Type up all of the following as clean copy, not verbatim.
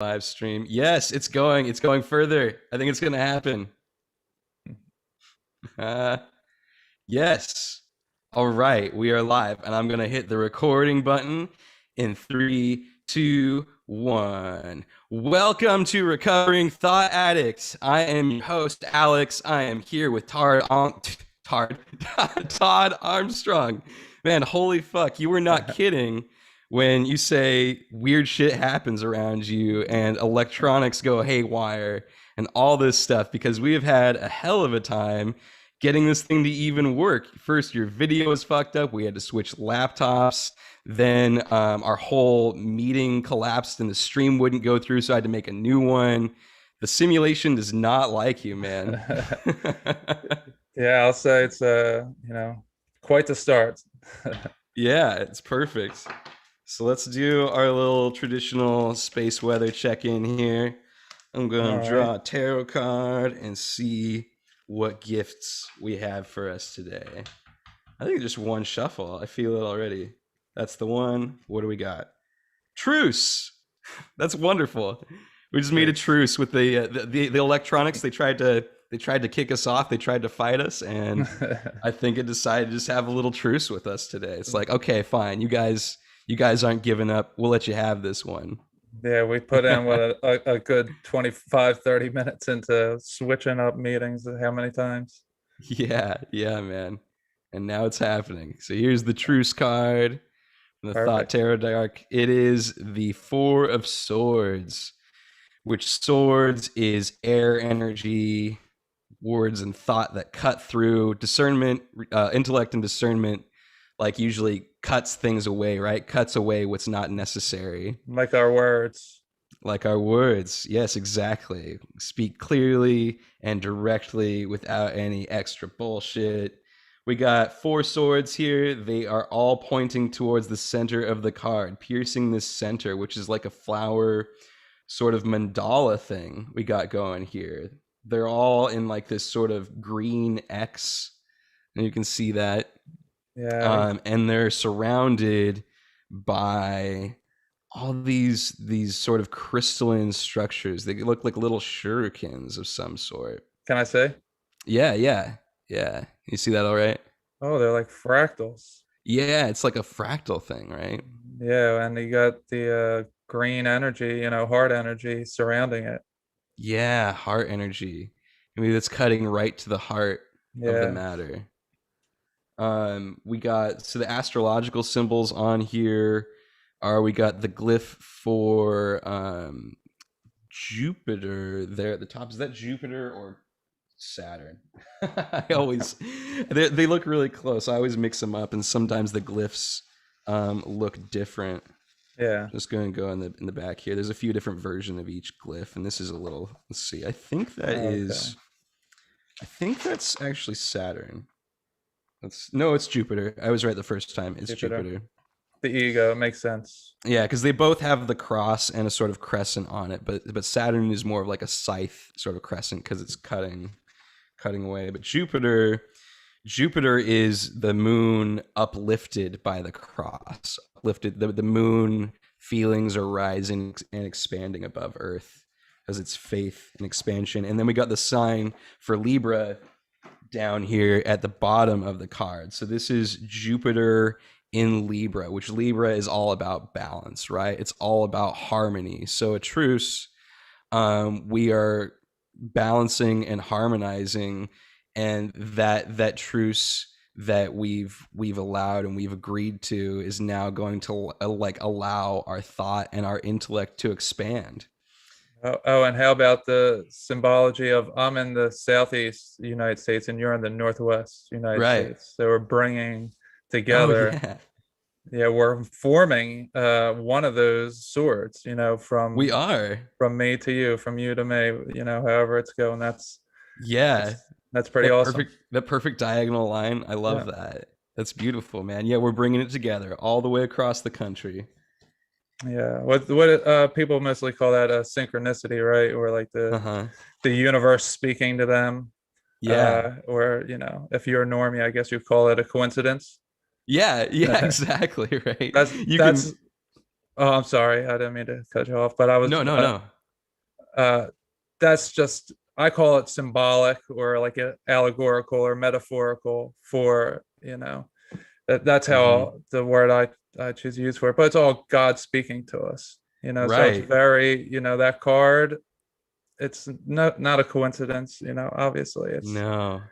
Live stream. Yes, it's going. It's going further. I think it's going to happen. Uh, yes. All right, we are live, and I'm going to hit the recording button in three, two, one. Welcome to Recovering Thought Addicts. I am your host, Alex. I am here with Todd Armstrong. Man, holy fuck, you were not kidding when you say weird shit happens around you and electronics go haywire and all this stuff, because we have had a hell of a time getting this thing to even work. First, your video was fucked up. We had to switch laptops. Then our whole meeting collapsed and the stream wouldn't go through, so I had to make a new one. The simulation does not like you, man. Yeah, I'll say it's quite the start. Yeah, it's perfect. So let's do our little traditional space weather check-in here. I'm All going to right. draw a tarot card and see what gifts we have for us today. I think just one shuffle. I feel it already. That's the one. What do we got? Truce. That's wonderful. We just made a truce with the electronics. They tried to kick us off. They tried to fight us, and I think it decided to just have a little truce with us today. It's like, okay, fine. You guys aren't giving up. We'll let you have this one. Yeah, we put in a good 25, 30 minutes into switching up meetings. How many times? Yeah, man. And now it's happening. So here's the truce card from the Thought Perfect. Tarot deck. It is the Four of Swords, which swords is air energy, words and thought that cut through discernment, intellect and discernment, like usually cuts things away, right? Cuts away what's not necessary. Like our words. Like our words. Yes, exactly. Speak clearly and directly without any extra bullshit. We got four swords here. They are all pointing towards the center of the card, piercing this center, which is like a flower sort of mandala thing we got going here. They're all in like this sort of green X, and you can see that. Yeah. And they're surrounded by all these sort of crystalline structures. They look like little shurikens of some sort. Can I say? Yeah. You see that all right? Oh, they're like fractals. Yeah, it's like a fractal thing, right? Yeah, and you got the green energy, heart energy surrounding it. Yeah, heart energy. I mean, that's cutting right to the heart of the Yeah. matter. We got, so the astrological symbols on here are, we got the glyph for Jupiter there at the top. Is that Jupiter or Saturn? I always they look really close. I always mix them up, and sometimes the glyphs look different. Yeah. Just going to go in the back here. There's a few different versions of each glyph, and this is a little. Let's see. I think Okay. that's actually Saturn. No, it's Jupiter. I was right the first time. It's Jupiter. The ego, it makes sense. Yeah, because they both have the cross and a sort of crescent on it, but Saturn is more of like a scythe sort of crescent because it's cutting away. But Jupiter is the moon uplifted by the cross. Uplifted, the moon feelings are rising and expanding above Earth as its faith and expansion. And then we got the sign for Libra down here at the bottom of the card. So this is Jupiter in Libra, which Libra is all about balance, right? It's all about harmony. So a truce, we are balancing and harmonizing, and that truce that we've allowed and we've agreed to is now going to like allow our thought and our intellect to expand. Oh, and how about the symbology of I'm in the southeast United States and you're in the northwest United Right. States. So we're bringing Oh together, yeah. yeah, we're forming one of those swords, We are. from me to you, from you to me, however it's going. Yeah. That's pretty awesome. That perfect diagonal line. I love Yeah. that. That's beautiful, man. Yeah, we're bringing it together all the way across the country. Yeah. What people mostly call that a synchronicity, right? Or like Uh-huh. the universe speaking to them. Yeah. Or if you're a normie, I guess you call it a coincidence. Yeah, exactly, right. that's You that's can Oh, I'm sorry. I didn't mean to cut you off, but I was No, no, no. uh that's just, I call it symbolic or like a allegorical or metaphorical for, that's Hmm. how the word I choose to use for it. But it's all God speaking to us, so it's Right. very, that card, it's not a coincidence, obviously it's, No.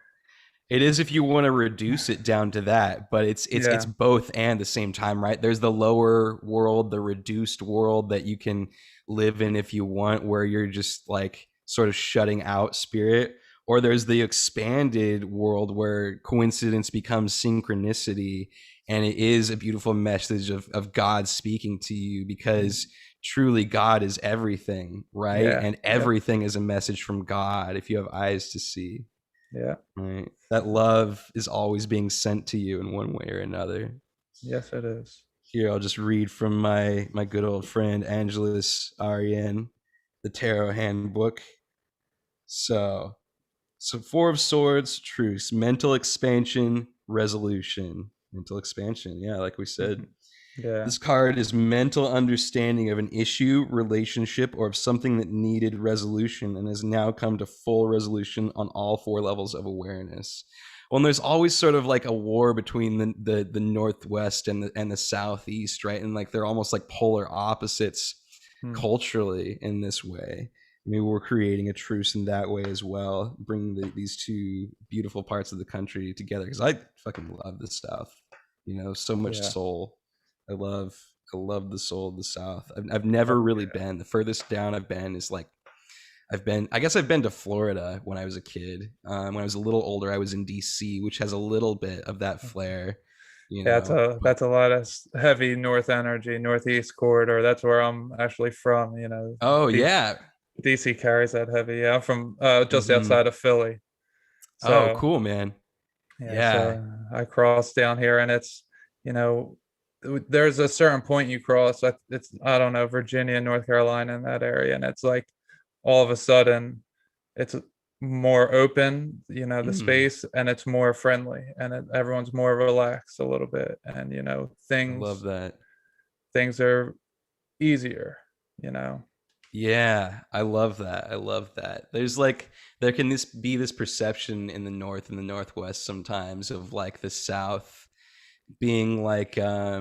It is if you want to reduce it down to that, but it's yeah, both and the same time, right? There's the lower world, the reduced world that you can live in if you want, where you're just like sort of shutting out spirit, or there's the expanded world where coincidence becomes synchronicity, and it is a beautiful message of God speaking to you because truly God is everything, right? yeah, And yep, everything is a message from God if you have eyes to see. yeah, Right. That love is always being sent to you in one way or another. yes it is. Here, I'll just read from my good old friend Angelus Ariane, the Tarot Handbook. So, Four of Swords, truce, mental expansion, resolution. Mental expansion, yeah, like we said. Yeah, This card is mental understanding of an issue, relationship, or of something that needed resolution and has now come to full resolution on all four levels of awareness. Well, and there's always sort of like a war between the Northwest and the Southeast, right? And like they're almost like polar opposites mm, culturally in this way. Maybe we're creating a truce in that way as well, bringing these two beautiful parts of the country together. Because I fucking love the South, so much yeah, soul. I love I love the soul of the South. I've never oh really yeah, been. The furthest down I've been is like I guess I've been to Florida when I was a kid. When I was a little older, I was in DC, which has a little bit of that flair, yeah, it's a But that's a lot of heavy north energy, northeast corridor. That's where I'm actually from, oh D- yeah. DC carries that heavy. Yeah, I'm from just Hmm. outside of Philly. Oh, So cool, man. yeah, Yeah. so I cross down here, and it's, you know, there's a certain point you cross. It's, I don't know, Virginia, North Carolina, in that area, and it's like all of a sudden it's more open, the Mm, space, and it's more friendly, and everyone's more relaxed a little bit, and I love that. things are easier, you know. Yeah, I love that. I love that. There's like there can this be this perception in the North and the Northwest sometimes of like the South being like I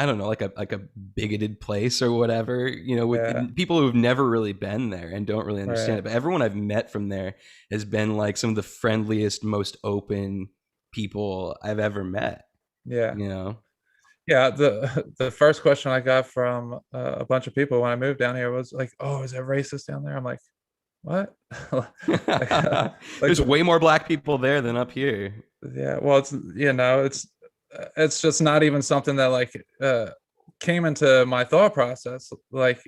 don't know, like a bigoted place or whatever, Yeah, with people who've never really been there and don't really understand right. it. But everyone I've met from there has been like some of the friendliest, most open people I've ever met, Yeah, you know. yeah, the first question I got from a bunch of people when I moved down here was like, "Oh, is it racist down there?" I'm like, "What?" like, like, There's way more black people there than up here. yeah. Well, it's just not even something that like came into my thought process. Like,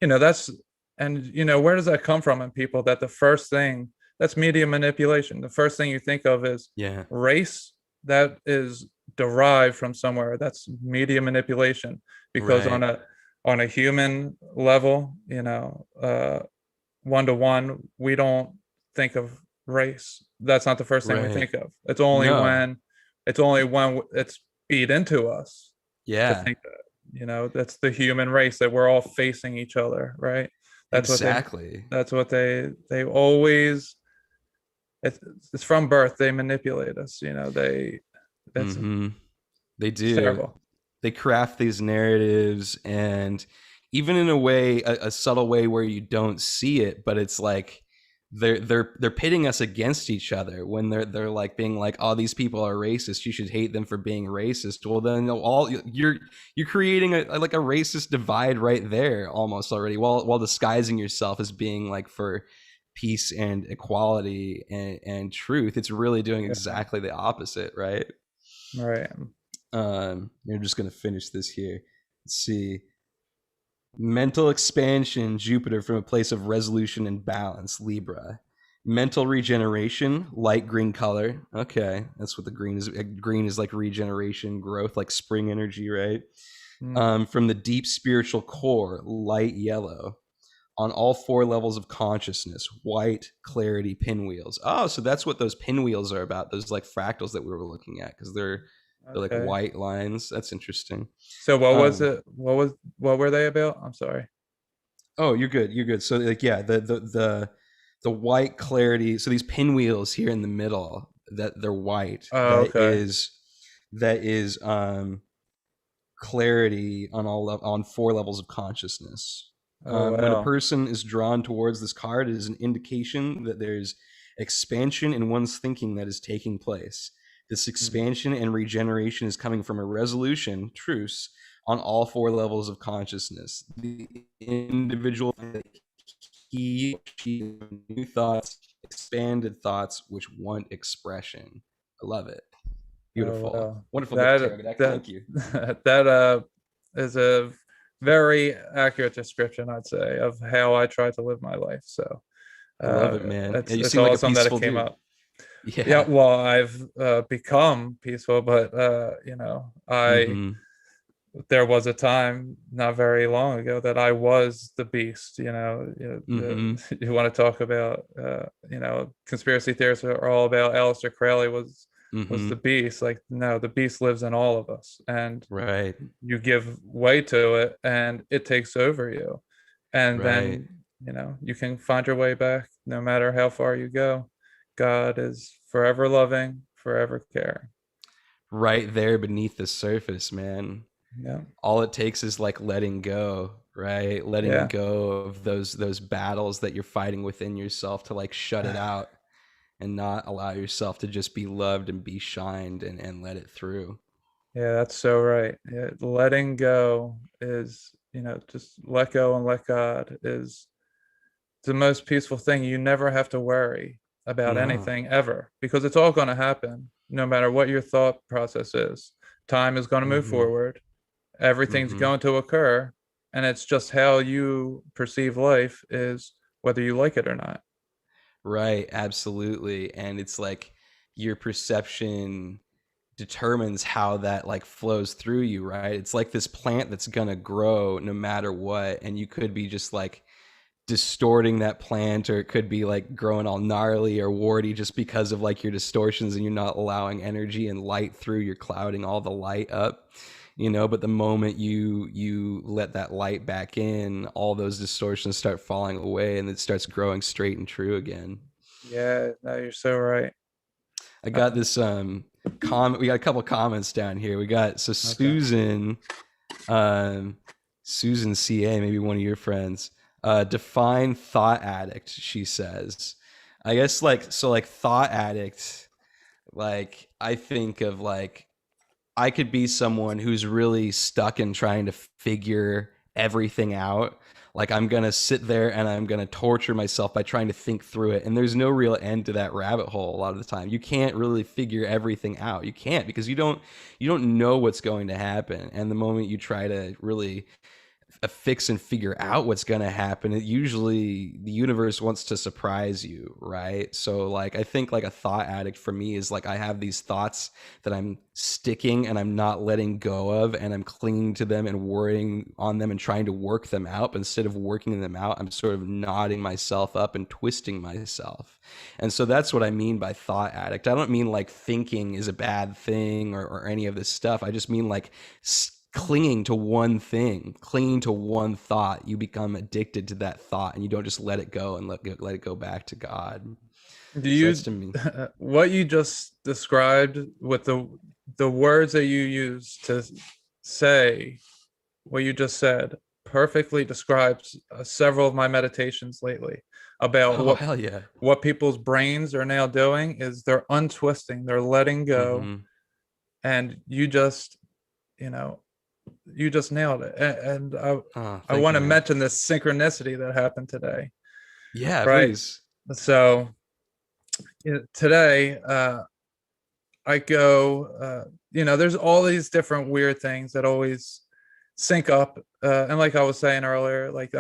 that's, and where does that come from in people? That the first thing, that's media manipulation. The first thing you think of is Yeah, race. That is derived from somewhere. That's media manipulation, because right, on a human level, one to one, we don't think of race. That's not the first thing we right. think of. No, It's only when it's feed into us to yeah, think that, that's the human race, that we're all facing each other, right? That's what they exactly. they always, it's, it's from birth. They manipulate us, that's Hmm. They it's do. terrible. They craft these narratives, and even in a way, a subtle way where you don't see it, but it's like they're pitting us against each other when they're like being like, oh, these people are racist, you should hate them for being racist. Well, then all you're creating like a racist divide right there almost already, while disguising yourself as being like for peace and equality and truth. It's really doing Yeah, exactly the opposite, right? right. You're just going to finish this here. Let's see. Mental expansion, Jupiter from a place of resolution and balance, Libra. Mental regeneration, light green color. Okay, that's what the green is. Green is like regeneration, growth, like spring energy, right? Mm, From the deep spiritual core, light yellow. On all four levels of consciousness, white, clarity, pinwheels. Oh, so that's what those pinwheels are about. Those like fractals that we were looking at, because they're They're like Okay. white lines. That's interesting. So what was Um, it? What were they about? I'm sorry. oh, you're good. You're good. So like yeah, the white clarity. So these pinwheels here in the middle that they're white. Oh, okay. That is clarity on on four levels of consciousness. Oh, When a wow. person is drawn towards this card, it is an indication that there's expansion in one's thinking that is taking place. This Mhm. expansion and regeneration is coming from a resolution, truce, on all four levels of consciousness. The individual, he, she, new thoughts, expanded thoughts, which want expression. I love it. Oh, Beautiful. wow. Wonderful That tarot deck. that Thank you. that is a very accurate description, I'd say, of how I try to live my life. So I love it, man. Yeah, you it's seem like a awesome that it peaceful came dude. up. Yeah, Yeah. well, I've become peaceful, but I Mm-hmm. there was a time not very long ago that I was the beast. Mm-hmm. You want to talk about, conspiracy theorists are all about Aleister Crowley was the Mm-hmm. beast. Like, no, the beast lives in all of us, and Right. you give way to it, and it takes over you, and Right. then you can find your way back no matter how far you go. God is forever loving, forever caring. Right there beneath the surface, man. Yeah, All it takes is like letting go, right? Letting yeah. go of those battles that you're fighting within yourself to like shut it out and not allow yourself to just be loved and be shined and let it through. Yeah, that's so right. Yeah, letting go is, just let go and let God is the most peaceful thing. You never have to worry about No. anything ever because it's all going to happen no matter what your thought process is. Time is going to move Mm-hmm. forward, everything's Mm-hmm. going to occur, and it's just how you perceive life is whether you like it or not. Right, absolutely. And it's like your perception determines how that like flows through you, right? It's like this plant that's gonna grow no matter what, and you could be just like distorting that plant, or it could be like growing all gnarly or warty just because of like your distortions, and you're not allowing energy and light through. You're clouding all the light up, but the moment you let that light back in, all those distortions start falling away and it starts growing straight and true again. Yeah, no, you're so right. I got Uh, this comment. We got a couple comments down here. We got so okay. um Susan CA, maybe one of your friends. Define thought addict, she says. I guess like so like thought addict, like I think of like I could be someone who's really stuck in trying to figure everything out. Like I'm going to sit there and I'm going to torture myself by trying to think through it. And there's no real end to that rabbit hole a lot of the time. You can't really figure everything out. You can't because you don't know what's going to happen. And the moment you try to really fix and figure out what's going to happen, it usually the universe wants to surprise you, right? So like I think like a thought addict for me is like I have these thoughts that I'm sticking and I'm not letting go of, and I'm clinging to them and worrying on them and trying to work them out. But instead of working them out, I'm sort of knotting myself up and twisting myself. And so that's what I mean by thought addict. I don't mean like thinking is a bad thing or any of this stuff. I just mean like clinging to one thing, clinging to one thought. You become addicted to that thought, and you don't just let it go and let it go back to God. Do So that's you to me. what you just described with the words that you use to say what you just said perfectly describes several of my meditations lately about Oh hell yeah. what people's brains are now doing is they're untwisting, they're letting go, Mm-hmm. and you know you just nailed it. And Oh, I thank want you, to man. mention this synchronicity that happened today, Yeah, right? please. So today I go, there's all these different weird things that always sync up. And like I was saying earlier, like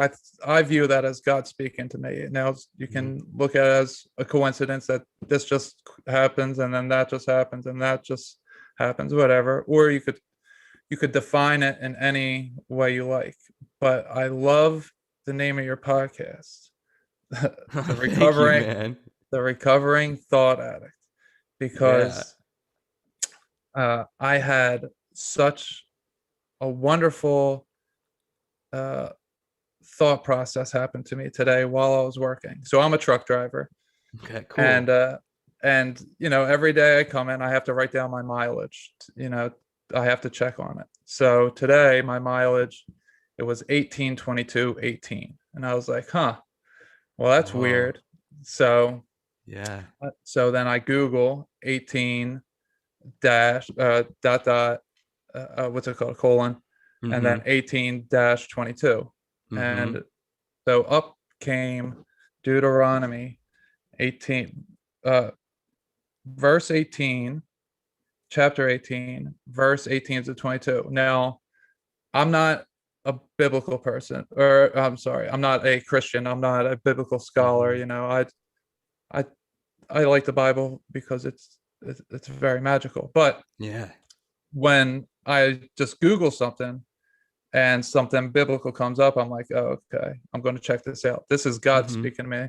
I view that as God speaking to me. Now you Mm-hmm. can look at it as a coincidence that this just happens and then that just happens and that just happens, whatever. Or you could define it in any way you like. But I love the name of your podcast, the Thank you, recovering man. the recovering thought addict, Yeah. because I had such a wonderful uh, thought process happen to me today while I was working. So I'm a truck driver, Okay, and cool. every day I come in, I have to write down my mileage. I have to check on it. So today my mileage, it was 1822.18, and I was like, huh, well, that's Whoa. weird. So Yeah. then I Google 18 dash dot dot what's it called, colon, and Mm-hmm. then 18 dash 22, Mm-hmm. and so up came Deuteronomy 18, uh verse 18, chapter 18, verse 18 to 22. Now, I'm not a biblical person, or I'm sorry, I'm not a Christian, I'm not a biblical scholar. Mm-hmm. I I like the Bible because it's very magical. But Yeah. when I just Google something and something biblical comes up, I'm like, oh, okay, I'm going to check this out. This is God Mm-hmm. speaking to me.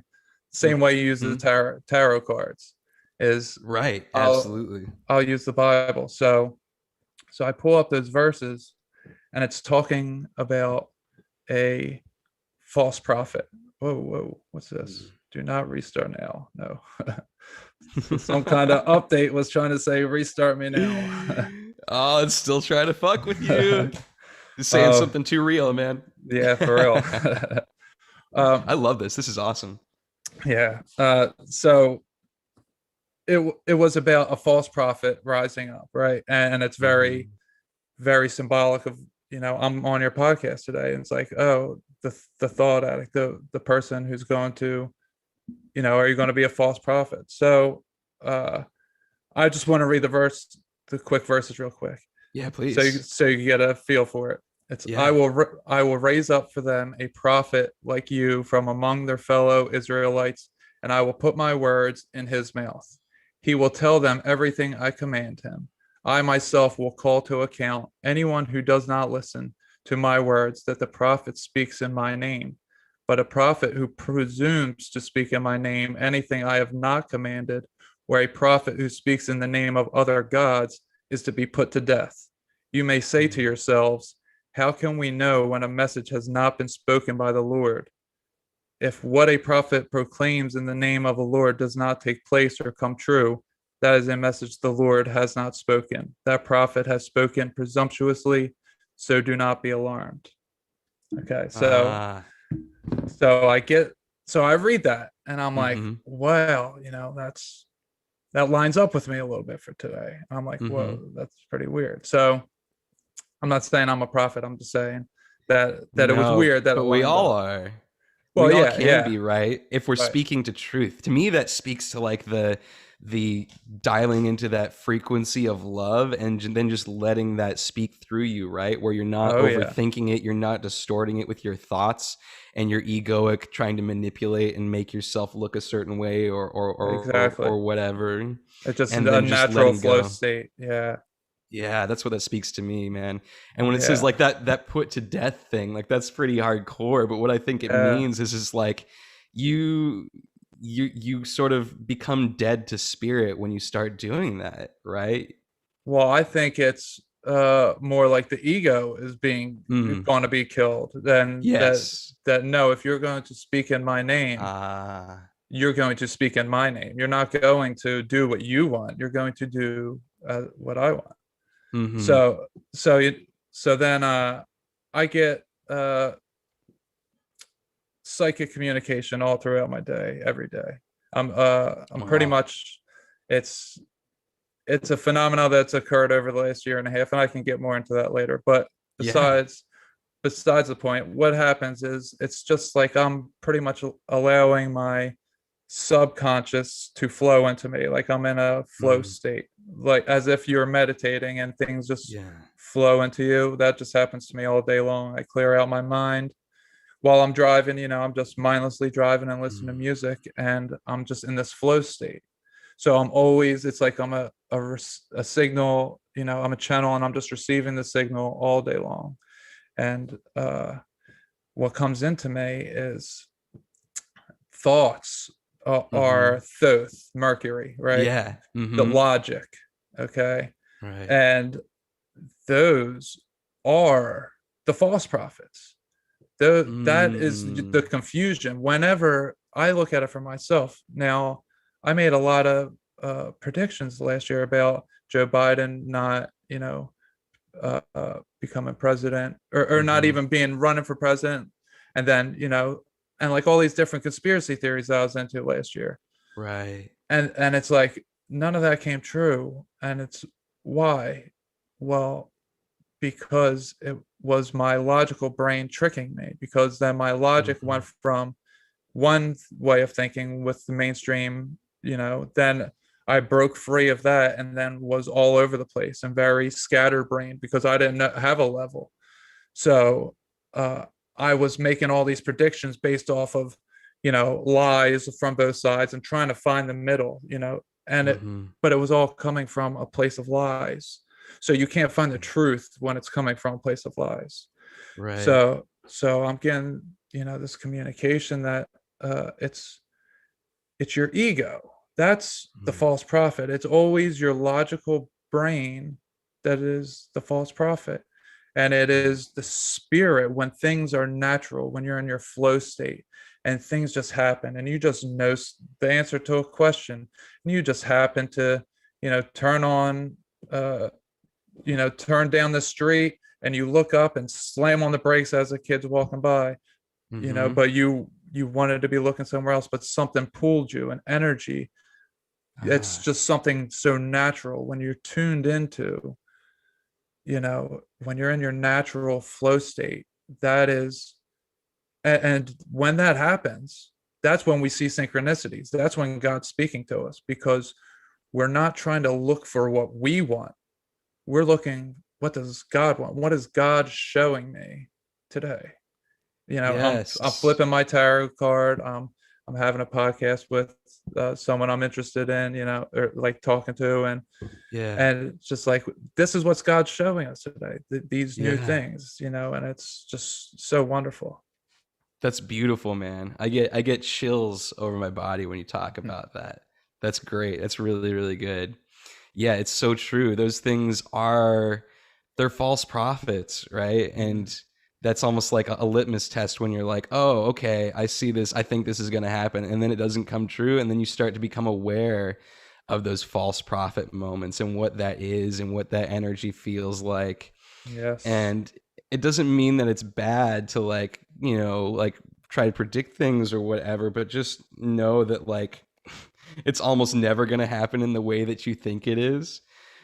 Same way you use the Mm-hmm. tarot cards is Right. I'll Absolutely. I'll use the Bible. So I pull up those verses, and it's talking about a false prophet. Whoa, whoa, what's this? Do not restart now. No. So some kind of update was trying to say restart me now. Oh, it's still trying to fuck with you. It's saying Oh, something too real, man. yeah, for real. I um, love this. This is awesome. yeah. So it was about a false prophet rising up, right? And it's very, Mm-hmm. very symbolic of, I'm on your podcast today, and it's like, oh, the thought addict, the person who's going to, are you going to be a false prophet? So uh I just want to read the quick verses real quick, Yeah, so please. you get a feel for it. It's Yeah. I will raise up for them a prophet like you from among their fellow Israelites, and I will put my words in his mouth. He will tell them everything I command him. I myself will call to account anyone who does not listen to my words that the prophet speaks in my name. But a prophet who presumes to speak in my name anything I have not commanded, or a prophet who speaks in the name of other gods, is to be put to death. You may say to Mm-hmm. yourselves, how can we know when a message has not been spoken by the Lord? If what a prophet proclaims in the name of the Lord does not take place or come true, that is a message the Lord has not spoken. That prophet has spoken presumptuously, so do not be alarmed. Okay, Ah. so I get so I read that, and I'm like, Mm-hmm. wow, that lines up with me a little bit for today. I'm like, Mm-hmm. whoa, that's pretty weird. So I'm not saying I'm a prophet. I'm just saying that it was No, weird that it but we lined all up. are. Well, We all yeah, can yeah, be, right, if we're right. speaking to truth. To me, that speaks to like the dialing into that frequency of love, and then just letting that speak through you, right, where you're not Oh, yeah, overthinking it, you're not distorting it with your thoughts and your egoic trying to manipulate and make yourself look a certain way, exactly. or whatever, It's just and a then just natural letting flow go. state. Yeah, Yeah, that's what that speaks to me, man. And when it says yeah, like that put to death thing, like that's pretty hardcore. But what I think it yeah. means is just like you you sort of become dead to spirit when you start doing that, right? Well, I think it's more like the ego is being Mm. going to be killed than Yes. that no, if you're going to speak in my name, Ah. you're going to speak in my name. You're not going to do what you want. You're going to do what I want. Mm-hmm. So so you so then I get psychic communication all throughout my day, every day. I'm pretty Wow. much it's it's a phenomenon that's occurred over the last year and a half, and I can get more into that later. But Yeah. besides the point, what happens is it's just like I'm pretty much allowing my subconscious to flow into me, like I'm in a flow Mm. state, like as if you're meditating and things just Yeah. flow into you. That just happens to me all day long. I clear out my mind while I'm driving. I'm just mindlessly driving and listening to Mm. music, and I'm just in this flow state. So I'm always, it's like I'm a signal, I'm a channel, and I'm just receiving the signal all day long. And what comes into me is thoughts Mm-hmm. are Thoth, Mercury, right? Yeah. The Mm-hmm. logic. Okay. Right. And those are the false prophets. That is the Mm. confusion. Whenever I look at it for myself, now I made a lot of predictions last year about Joe Biden not, becoming president, or not Mm-hmm. even being running for president. And then, and like all these different conspiracy theories that I was into last year. Right. And it's like none of that came true. And it's why? Well, because it was my logical brain tricking me, because then my logic Mm-hmm. went from one way of thinking with the mainstream, then I broke free of that and then was all over the place and very scatterbrained because I didn't have a level. So uh, I was making all these predictions based off of, lies from both sides and trying to find the middle, Mm-hmm. but it was all coming from a place of lies. So you can't find the truth when it's coming from a place of lies. Right. So I'm getting, this communication that it's your ego. That's the Mm. false prophet. It's always your logical brain that is the false prophet. And it Mm. is the spirit when things are natural, when you're in your flow state and things just happen and you just know the answer to a question. And you just happen to, turn on, turn down the street and you look up and slam on the brakes as a kid's walking by, Mm-hmm. but you wanted to be looking somewhere else, but something pulled you, an energy. It's Ah. just something so natural when you're tuned into, when you're in your natural flow state. That is, and when that happens, that's when we see synchronicities. That's when God's speaking to us, because we're not trying to look for what we want. We're looking, what does God want? What is God showing me today? I'm Yes. flipping my tarot card. I'm having a podcast with someone I'm interested in, or like talking to, Yeah. and it's just like, this is what's God showing us today, these new Yeah. things, and it's just so wonderful. That's beautiful, man. I get chills over my body when you talk Hmm. about that. That's great. That's really, really good. Yeah, it's so true. Those things are they're false prophets, right? Hmm. And that's almost like a litmus test when you're like, "Oh, okay, I see this. I think this is going to happen." And then it doesn't come true, and then you start to become aware of those false prophet moments and what that is and what that energy feels like. Yes. And it doesn't mean that it's bad to like, like try to predict things or whatever, but just know that like it's almost never going to happen in the way that you think it is.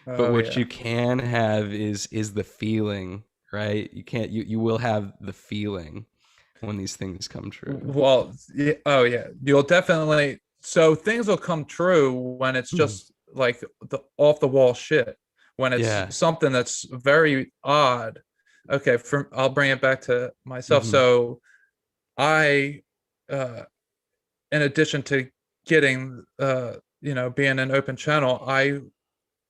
But Oh what yeah. you can have is the feeling, right? You will have the feeling when these things come true. Well, yeah, oh yeah, you'll definitely. So things will come true when it's Mhm. just like the off the wall shit. When it's Yeah. something that's very odd. Okay, I'll bring it back to myself. Hmm. So I, uh, in addition to getting, being an open channel, I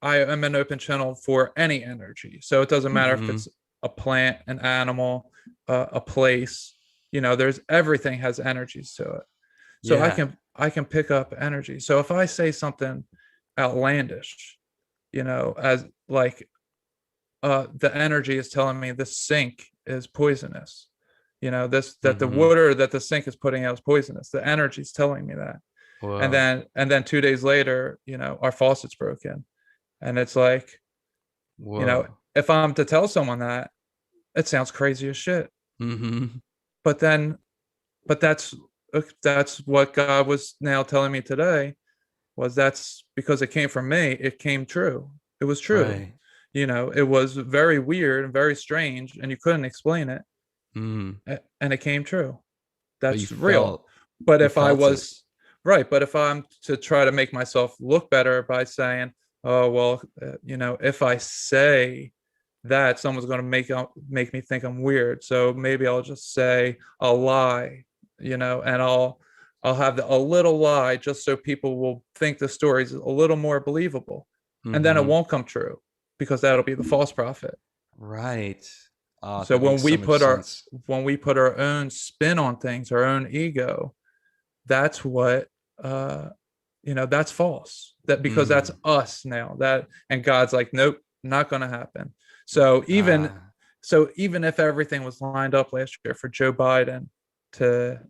am an open channel for any energy. So it doesn't matter if Hmm. it's a plant, an animal, a place. There's everything has energies to it. So I Yeah. can I can pick up energy. So if I say something outlandish, as like, the energy is telling me this sink is poisonous. This that the Hmm. water that the sink is putting out is poisonous. The energy is telling me that. And Whoa. then 2 days later, our faucet's broken. And it's like, Whoa. if I'm to tell someone that, it sounds crazy as shit. Hmm. But then, but that's what God was now telling me today, was that's because it came from me. It came true. It was true. Right. It was very weird and very strange, and you couldn't explain it, Mm. and it came true. But That's real. But you if I felt it. was right, but if I'm to try to make myself look better by saying, "Oh well," if I say that, someone's going to make me think I'm weird. So maybe I'll just say a lie, and I'll have a little lie just so people will think the story's a little more believable, and then it Hmm. won't come true because that'll be the false prophet. Right. So That makes so much sense. when we put our own spin on things, our own ego, that's what, that's false. That because that's Mm. us now. That, and God's like, nope. not going to happen. So even Ah, even if everything was lined up last year for Joe Biden to,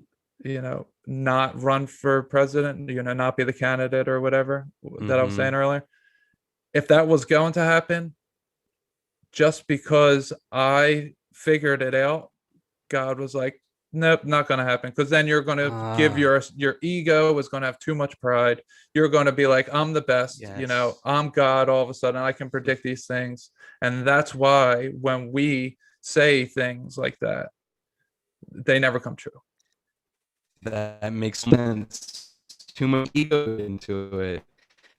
not run for president, not be the candidate or whatever that I was mm-hmm. saying earlier, if that was going to happen, just because I figured it out, God was like, nope, not going to happen. Because then you're going to give Ah, your ego is going to have too much pride. You're going to be like, I'm the best, yes. I'm God. All of a sudden, I can predict these things, and that's why when we say things like that, they never come true. That makes sense. Too much ego into it.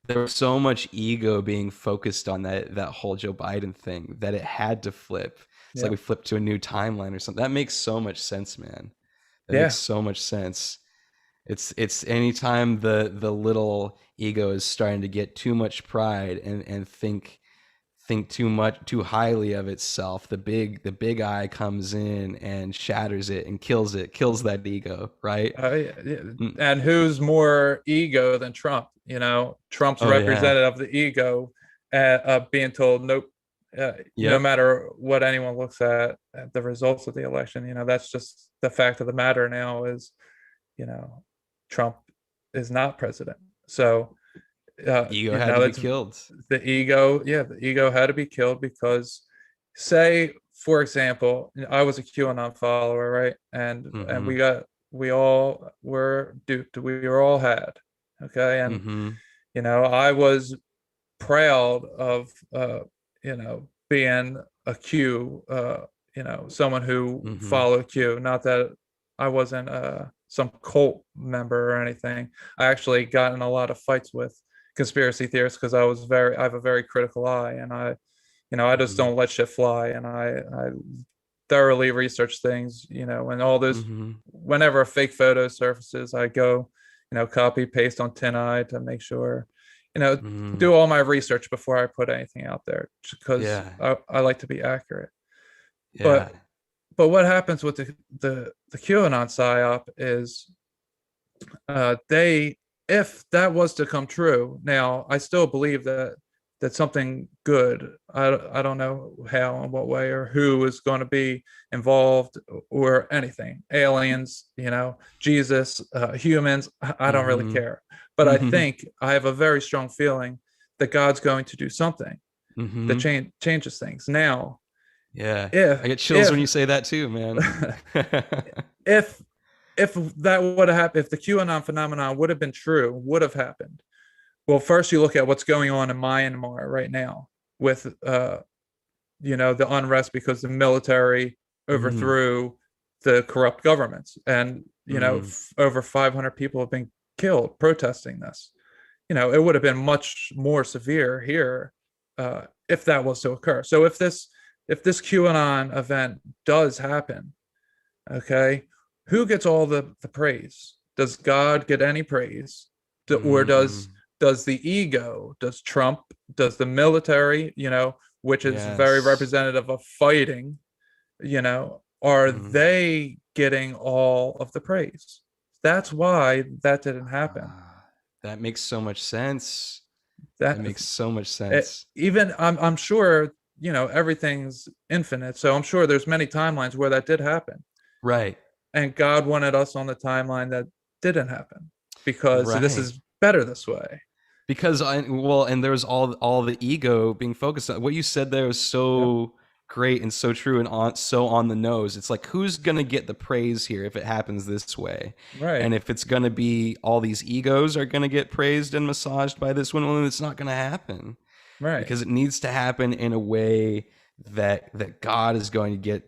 There was so much ego being focused on that whole Joe Biden thing that it had to flip. It's like Yeah, we flipped to a new timeline or something. That makes so much sense, man. That makes yeah, so much sense. It's anytime the little ego is starting to get too much pride and think too highly of itself, the big eye comes in and shatters it and kills that ego, right? yeah. Mm. And who's more ego than Trump? Trump's Oh yeah. representative of the ego, being told, nope. No Yep. matter what anyone looks at the results of the election, that's just the fact of the matter now is, you know, Trump is not president. So, Ego had to be it's killed. the ego. Yeah, the ego had to be killed because, say, for example, I was a QAnon follower, right? And Mm-hmm. we all were duped. We were all had. Okay. And, Mm-hmm. I was proud of, being a Q, someone who Mm-hmm. followed Q. Not that I wasn't some cult member or anything. I actually got in a lot of fights with conspiracy theorists because I have a very critical eye, and I just Mm-hmm. don't let shit fly, and I thoroughly research things, and all those. Mm-hmm. Whenever a fake photo surfaces, I go, copy paste on tin eye to make sure, you know, Mm-hmm. do all my research before I put anything out there because Yeah. I like to be accurate. Yeah. But what happens with the QAnon psyop is, they, if that was to come true, now I still believe that something good, I don't know how and what way or who is going to be involved or anything, aliens, Jesus, humans, I don't really Mm-hmm. care, but I Mm-hmm. think I have a very strong feeling that God's going to do something that Mm-hmm. changes things. Now, Yeah. if I get chills when if you say that too, man. if if that would have happened, if the QAnon phenomenon would have been true, would have happened. Well, first you look at what's going on in Myanmar right now with, the unrest because the military Mm, overthrew the corrupt governments, and mm, over 500 people have been killed protesting this. It would have been much more severe here, if that was to occur. So if this QAnon event does happen, okay, who gets all the praise? Does God get any praise? Or mm. does the ego, does Trump, does the military, which is very Yes. representative of fighting, are Mm. they getting all of the praise? That's why that didn't happen. Ah, that makes so much sense. That That makes so much sense. even I'm sure, everything's infinite, so I'm sure there's many timelines where that did happen, Right. and God wanted us on the timeline that didn't happen because this Right. is better this way. Because and there's all the ego being focused on. What you said there was Yeah. so great and so true and on the nose. It's like, who's gonna get the praise here if it happens this way? Right. And if it's gonna be all these egos are gonna get praised and massaged by this one, well, it's not gonna happen, Right. because it needs to happen in a way that God is going to get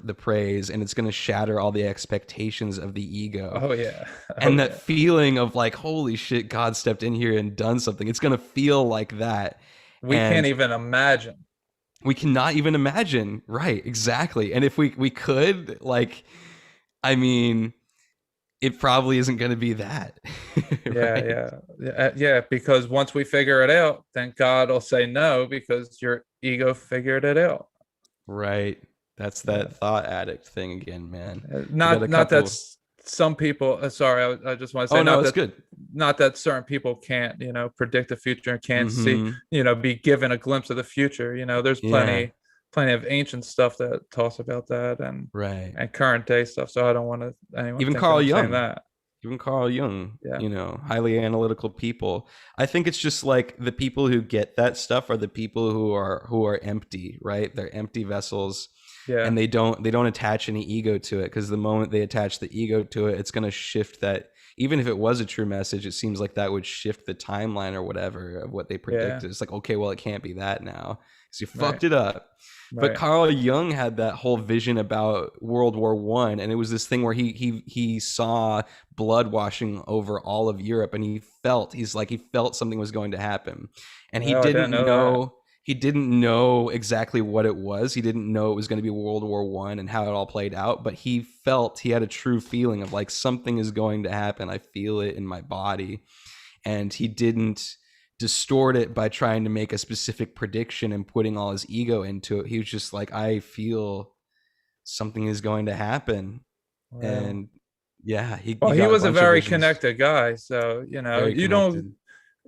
the praise, and it's going to shatter all the expectations of the ego. Oh yeah. Oh And that yeah. feeling of like, holy shit, God stepped in here and done something. It's going to feel like that. We can't And even imagine. we cannot even imagine. Right, exactly. And if we could, like, I mean, it probably isn't going to be that. Yeah, Right. yeah, yeah. Because once we figure it out, then God will say no because your ego figured it out. Right. That's Yeah. that thought addict thing again, man. We got Not a not couple. that's some people. Sorry, I just want to say Oh no, not it's that good. not that certain people can't, predict the future and can't see, Mm-hmm. be given a glimpse of the future. There's Yeah. plenty of ancient stuff that talks about that, and Right. current day stuff. So I don't want anyone Even thinking Carl I'm saying Jung. that. Even Carl Jung, Yeah. highly analytical people. I think it's just like the people who get that stuff are the people who are empty, right? They're empty vessels, Yeah. and they don't attach any ego to it, because the moment they attach the ego to it, it's going to shift that. Even if it was a true message, it seems like that would shift the timeline or whatever of what they Yeah. predicted. It's like, okay, well, it can't be that now because you Right. fucked it up. But Right. Carl Jung had that whole vision about World War One, and it was this thing where he saw blood washing over all of Europe, and he felt something was going to happen, and he Well, I didn't didn't know that. know he didn't know exactly what it was. He didn't know it was going to be World War One and how it all played out, but he had a true feeling of like something is going to happen. I feel it in my body, and he didn't distort it by trying to make a specific prediction and putting all his ego into it. He was just like, I feel something is going to happen. Well, And yeah, he well, he got a was a bunch of very visions. connected guy. So, Very you don't,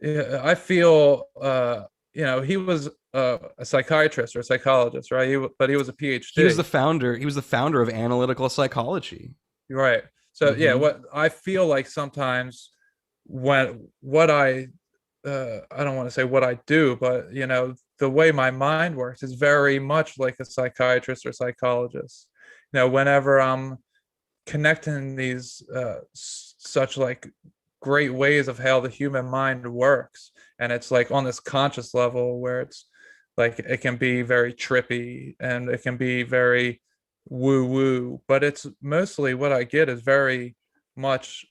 connected. yeah, I feel, he was a psychiatrist or a psychologist, right? But he was a PhD. He was the founder of analytical psychology. Right. So yeah, Mm-hmm. what I feel like sometimes when I don't want to say what I do, but the way my mind works is very much like a psychiatrist or psychologist. Whenever I'm connecting these such like great ways of how the human mind works, and it's like on this conscious level where it's like it can be very trippy and it can be very woo woo, but it's mostly what I get is very much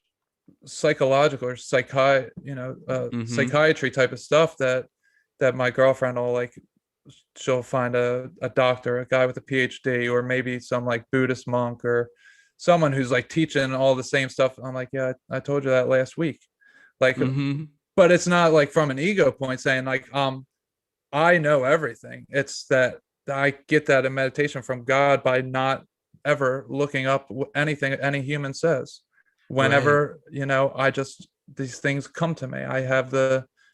psychological or Mm-hmm. psychiatry type of stuff that my girlfriend will like. She'll find a doctor, a guy with a PhD, or maybe some like Buddhist monk or someone who's like teaching all the same stuff. I'm like, yeah, I told you that last week. Like, Mm-hmm. but it's not like from an ego point saying like, I know everything. It's that I get that in meditation from God by not ever looking up anything any human says. Right. Whenever, I just, these things come to me. I have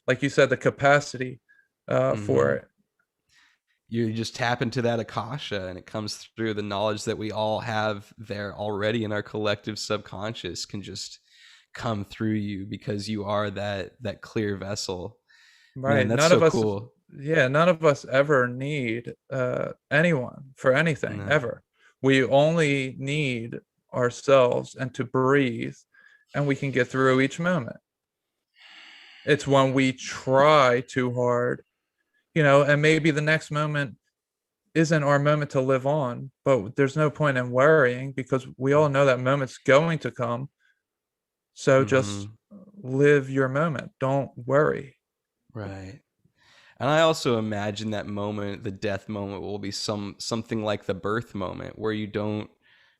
like you said, the capacity for Mm-hmm. it. You just tap into that akasha, and it comes through. The knowledge that we all have there already in our collective subconscious can just come through you because you are that clear vessel. Man, Right. that's None so of us, cool. yeah, none of us ever need anyone for anything No. ever. We only need ourselves and to breathe, and we can get through each moment. It's when we try too hard, and maybe the next moment isn't our moment to live on, but there's no point in worrying because we all know that moment's going to come. So just Mm-hmm. live your moment. Don't worry. Right. And I also imagine that moment, the death moment, will be something like the birth moment where you don't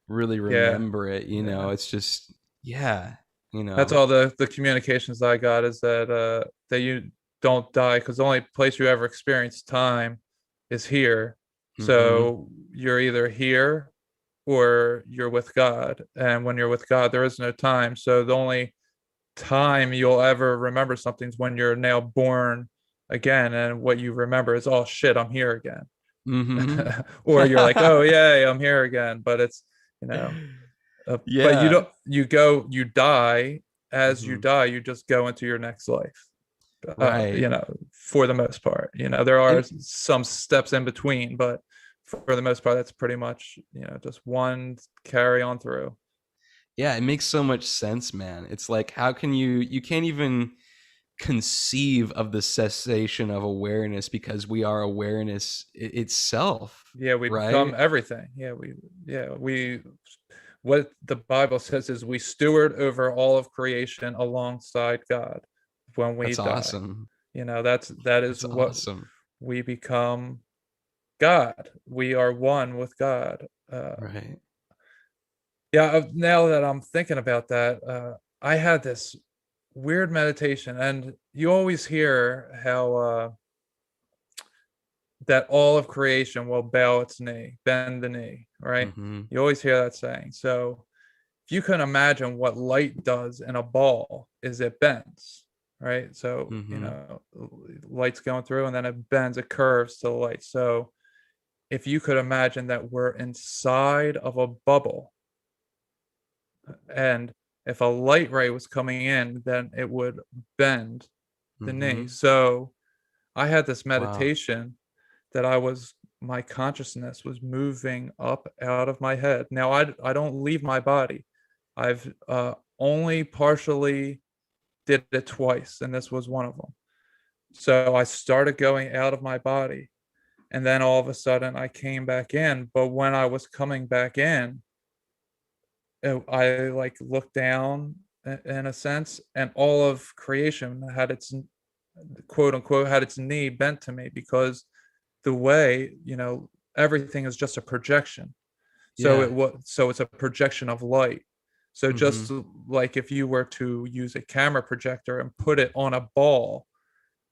really Yeah. remember it. Yeah. It's just, yeah, That's all the communications I got is that you don't die because the only place you ever experience time is here. Mm-hmm. So you're either here or you're with God. And when you're with God, there is no time. So the only time you'll ever remember something is when you're now born again. And what you remember is, oh shit, I'm here again. Mm-hmm. Or you're like, oh, yay, I'm here again. But it's, you know, but you Yeah. don't, you die. As you Hmm. die, you just go into your next life. Right. For the most part, there are And some steps in between, but for the most part, that's pretty much, just one carry on through. yeah, it makes so much sense, man. It's like, how can you can't even conceive of the cessation of awareness because we are awareness itself, Yeah, we become right? everything. What the Bible says is we steward over all of creation alongside God when we That's die. awesome. That is That's what awesome. we become. God. We are one with God. Right. Yeah, now that I'm thinking about that, I had this weird meditation, and you always hear how that all of creation will bow its knee, bend the knee, right? Mm-hmm. You always hear that saying. So if you can imagine what light does in a ball, is it bends, right? So, Mm-hmm. light's going through and then it bends, it curves to the light. So if you could imagine that we're inside of a bubble, and if a light ray was coming in, then it would bend the knee. Mm-hmm. So I had this Wow. meditation that my consciousness was moving up out of my head. Now I don't leave my body. I've only partially did it twice, and this was one of them. So I started going out of my body, and then all of a sudden I came back in. But when I was coming back in, I like looked down in a sense, and all of creation had its quote unquote had its knee bent to me, because the way, everything is just a projection. So Yeah. it's a projection of light. So Mm-hmm. just like if you were to use a camera projector and put it on a ball,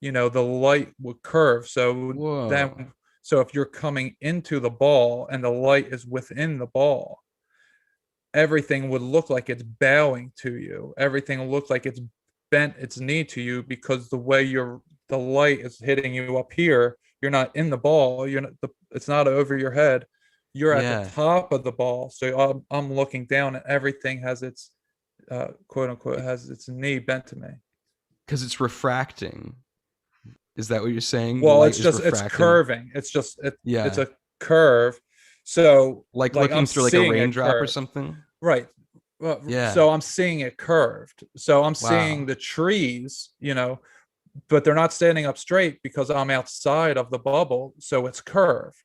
the light would curve. Whoa. So if you're coming into the ball and the light is within the ball, everything would look like it's bowing to you. Everything looks like it's bent its knee to you, because the light is hitting you up here. You're not in the ball. It's not over your head. You're at the Yeah. top of the ball. So I'm looking down, and everything has its quote unquote has its knee bent to me. Because it's refracting. Is that what you're saying? The Well, light is it's refracting. curving. It's Yeah. a curve. So Like like looking I'm through like a seeing it raindrop or curved. something. Right. Well, Yeah. so I'm seeing it curved. So I'm seeing Wow. the trees, but they're not standing up straight because I'm outside of the bubble. So it's curved.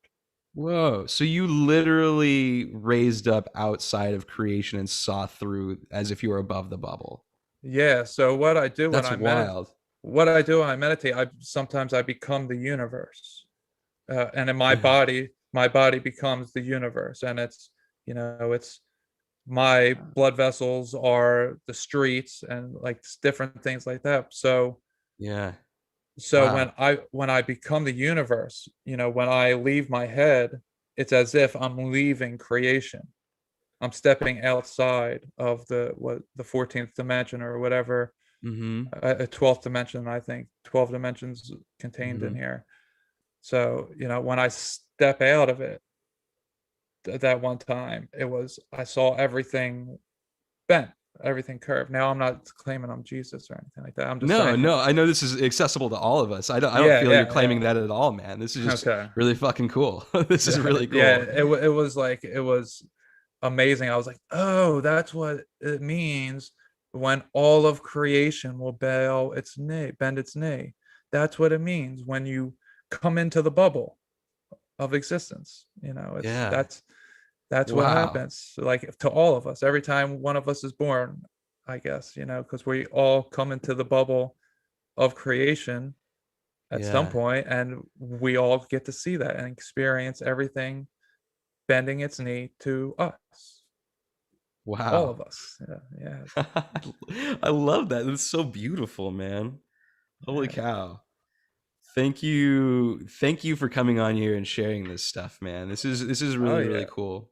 Whoa. So you literally raised up outside of creation and saw through as if you were above the bubble. Yeah. So That's wild. what I do when I meditate, I become the universe, and in Yeah. my body becomes the universe, and it's my blood vessels are the streets, and like different things like that. Yeah. So Wow. when I become the universe, when I leave my head, it's as if I'm leaving creation. I'm stepping outside of the 14th dimension or whatever, Mm-hmm. a 12th dimension. I think 12 dimensions contained in Mm-hmm. here. So when I step out of it, that one time, I saw everything bent, everything curved. Now I'm not claiming I'm Jesus or anything like that. I'm just No, saying, no. I know this is accessible to all of us. I don't yeah, feel you're yeah, claiming yeah. that at all, man. This is just Okay. really fucking cool. This is really Yeah, cool. it was amazing. I was like, oh, that's what it means when all of creation will bend its knee. That's what it means when you come into the bubble of existence. It's Yeah. that's what Wow. happens, like to all of us every time one of us is born, I guess, because we all come into the bubble of creation at some Yeah. point, and we all get to see that and experience everything bending its knee to us, all Wow. of us. Yeah, I love that. That's so beautiful, man. Holy yeah. cow. Thank you. Thank you for coming on here and sharing this stuff, man. This is Oh really, really yeah. cool.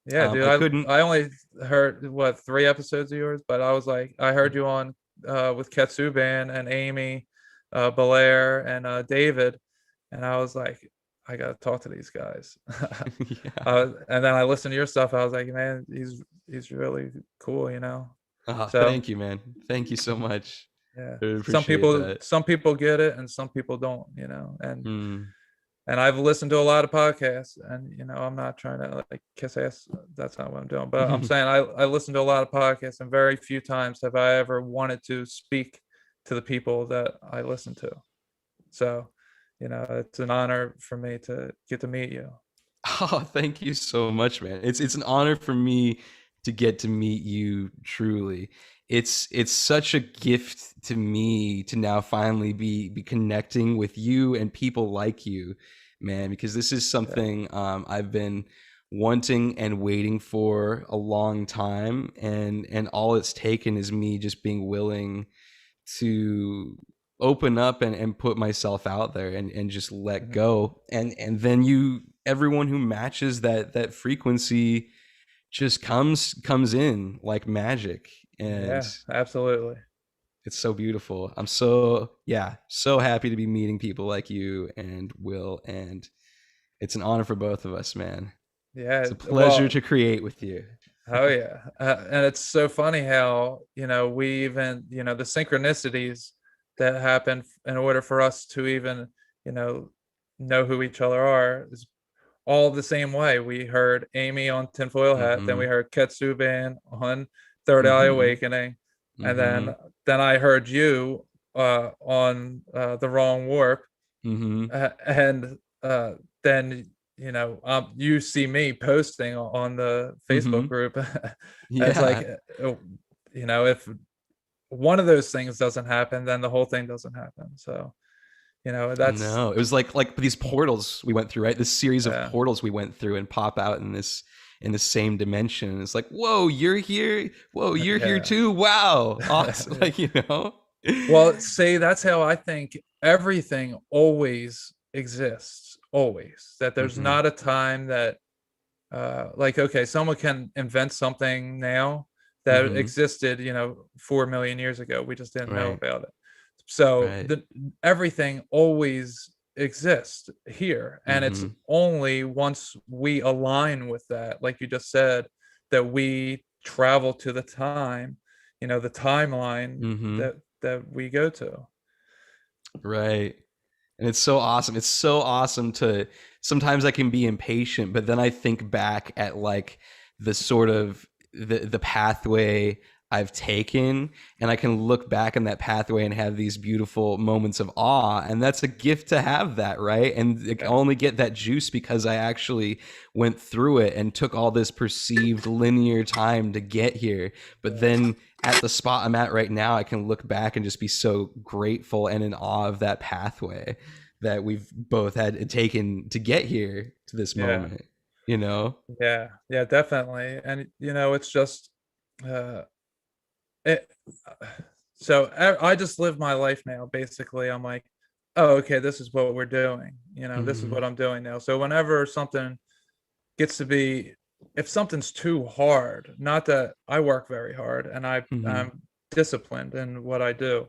Yeah, dude. I couldn't. I only heard what 3 episodes of yours, but I heard you on with Ketsuban and Amy, Belair and David, and I was like, I gotta talk to these guys. Yeah. And then I listened to your stuff. I was like, man, he's really cool. Oh, So thank you, man. Thank you so much. yeah, I really appreciate that. some people get it and some people don't. Hmm. And I've listened to a lot of podcasts, and I'm not trying to like kiss ass. That's not what I'm doing. But I'm saying I listen to a lot of podcasts, and very few times have I ever wanted to speak to the people that I listen to. So, it's an honor for me to get to meet you. Oh, thank you so much, man. It's an honor for me to get to meet you truly. It's such a gift to me to now finally be connecting with you and people like you, man, because this is Yeah. something I've been wanting and waiting for a long time, and all it's taken is me just being willing to open up and put myself out there and just let Mhm. go, and then you everyone who matches that frequency just comes in like magic, and Yeah, absolutely. it's so beautiful. I'm so, yeah, so happy to be meeting people like you and Will, and it's an honor for both of us, man. Yeah, It's a pleasure well, to create with you. oh yeah. And it's so funny how, we even, the synchronicities that happen in order for us to even, you know who each other are is all the same way. We heard Amy on Tinfoil Hat, then Mm-hmm. we heard Ketsuban on Third Eye Mm-hmm. Awakening, and Mm-hmm. then I heard you on The Wrong Warp, Mm-hmm. and then you see me posting on the Facebook Mm-hmm. group. It's like, Yeah. if one of those things doesn't happen, then the whole thing doesn't happen. So that's No, it was like these portals we went through, right? This series of yeah, portals we went through and pop out in the same dimension. It's like, whoa, you're here. Whoa, you're here yeah. too. Wow, awesome. Like, you know. Well, see, that's how I think everything always exists, always. That there's Mm-hmm. not a time that, like, okay, someone can invent something now that Mm-hmm. existed, 4 million years ago. We just didn't know Right. about it. So Right. everything always exists here, and it's Mm-hmm. only once we align with that, like you just said, that we travel to the time, the timeline Mm-hmm. that we go to. Right. And it's so awesome. It's so awesome to, sometimes I can be impatient, but then I think back at like the sort of the pathway I've taken, and I can look back on that pathway and have these beautiful moments of awe, and that's a gift to have that, right? And I Yeah, only get that juice because I actually went through it and took all this perceived linear time to get here. But yeah, then at the spot I'm at right now, I can look back and just be so grateful and in awe of that pathway that we've both had taken to get here to this yeah, moment, you know? yeah, yeah, definitely. And it's just, uh, it. So I just live my life now. Basically, I'm like, oh, okay, this is what we're doing. This is Mm-hmm. what I'm doing now. So whenever something gets to be, if something's too hard, not that I work very hard and Mm-hmm. I'm disciplined in what I do,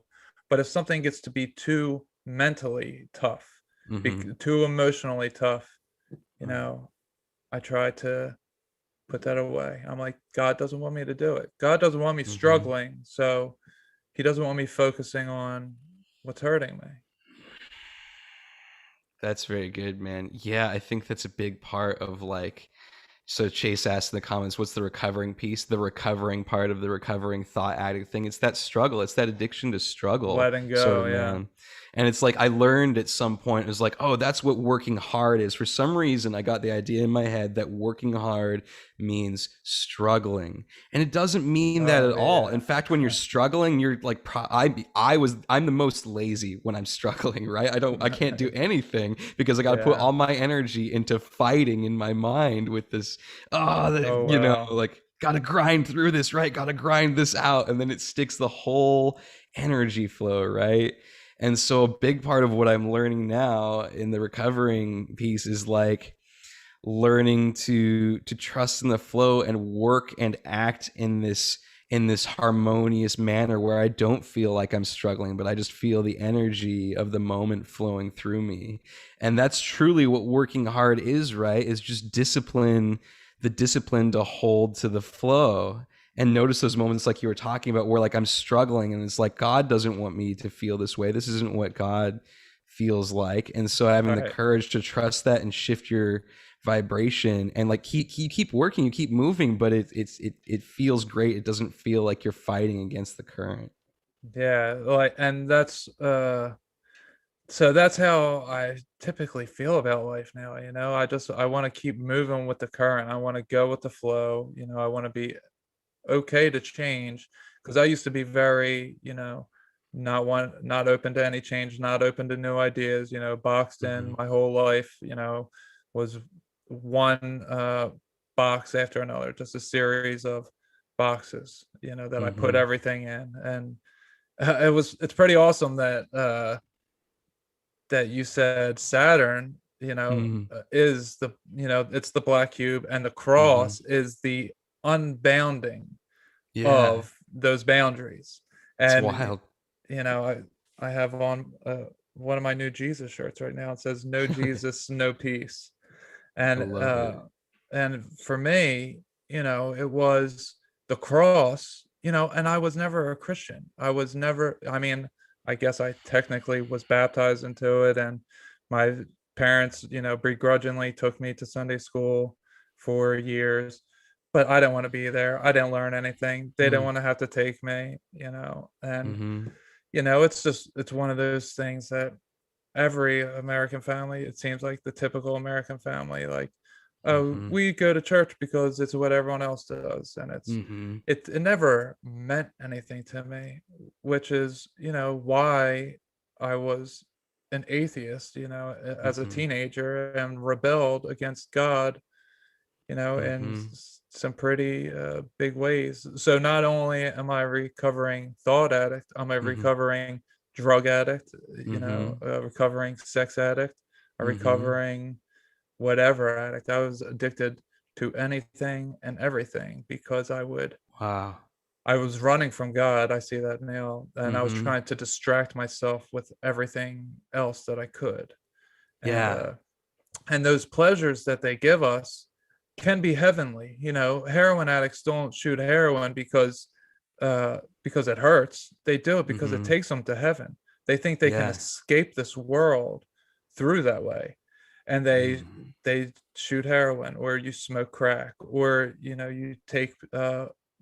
but if something gets to be too mentally tough, Mm-hmm. too emotionally tough, you know, I try to put that away. I'm like, God doesn't want me to do it. God doesn't want me Mm-hmm. struggling, so He doesn't want me focusing on what's hurting me. That's very good, man. Yeah, I think that's a big part of like, so Chase asked in the comments, what's the recovering piece? The recovering part of the recovering thought addict thing. It's that struggle. It's that addiction to struggle, Letting sort go, of, yeah. man. And it's like I learned at some point, it was like, oh, that's what working hard is. For some reason, I got the idea in my head that working hard means struggling. And it doesn't mean that Oh, at all. yeah. In fact, when you're struggling, you're like, I'm the most lazy when I'm struggling, right? I can't do anything because I got to put Yeah. all my energy into fighting in my mind with this, Oh, wow. like, gotta grind through this, right? Gotta grind this out. And then it sticks the whole energy flow, right? And so a big part of what I'm learning now in the recovering piece is like learning to trust in the flow and work and act in this harmonious manner where I don't feel like I'm struggling, but I just feel the energy of the moment flowing through me. And that's truly what working hard is, right? Is just discipline, the discipline to hold to the flow and notice those moments like you were talking about where like I'm struggling and it's like God doesn't want me to feel this way. This isn't what God feels like. And so having the Right. courage to trust that and shift your vibration and like keep working, you keep moving, but it feels great. It doesn't feel like you're fighting against the current. Yeah, like, and that's so that's how I typically feel about life now. I want to keep moving with the current. I want to go with the flow. I want to be okay to change, because I used to be very, not open to any change, not open to new ideas, boxed in Mm-hmm. my whole life, was one box after another, just a series of boxes, that I put Mm-hmm. everything in. And it's pretty awesome that that you said Saturn, Mm-hmm. is the, it's the black cube, and the Mm-hmm. cross is the unbounding Yeah. of those boundaries. It's And wild. I have on one of my new Jesus shirts right now. It says "No Jesus, no peace." I And love it. for me, it was the cross. And I was never a Christian. I was never. I mean, I guess I technically was baptized into it, and my parents, begrudgingly took me to Sunday school for years, but I didn't want to be there. I didn't learn anything. They didn't Mm. want to have to take me, and Mm-hmm. it's one of those things that every American family, it seems like the typical American family, like, oh, Mm-hmm. we go to church because it's what everyone else does, and Mm-hmm. it never meant anything to me, which is why I was an atheist, as a Mm-hmm. teenager, and rebelled against God, in Mm-hmm. some pretty big ways. So not only am I a recovering thought addict, I'm a Mm-hmm. recovering drug addict, Mm-hmm. a recovering sex addict, a Mm-hmm. recovering whatever addict. I was addicted to anything and everything because Wow. I was running from God. I see that now, and I was Mm-hmm. trying to distract myself with everything else that I could. And Yeah. those pleasures that they give us can be heavenly. Heroin addicts don't shoot heroin because it hurts. They do it because it Mm-hmm. takes them to heaven. They think they can Yeah. escape this world through that way, and Mm-hmm. they shoot heroin, or you smoke crack, or you take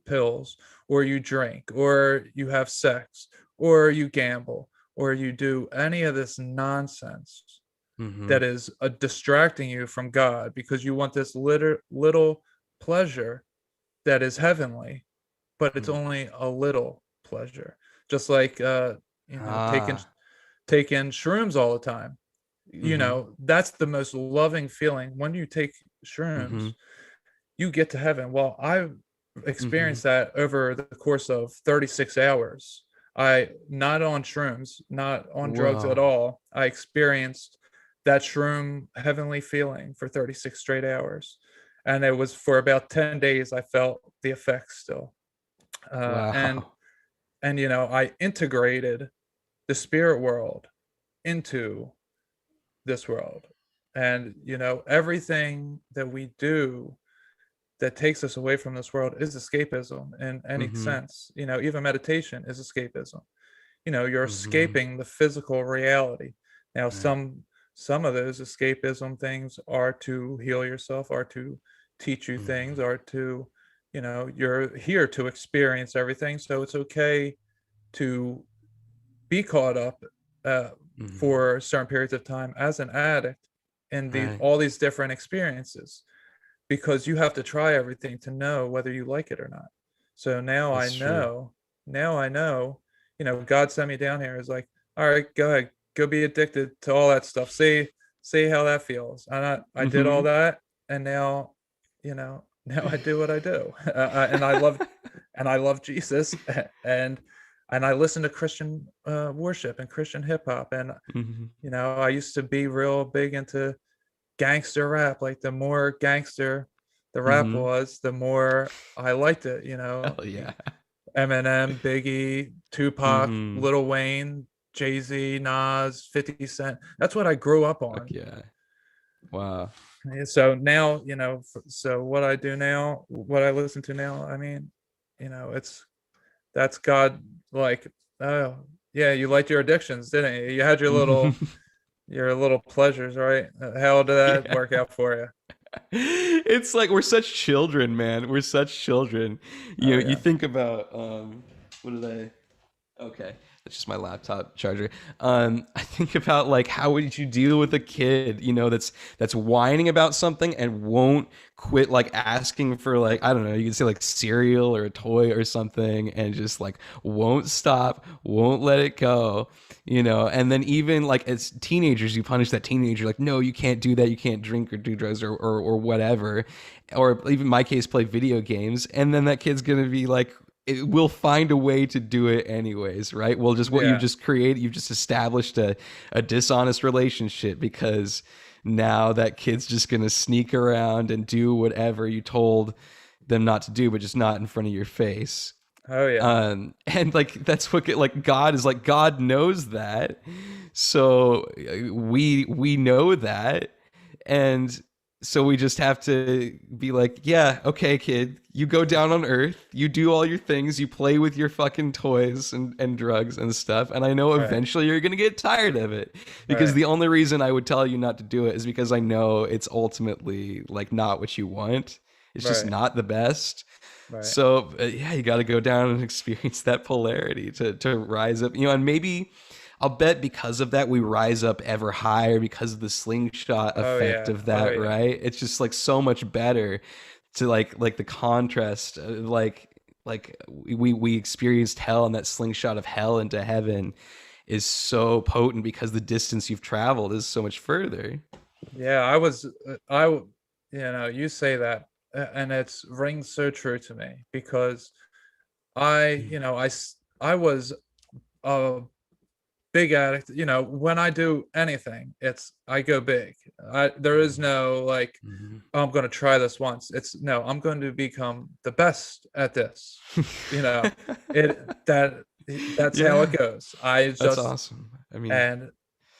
pills, or you drink, or you have sex, or you gamble, or you do any of this nonsense Mm-hmm. that is distracting you from God, because you want this little pleasure that is heavenly, but it's only a little pleasure. Just like taking Ah. shrooms all the time. Mm-hmm. That's the most loving feeling. When you take Mm-hmm. shrooms, you get to heaven. Well, I Mm-hmm. experienced that over the course of 36 hours. I Not on shrooms, not on drugs at Whoa. all. I experienced that shroom heavenly feeling for 36 straight hours. And it was for about 10 days I felt the effects still. Uh, and Wow. I integrated the spirit world into this world. And everything that we do that takes us away from this world is escapism in any Mm-hmm. sense. Even meditation is escapism. You're Mm-hmm. escaping the physical reality. Now, Right. some of those escapism things are to heal yourself, are to teach you things, Mm-hmm. are to, you're here to experience everything. So it's okay to be caught up uh, Mm-hmm. for certain periods of time as an addict in Right. all these different experiences, because you have to try everything to know whether you like it or not. So That's true. now I know, God sent me down here. Is like, all right, go ahead, go be addicted to all that stuff. See how that feels. I did all Mm-hmm. that, and now, now I do what I do, and I love Jesus, and I listen to Christian worship and Christian hip hop, and Mm-hmm. I used to be real big into gangster rap. Like, the more gangster the rap Mm-hmm. was, the more I liked it. Hell yeah. Eminem, Biggie, Tupac, Mm-hmm. Lil Wayne, Jay-Z, Nas, 50 Cent. That's what I grew up Fuck on. yeah. Wow. So now, so what I do now, what I listen to now, I mean, it's that's God. Like, oh yeah, you liked your addictions, didn't you? You had your little pleasures, right? How did that Yeah. work out for you? It's like we're such children, man. We're such children. Oh You yeah. think about what did I okay, that's just my laptop charger. I think about like how would you deal with a kid, that's whining about something and won't quit like asking for like I don't know, you can say like cereal or a toy or something and just like won't stop, won't let it go, and then even like as teenagers, you punish that teenager like no, you can't do that, you can't drink or do drugs or whatever, or even in my case play video games, and then that kid's gonna be like we'll find a way to do it anyways, right? We'll just what Yeah. you've just established a dishonest relationship because now that kid's just gonna sneak around and do whatever you told them not to do, but just not in front of your face. Oh yeah. And like that's what like God is like. God knows that, so we know that, and so we just have to be like, yeah, okay, kid, you go down on Earth, you do all your things, you play with your fucking toys and drugs and stuff, and I know Right. eventually you're gonna get tired of it, because Right. the only reason I would tell you not to do it is because I know it's ultimately like not what you want. It's just Right. not the best. Right. So yeah, you got to go down and experience that polarity to rise up. And maybe I'll bet because of that we rise up ever higher because of the slingshot Oh effect yeah. of Oh that, yeah. right? It's just like so much better to like the contrast, like we experienced hell, and that slingshot of hell into heaven is so potent because the distance you've traveled is so much further. Yeah, you say that, and it's rings so true to me because I was a big addict. When I do anything, I go big. There is no like, Mm-hmm. "Oh, I'm going to try this once." It's no, I'm going to become the best at this. You know, it that that's how it Yeah, goes. I that's just awesome. I mean, and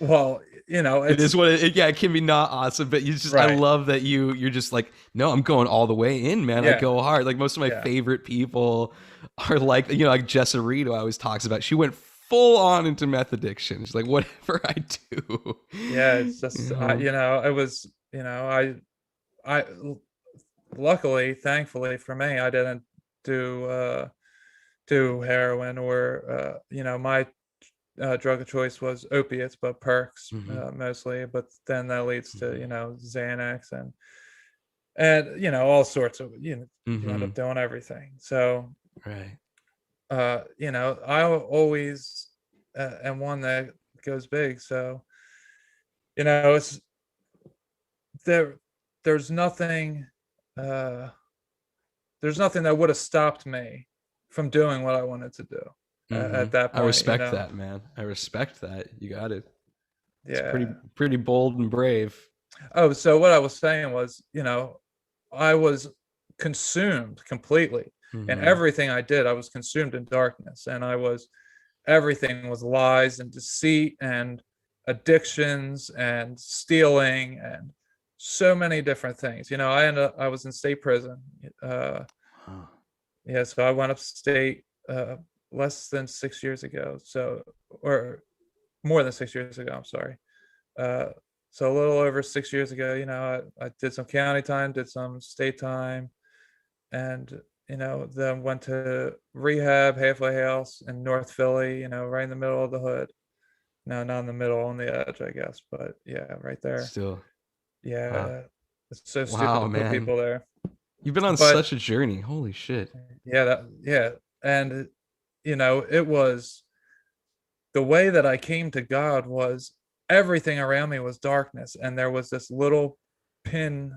well, it it's is what yeah, it can be not awesome, but I right. love that you're just like, no, I'm going all the way in, man. I Yeah, go hard. Like most of my yeah. favorite people are like, like Jessa Reed, who I always talks about. She went full on into meth addiction. She's like, whatever I do, Yeah, it's you just know. it was, I luckily, thankfully for me, I didn't do do heroin or my drug of choice was opiates, but perks Hmm. mostly. But then that leads to Hmm. Xanax and all sorts of you end Hmm. up doing everything. So Right. I always am one that goes big. So it's there. There's nothing. Uh, there's nothing that would have stopped me from doing what I wanted to do Hmm. at that I point. respect that, man. I respect that. You got it. It's Yeah. pretty bold and brave. Oh, so what I was saying was, I was consumed completely. And Hmm. everything I did, I was consumed in darkness. And everything was lies and deceit and addictions and stealing and so many different things. I was in state prison. Uh, Huh. yeah, so I went upstate less than 6 years ago. Or more than 6 years ago, I'm sorry. Uh, so a little over 6 years ago, I did some county time, did some state time, and then went to rehab, halfway house in North Philly, right in the middle of the hood. No, not in the middle, on the edge, I guess, but yeah, right there. Still, wow, Yeah, it's so stupid wow, to put man. people there, You've been on but such a journey. Holy shit. yeah, and it was the way that I came to God was everything around me was darkness, and there was this little pin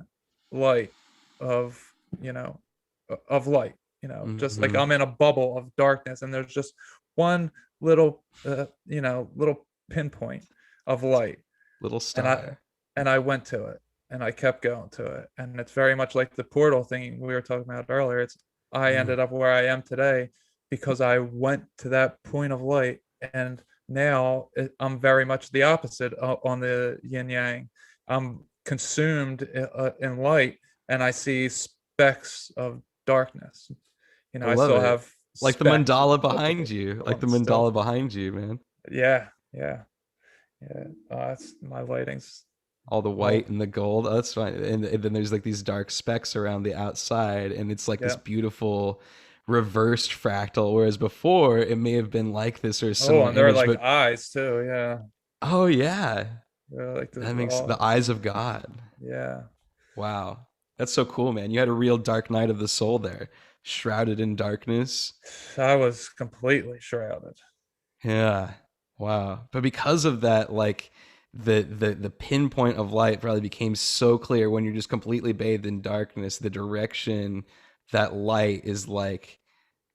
light of you know of light, just like Hmm. I'm in a bubble of darkness, and there's just one little little pinpoint of light, Little and I star. and I went to it, and I kept going to it, and it's very much like the portal thing we were talking about earlier. I Mm. ended up where I am today because I went to that point of light, and now I'm very much the opposite on the yin yang. I'm consumed in light, and I see specks of darkness. I I love still it. have Like the specks mandala of the behind you. Like the ones still. mandala behind you, man. Yeah, yeah, yeah. It's my lighting's All the all. white and the gold. Oh, that's fine. And then there's like these dark specks around the outside, and it's like this Yeah. beautiful reversed fractal. Whereas before, it may have been like this or a Oh, similar and they're image, like but eyes too. Yeah, oh yeah, they're like the that makes the all. eyes of God. Yeah, Wow, that's so cool, man. You had a real dark night of the soul there, shrouded in darkness. I was completely shrouded. Yeah. Wow. But because of that, like the pinpoint of light probably became so clear when you're just completely bathed in darkness, the direction that light is like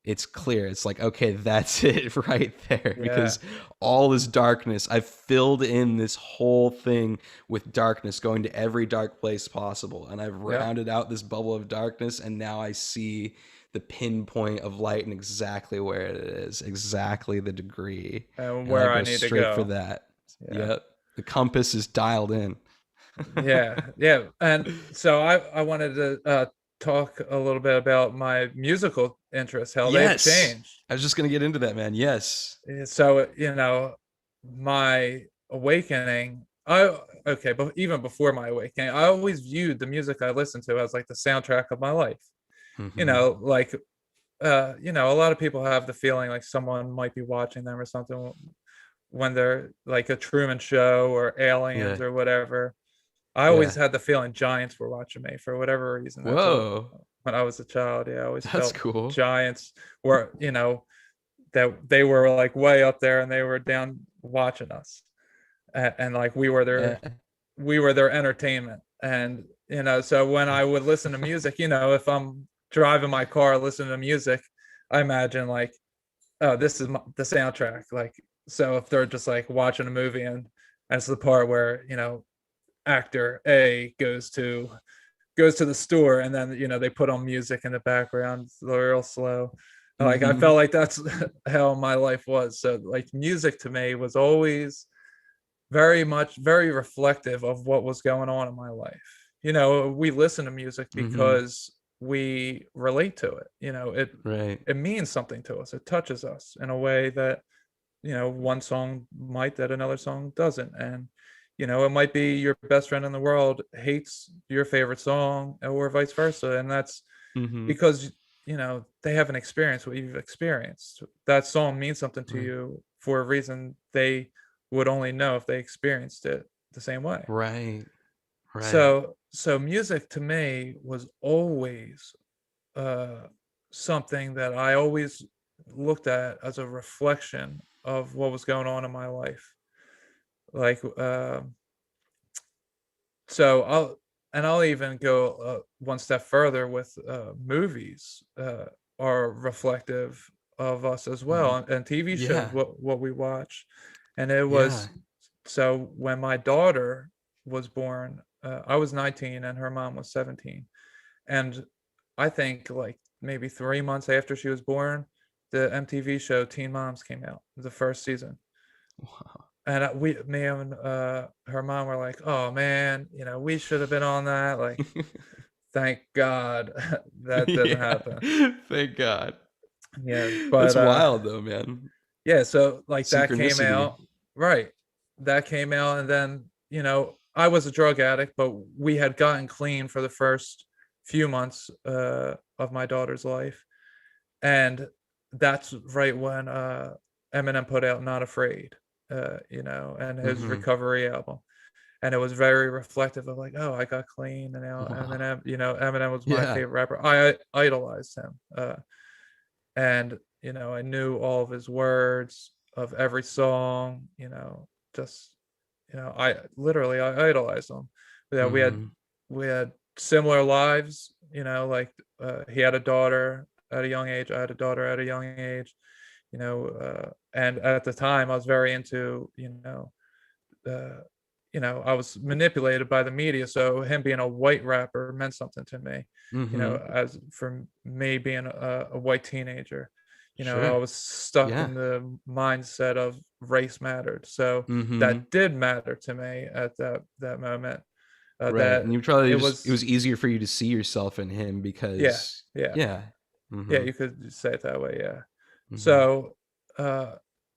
it's clear. It's like, okay, that's it right there. Yeah. Because all this darkness, I've filled in this whole thing with darkness, going to every dark place possible. And I've Yeah. rounded out this bubble of darkness, and now I see the pinpoint of light and exactly where it is, exactly the degree. And And I where I go need to straight for go. that. Yeah. Yep. The compass is dialed in. Yeah. Yeah. And so I wanted to talk a little bit about my musical interests, how they've Yes. changed. I was just going to get into that, man. Yes. So, my awakening, but even before my awakening, I always viewed the music I listened to as like the soundtrack of my life. Hmm. Like a lot of people have the feeling like someone might be watching them or something when they're like a Truman Show or Aliens Yeah. or whatever. I always Yeah. had the feeling giants were watching me for whatever reason. That's all. Whoa. When I was a child, yeah, I always That's felt cool. giants were, that they were like way up there and they were down watching us, and like Yeah. we were their entertainment. And so when I would listen to music, if I'm driving my car listening to music, I imagine like, oh, this is the soundtrack. Like, so if they're just like watching a movie and it's the part where actor A goes to the store, and then they put on music in the background, it's real slow. Like, I Hmm. felt like that's how my life was. So like music to me was always very reflective of what was going on in my life. We listen to music Hmm. because we relate to it. Right. It means something to us. It touches us in a way that one song might, that another song doesn't. And it might be your best friend in the world hates your favorite song, or vice versa, and that's Hmm. because they haven't experienced what you've experienced. That song means something to Right. you for a reason they would only know if they experienced it the same way. Right. Right. So music to me was always uh something that I always looked at as a reflection of what was going on in my life. Like, so I'll even go one step further with movies are reflective of us as well, and TV shows, Yeah. what we watch. And it Yeah. was, so when my daughter was born, I was 19 and her mom was 17. And I think like maybe 3 months after she was born, the MTV show Teen Moms came out, the first season. Wow. And me and her mom were like, "Oh man, we should have been on that." Like, thank God that didn't Yeah. happen. Thank God. Yeah, That's but wild though, man. yeah, so like that came Synchronicity. out, right? That came out, and then I was a drug addict, but we had gotten clean for the first few months of my daughter's life, and that's right when Eminem put out "Not Afraid," and his Hmm. recovery album. And it was very reflective of like, oh, I got clean, and now Wow. Eminem, Eminem was my Yeah. favorite rapper. I idolized him, and I knew all of his words of every song. Just I literally I idolized him. Yeah, Hmm. we had similar lives. Like he had a daughter at a young age. I had a daughter at a young age. And at the time I was very into uh, I was manipulated by the media. So him being a white rapper meant something to me, Hmm. as for me being a white teenager, I Sure. was stuck Yeah. in the mindset of race mattered. So Hmm. that did matter to me at that moment. Right. That And you probably it just, it was, was easier for you to see yourself in him yeah, because, yeah, yeah. yeah, Hmm. you could say it that way, yeah. Hmm. So, uh,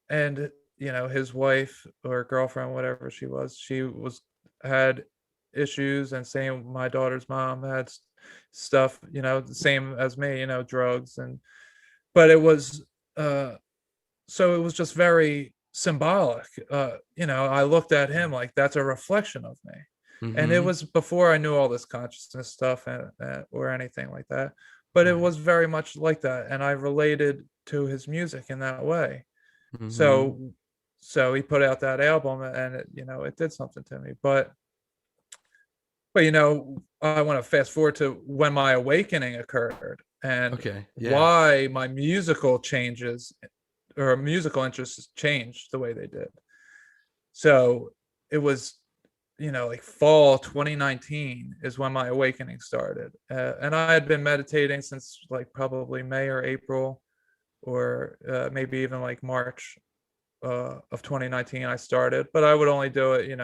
and his wife or girlfriend, whatever she was had issues, and same my daughter's mom had stuff, the same as me, drugs, and but it was uh so it was just very symbolic. I looked at him like that's a reflection of me. And it Hmm. was before I knew all this consciousness stuff, or anything like that. But it Right. was very much like that. And I related to his music in that way. Hmm. So he put out that album, and it did something to me. But I want to fast forward to when my awakening occurred. and Okay. Yeah. why my musical changes or musical interests changed the way they did. So it was, like fall 2019 is when my awakening started. And I had been meditating since like probably May or April, or maybe even like March of 2019 I started, but I would only do it,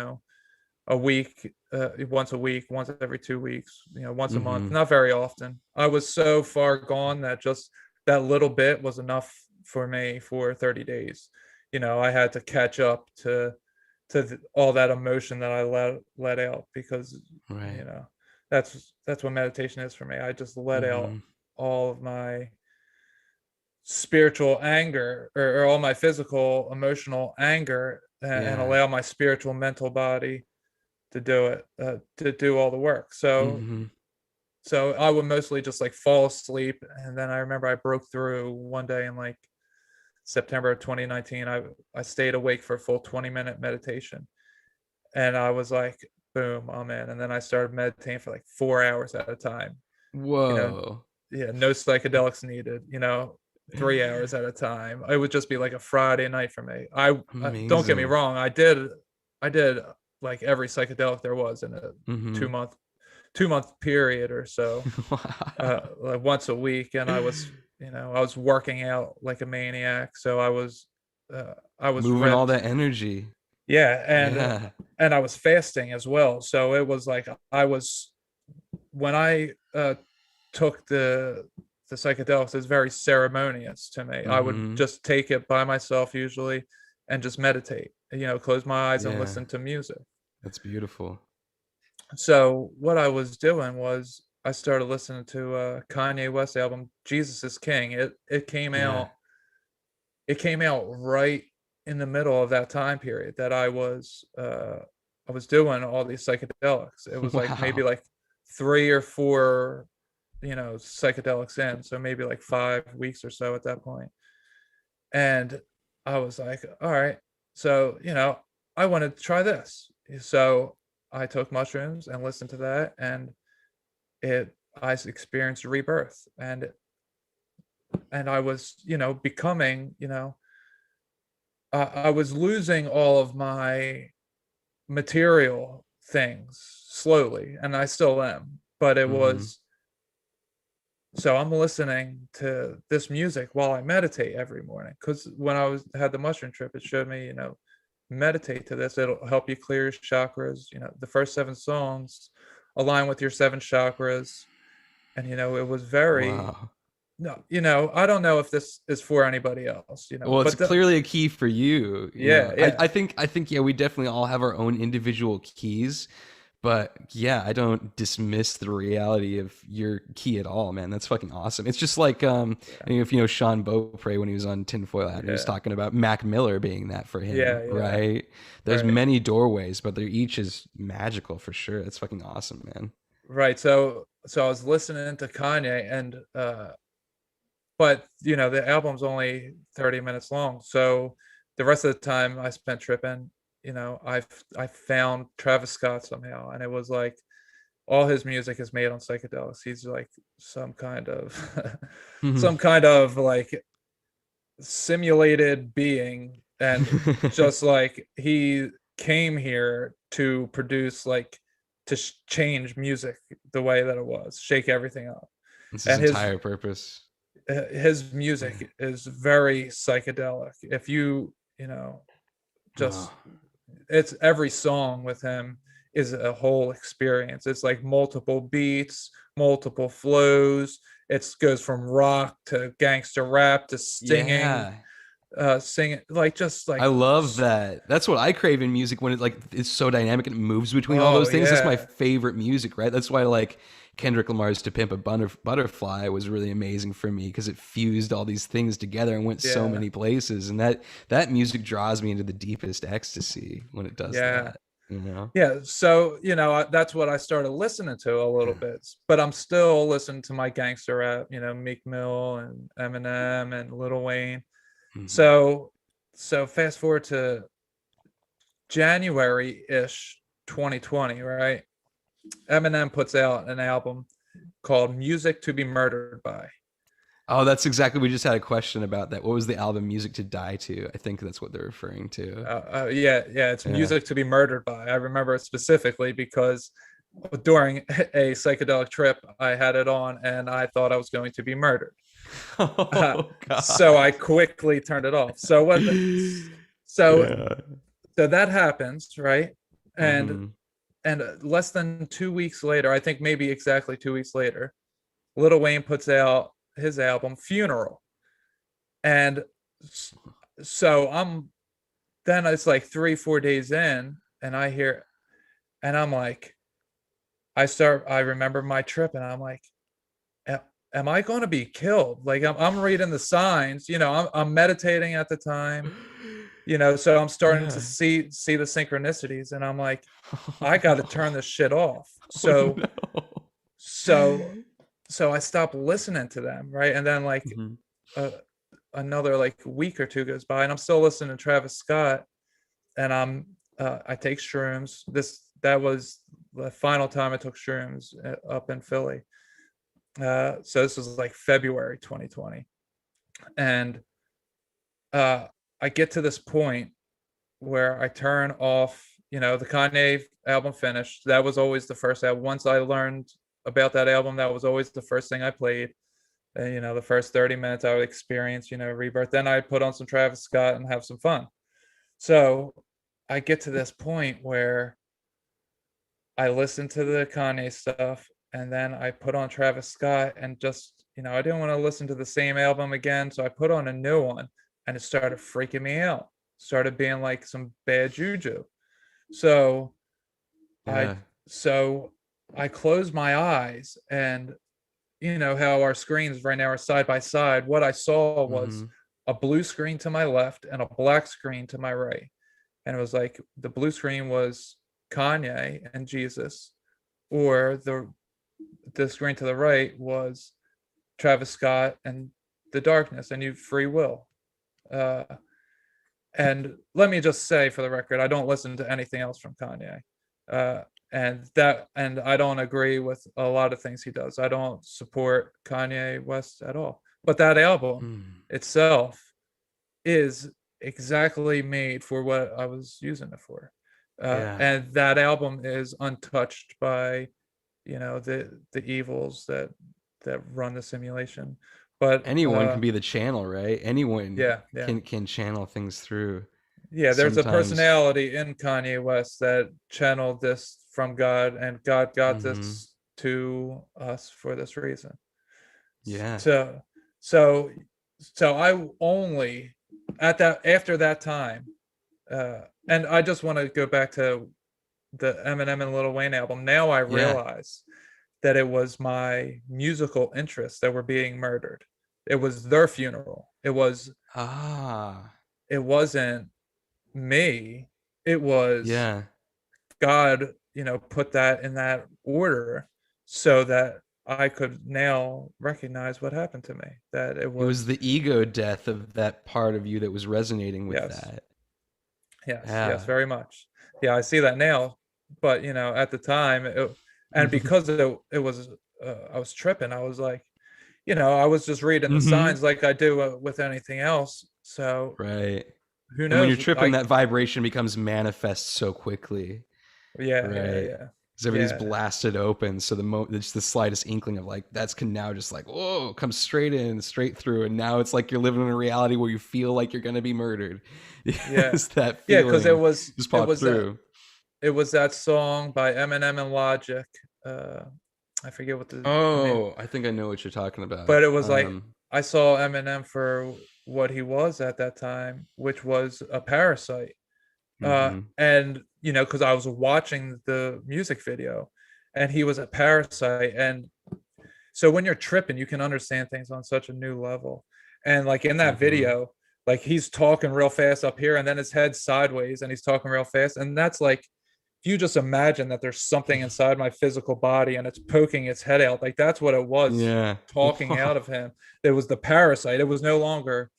a week, once a week, once every 2 weeks, once a month, Mm-hmm. not very often. I was so far gone that just that little bit was enough for me for 30 days. I had to catch up to all that emotion that I let out, because you Right. know that's what meditation is for me. I just let out Mm-hmm. all of my spiritual anger, or all my physical emotional anger, and Yeah. allow my spiritual mental body to do it, to do all the work. so Mm-hmm. so I would mostly just like fall asleep, and then I remember I broke through one day in like September of 2019. I stayed awake for a full 20-minute meditation, and I was like, boom, I'm in. And then I started meditating for like 4 hours at a time. You know, Whoa. yeah, no psychedelics needed. 3 hours at a time. It would just be like a Friday night for me. Don't get me Amazing. wrong. I did like every psychedelic there was in a Mm-hmm. 2 month period or so, Wow. like once a week, and I was working out like a maniac. So I was Moving all ripped. that energy. Yeah, Yeah. and I was fasting as well. So it was like I was when I took the psychedelics, it's very ceremonious to me. I would Mm-hmm. just take it by myself usually and just meditate, close my eyes and Yeah. listen to music. That's beautiful. So what I was doing was I started listening to Kanye West album Jesus is King. It came Yeah. out it came out right in the middle of that time period that I was doing all these psychedelics. It was like maybe Wow. like 3 or 4 psychedelics in, so maybe like 5 weeks or so at that point. And I was like, all right, so I wanted to try this. So I took mushrooms and listened to that, and it I experienced rebirth, and I was becoming, I was losing all of my material things slowly, and I still am, but it Mm-hmm. was so I'm listening to this music while I meditate every morning, because when I had the mushroom trip, it showed me, meditate to this. It'll help you clear your chakras. The first 7 songs align with your 7 chakras, and it was very Wow. no, I don't know if this is for anybody else, Well, it's but clearly a key for you. yeah, yeah. I think, yeah, we definitely all have our own individual keys, but yeah, I don't dismiss the reality of your key at all, man. That's fucking awesome. It's just like, Yeah, I mean, if you know Sean Beaupre when he was on Tinfoil Hat, he was yeah, talking about Mac Miller being that for him, yeah, yeah. right? There's Right, many doorways, but they're each is magical for sure. That's fucking awesome, man. right. So I was listening to Kanye, and but the album's only 30 minutes long. So the rest of the time I spent tripping, I found Travis Scott somehow, and it was like all his music is made on psychedelics. He's like some kind of some kind of like simulated being, and just like he came here to produce, like, to change music the way that it was, shake everything up. It's his And his entire purpose. his music is very psychedelic. If just Oh, it's every song with him is a whole experience. It's like multiple beats, multiple flows. It goes from rock to gangster rap to singing, yeah. singing like just I like love that. That's what I crave in music when it like it's so dynamic and it moves between all oh those things. That's my yeah, favorite music, right? That's why like Kendrick Lamar's "To Pimp a Butterfly" was really amazing for me because it fused all these things together and went so yeah, many places. And that music draws me into the deepest ecstasy when it does yeah. that. You know? Yeah, so that's what I started listening to a little bit, but I'm still listening to my gangster rap, Meek Mill and Eminem and Lil Wayne. Mhm. So fast forward to January-ish 2020, right? Eminem puts out an album called Music to Be Murdered By. Oh, that's exactly. We just had a question about that. What was the album "Music to Die To"? I think that's what they're referring to. Yeah, it's Yeah. music to be murdered by. I remember it specifically because during a psychedelic trip, I had it on and I thought I was going to be murdered. Oh So I God. quickly turned it off. So Yeah. so that happens, right? And Hmm. less than 2 weeks later, I think maybe exactly 2 weeks later, Lil Wayne puts out his album Funeral. And so then it's like 3-4 days in, and I hear, and I'm like, I remember my trip, and I'm like, am I going to be killed? Like I'm reading the signs, I'm meditating at the time, so I'm starting to Yeah. see the synchronicities, and I'm like, I got to turn this shit off. Oh So no. so so I stopped listening to them, right? And then like Hmm. uh, another like week or two goes by, and I'm still listening to Travis Scott, and I take shrooms. That was the final time I took shrooms up in Philly. So this was like February 2020, and uh, I get to this point where I turn off. The Kanye album finished. That was always the first album. Once I learned about that album, that was always the first thing I played. And, the first 30 minutes I would experience, Rebirth. Then I put on some Travis Scott and have some fun. So I get to this point where I listen to the Kanye stuff and then I put on Travis Scott and just, I didn't want to listen to the same album again. So I put on a new one and it started freaking me out. Started being like some bad juju. So I Yeah. so I closed my eyes, and how our screens right now are side by side. What I saw was Hmm. a blue screen to my left and a black screen to my right. And it was like the blue screen was Kanye and Jesus, or the screen to the right was Travis Scott and the darkness and you free will. Uh, and let me just say for the record, I don't listen to anything else from Kanye. Uh, and I don't agree with a lot of things he does. I don't support Kanye West at all. But that album Mm. itself is exactly made for what I was using it for. Yeah. And that album is untouched by, the evils that run the simulation. But Anyone can be the channel, right? Anyone yeah, yeah. can channel things through. Yeah, there's a Sometimes. personality in Kanye West that channeled this from God, and God got Hmm. this to us for this reason. Yeah. So, so, so I only at that after that time, and I just want to go back to the Eminem and Lil Wayne album. Now I Yeah. realize that it was my musical interests that were being murdered. It was their funeral. Ah. It wasn't me. It was Yeah. God, put that in that order so that I could now recognize what happened to me. That it It was was, the ego death of that part of you that was resonating with yes, that. yes, Yeah. very much. Yeah, I see that now. But, at the time, and because it was, I was tripping, I was like, I was just reading the Hmm. signs like I do with anything else. So Right. who And when you're knows? tripping, that vibration becomes manifest so quickly. Yeah, yeah, Right. yeah. Because everything's Yeah, blasted open. So just the slightest inkling of like, that's can now just like, whoa, come straight in, straight through. And now it's like you're living in a reality where you feel like you're going to be murdered. yeah. It's that Yeah, because feeling just it popped was that through. it was that song by Eminem and Logic. Uh, I forget what the name, Oh, I think I know what you're talking about. but it was like I saw Eminem for what he was at that time, which was a parasite. Mhm. And because I was watching the music video, and he was a parasite, and so when you're tripping, you can understand things on such a new level. And like in that Mhm. video, like he's talking real fast up here, and then his head sideways, and he's talking real fast, and that's like if you just imagine that there's something inside my physical body and it's poking its head out, like that's what it was Yeah. talking out of him. It was the parasite. It was no longer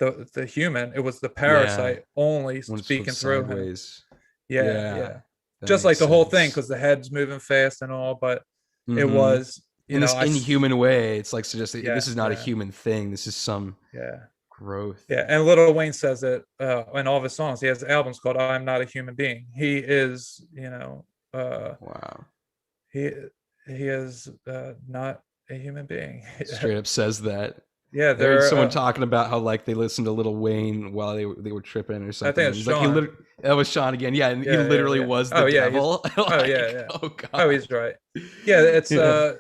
the human. It was the Yeah. parasite only When it's flipped speaking through him. sideways. Yeah, Yeah. yeah. That Just makes like the whole thing, sense. because the head's moving fast and all, but it Mhm. was in this I inhuman way. It's like suggesting yeah, this is not a yeah, human thing. This is some yeah, growth. yeah. And Lil Wayne says it in all of his songs. He has albums called "I'm Not a Human Being." He is, Wow. he he is not a human being. Straight up says that. Yeah, I heard there. someone talking about how like they listened to Lil Wayne while they were tripping or I something. think And it's he's like, Sean. that was Sean again. Yeah, and he Yeah, yeah, literally yeah. was the Oh yeah, he's. devil. Oh yeah, Like, yeah. oh Oh, god. he's right. Yeah, it's Yeah.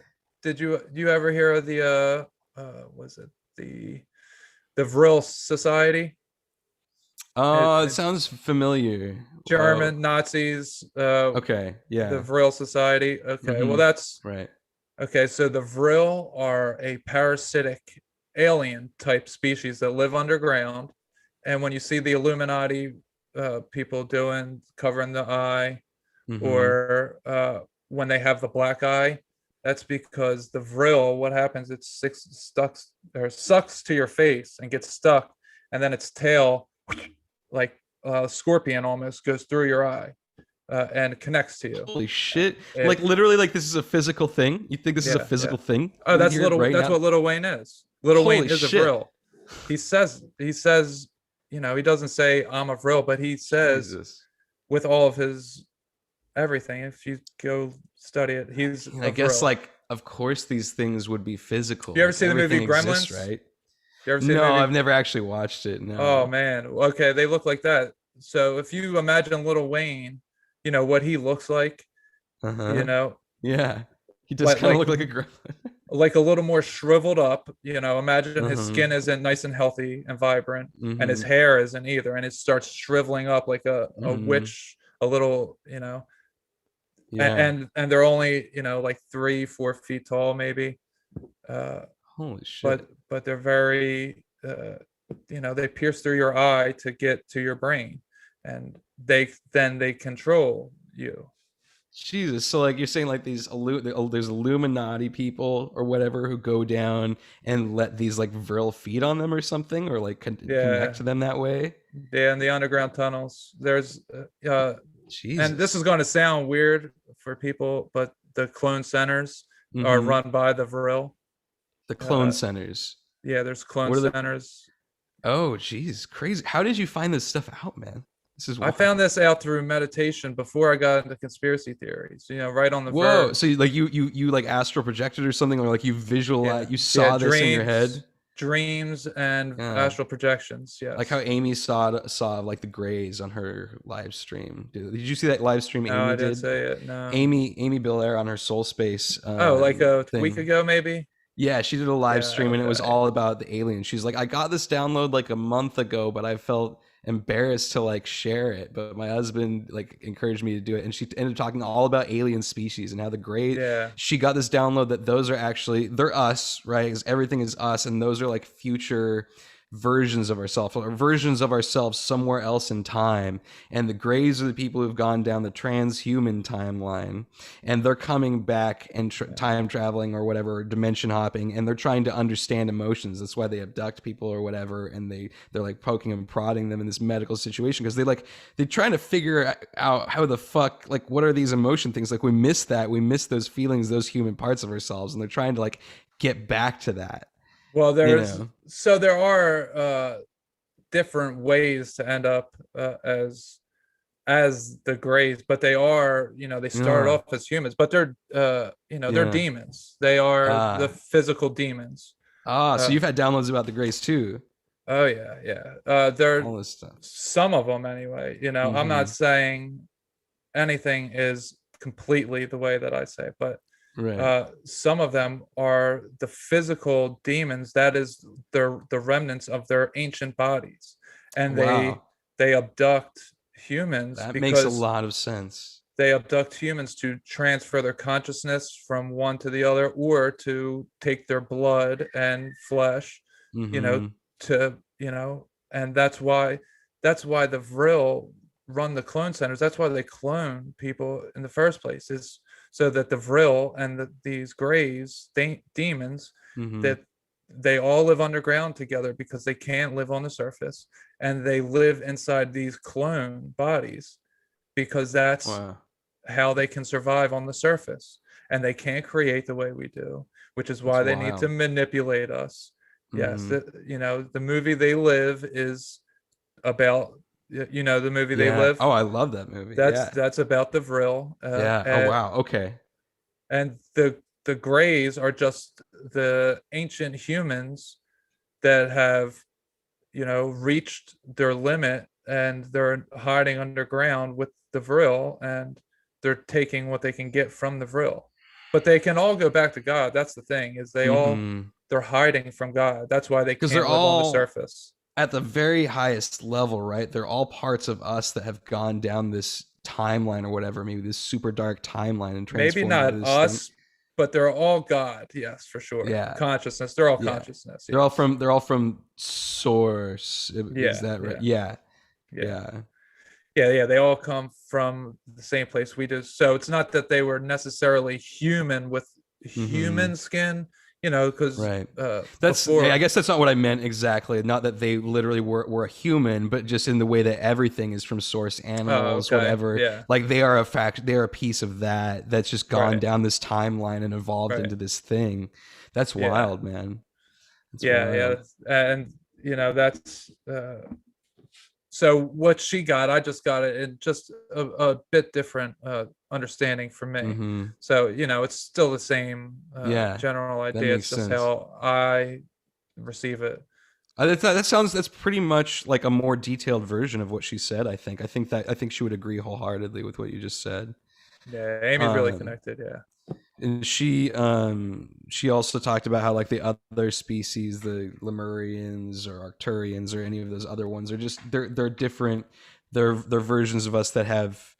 did you ever hear of the was it the Vril Society? It It's sounds familiar. German Nazis, Okay. the Yeah. Vril Society. Okay, well Mm-hmm. that's Right. okay. So the Vril are a parasitic alien type species that live underground, and when you see the Illuminati people doing covering the eye, Mm-hmm. or when they have the black eye, that's because the vril, what happens, it stuck or sucks to your face and gets stuck, and then its tail, like a scorpion almost, goes through your eye and connects to you. Holy shit! Like It, literally, like this is a physical thing. You think this is a yeah, yeah. physical thing Oh, in that's here little. right That's now? what Little Wayne is. Little Wayne Holy is a shit! vril. He says, he doesn't say I'm a vril, but he says Jesus. with all of his everything, if you go study it, he's And I a guess vril. like of course these things would be physical. You ever Like see the movie everything exists, Gremlins? right? You ever see the No, movie? I've never actually watched it. Oh No. man. Okay, they look like that. So if you imagine Little Wayne, what he looks like, Uh you huh. know, Yeah. He does like kind of like look like a gremlin. like a little more shriveled up. Imagine Uh his huh. skin isn't nice and healthy and vibrant, and his Mm-hmm. hair isn't either, and it starts shriveling up like a Mm-hmm. witch, a little, Yeah. and they're only, like 3-4 feet tall maybe. Uh, Holy but shit. they're very they pierce through your eye to get to your brain, and they control you. Jesus. So like you're saying like there's Illuminati people or whatever who go down and let these like Vril feed on them or something or like connect Yeah, to them that way. yeah. In the underground tunnels, there's and this is Jesus. going to sound weird for people, but the clone centers are Mm-hmm. run by the Vril. The clone uh centers. yeah, there's clone What are the centers. Oh, geez, crazy. How did you find this stuff out, man? This is I found wild. this out through meditation before I got into conspiracy theories, right on the Whoa. So verge. you like astral projected or something, or like you visualize, Yeah, you yeah. saw this in your Dreams, head? dreams, and Yeah. astral projections. Like how Yes. Amy saw like the Greys on her live stream. Did you see that live stream No, Amy I didn't did? say it. No. Amy Belair on her Soul Space Oh, like a week thing. ago, maybe. Yeah, she did a live Yeah. stream and it was Okay. all about the aliens. She's like, I got this download like a month ago, but I felt embarrassed to like share it. But my husband like encouraged me to do it. And she ended up talking all about alien species and how the great Yeah. she got this download that those are actually they're us, right? Because everything is us, and those are like future versions of ourselves or versions of ourselves somewhere else in time. And the Greys are the people who've gone down the transhuman timeline, and they're coming back and time traveling or whatever, or dimension hopping, and they're trying to understand emotions. That's why they abduct people or whatever, and they're like poking and prodding them in this medical situation because they're trying to figure out how the fuck, like, what are these emotion things, like we miss those feelings, those human parts of ourselves, and they're trying to like get back to that, Well, you there's know. so there are different ways to end up as the Greys, but they are, they started Yeah. off as humans, but they're Yeah. demons. They are the Ah. physical demons. So Uh, you've had downloads about the Grays too. oh yeah, yeah. They're All this stuff. some of them anyway. I'm not Mm-hmm. saying anything is completely the way that I say, but Right. some of them are the physical demons. That is the remnants of their ancient bodies, and they Wow. they abduct humans That makes a because lot of sense. they abduct humans to transfer their consciousness from one to the other, or to take their blood and flesh, you know, Mm-hmm. and that's why the Vril run the clone centers. That's why they clone people in the first place, is so that the Vril and these Greys, demons, Mm-hmm. that they all live underground together because they can't live on the surface, and they live inside these clone bodies because that's Wow. how they can survive on the surface, and they can't create the way we do. which is It's why they need to wild. manipulate us. Yes, Hmm. the movie They Live is about, the movie They Yeah. Live. Oh, I love that movie. That's Yeah. that's about the Vril, Yeah. Oh, wow. Okay. and the Greys are just the ancient humans that have, reached their limit, and they're hiding underground with the Vril, and they're taking what they can get from the Vril. But they can all go back to God. That's the thing, is Hmm. they're hiding from God. That's why they Because they're can't live on the all surface. at the very highest level, right? They're all parts of us that have gone down this timeline or whatever, maybe this super dark timeline and Maybe transformed into not this thing. us, but they're all God. Yes, for sure. Yeah. Consciousness. They're all Yeah. consciousness. They're all Yes. from source. Is Yeah. that right? Yeah. Yeah. Yeah. Yeah. Yeah. They all come from the same place we do. So it's not that they were necessarily human with Hmm. human skin, because Right. That's, yeah, I before. guess that's not what I meant exactly. Not that they literally were a human, but just in the way that everything is from source, Oh, animals, okay. whatever. Yeah. Like they are a fact, they are a piece of that that's just gone Right. down this timeline and evolved Right. into this thing. That's Yeah. wild, man. That's Yeah. Yeah. wild. And that's so what she got, I just got it in just a bit different understanding for me. Hmm. So, it's still the same Yeah, general that idea. makes It's just sense. how I receive it. That sounds, that's pretty much like a more detailed version of what she said. I think she would agree wholeheartedly with what you just said. Yeah, Amy's really Um, connected. Yeah. and she also talked about how like the other species, the Lemurians or Arcturians or any of those other ones, are just they're different. They're versions of us that have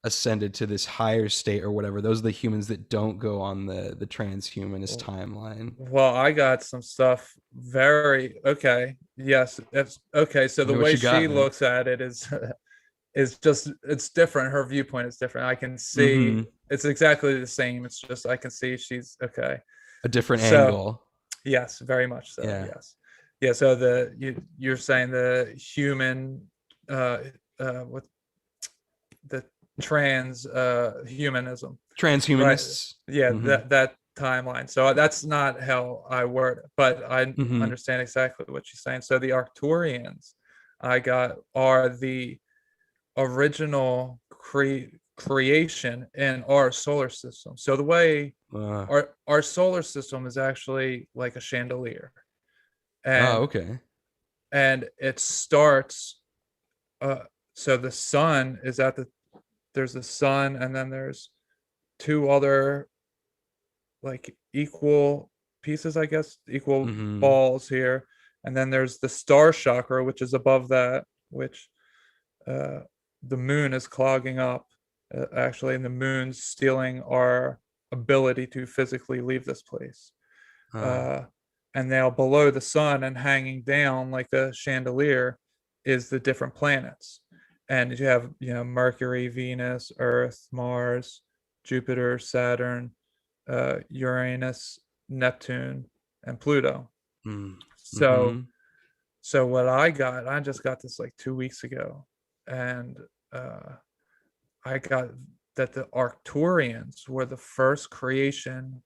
ascended to this higher state or whatever. Those are the humans that don't go on the transhumanist timeline. Well, I got some stuff very okay. Yes, that's okay. So I the mean, what way you got, she man? looks at it is just, it's different. Her viewpoint is different. I can see Mm-hmm. it's exactly the same. It's just I can see she's okay. A different So angle. yes, very much so. Yeah. Yes. Yeah. So you're saying the human, what, the trans humanism, right? Transhumanists. Yeah, Mm-hmm. that timeline. So that's not how I word it, but I Mm-hmm. understand exactly what she's saying. So the Arcturians I got are the original creation in our solar system. So the way Uh, our solar system is actually like a chandelier, oh, and okay. it starts, uh so the sun is at the there's the sun, and then there's two other like equal pieces, I guess, equal Mm-hmm. balls here, and then there's the star chakra, which is above that, which uh the moon is clogging up, actually, and the moon's stealing our ability to physically leave this place. Uh, uh, and now below the sun and hanging down like a chandelier is the different planets. And you have, Mercury, Venus, Earth, Mars, Jupiter, Saturn, Uranus, Neptune, and Pluto. So mm-hmm. what I just got this like 2 weeks ago, and uh, I got that the Arcturians were the first creation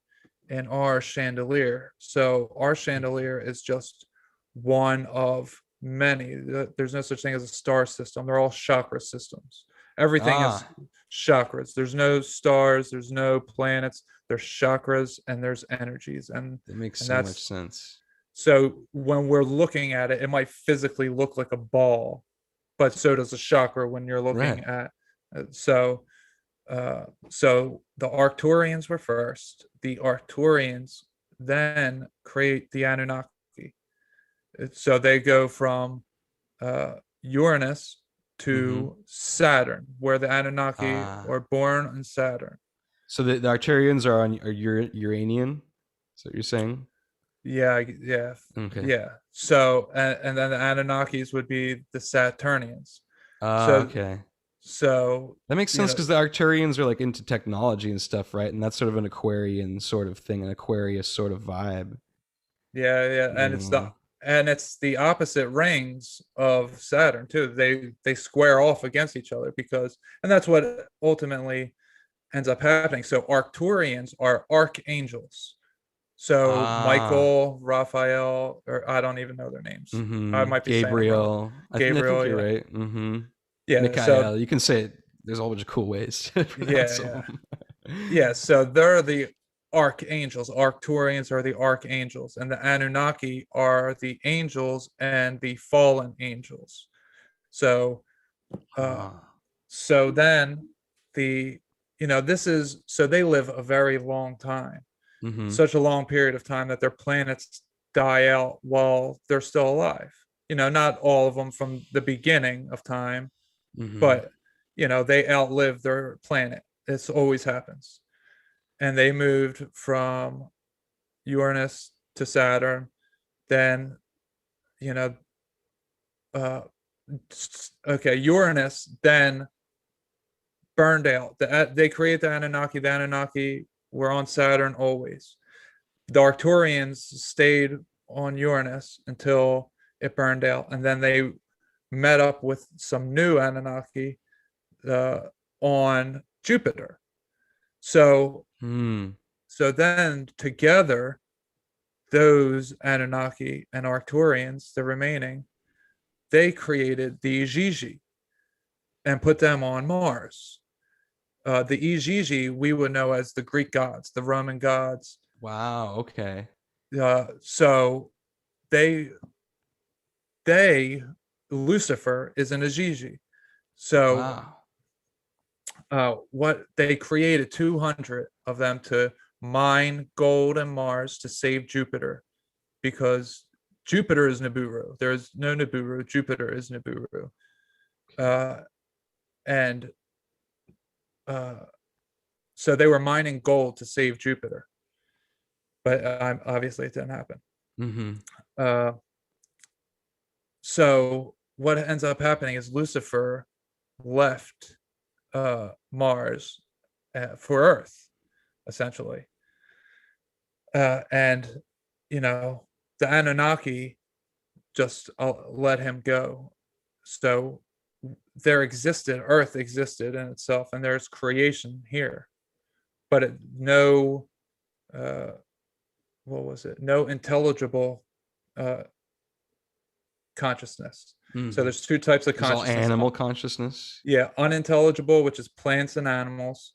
in our chandelier. So our chandelier is just one of many. There's no such thing as a star system. They're all chakra systems. Everything is Ah, chakras. There's no stars, there's no planets, there's chakras and there's energies. that makes And so much that's sense. so when we're looking at it, it might physically look like a ball, but so does a chakra when you're looking Right. at so the Arcturians were first. The Arcturians then create the Anunnaki. So they go from Uranus Mm-hmm. to Saturn, where the Anunnaki Ah, are born in Saturn. so the Arcturians are on are Uranian. Is that what you're saying? Yeah, yeah, Okay. yeah. So and then the Anunnakis would be the Saturnians. Ah, So okay. so That makes you sense know, because the Arcturians are like into technology and stuff, right? And that's sort of an Aquarian sort of thing, an Aquarius sort of vibe. yeah, yeah, and Yeah. it's the opposite rings of Saturn too. They square off against each other, because and that's what ultimately ends up happening. So Arcturians are archangels. So Ah. Michael, Raphael, or I don't even know their names. I might be saying them wrong. Gabriel. I think Gabriel, you're yeah. right. Yeah. So Mikhail. You can say it. There's a whole bunch of cool ways to pronounce yeah, some yeah. of them. Yeah, so they're the archangels. Arcturians are the archangels, and the Anunnaki are the angels and the fallen angels. So, uh, Ah. so then the this is so they live a very long time, Mm-hmm. such a long period of time that their planets die out while they're still alive. Not all of them from the beginning of time, Mm-hmm. but they outlive their planet. This always happens. And they moved from Uranus to Saturn. Then, you know, uh, okay, Uranus then burned out. They created the Anunnaki. The Anunnaki were on Saturn always. The Arcturians stayed on Uranus until it burned out, and then they met up with some new Anunnaki uh, on Jupiter. So, Hmm. so then together those Anunnaki and Arcturians, the remaining, they created the Igigi and put them on Mars. The Igigi we would know as the Greek gods, the Roman gods. Wow. Okay. So they they Lucifer is an Igigi. So Wow. what they created 200 of them to mine gold and Mars to save Jupiter because Jupiter is Nibiru. There's no Nibiru. Jupiter is Nibiru. Uh, and so they were mining gold to save Jupiter, but obviously it didn't happen. Mm-hmm. Uh, so what ends up happening is Lucifer left Mars for Earth, essentially, and the Anunnaki just let him go. So Earth existed in itself, and there's creation here, but no, uh, what was it? No intelligible uh, consciousness. So Mm-hmm. there's two types of It's all consciousness. animal consciousness. Yeah, unintelligible, which is plants and animals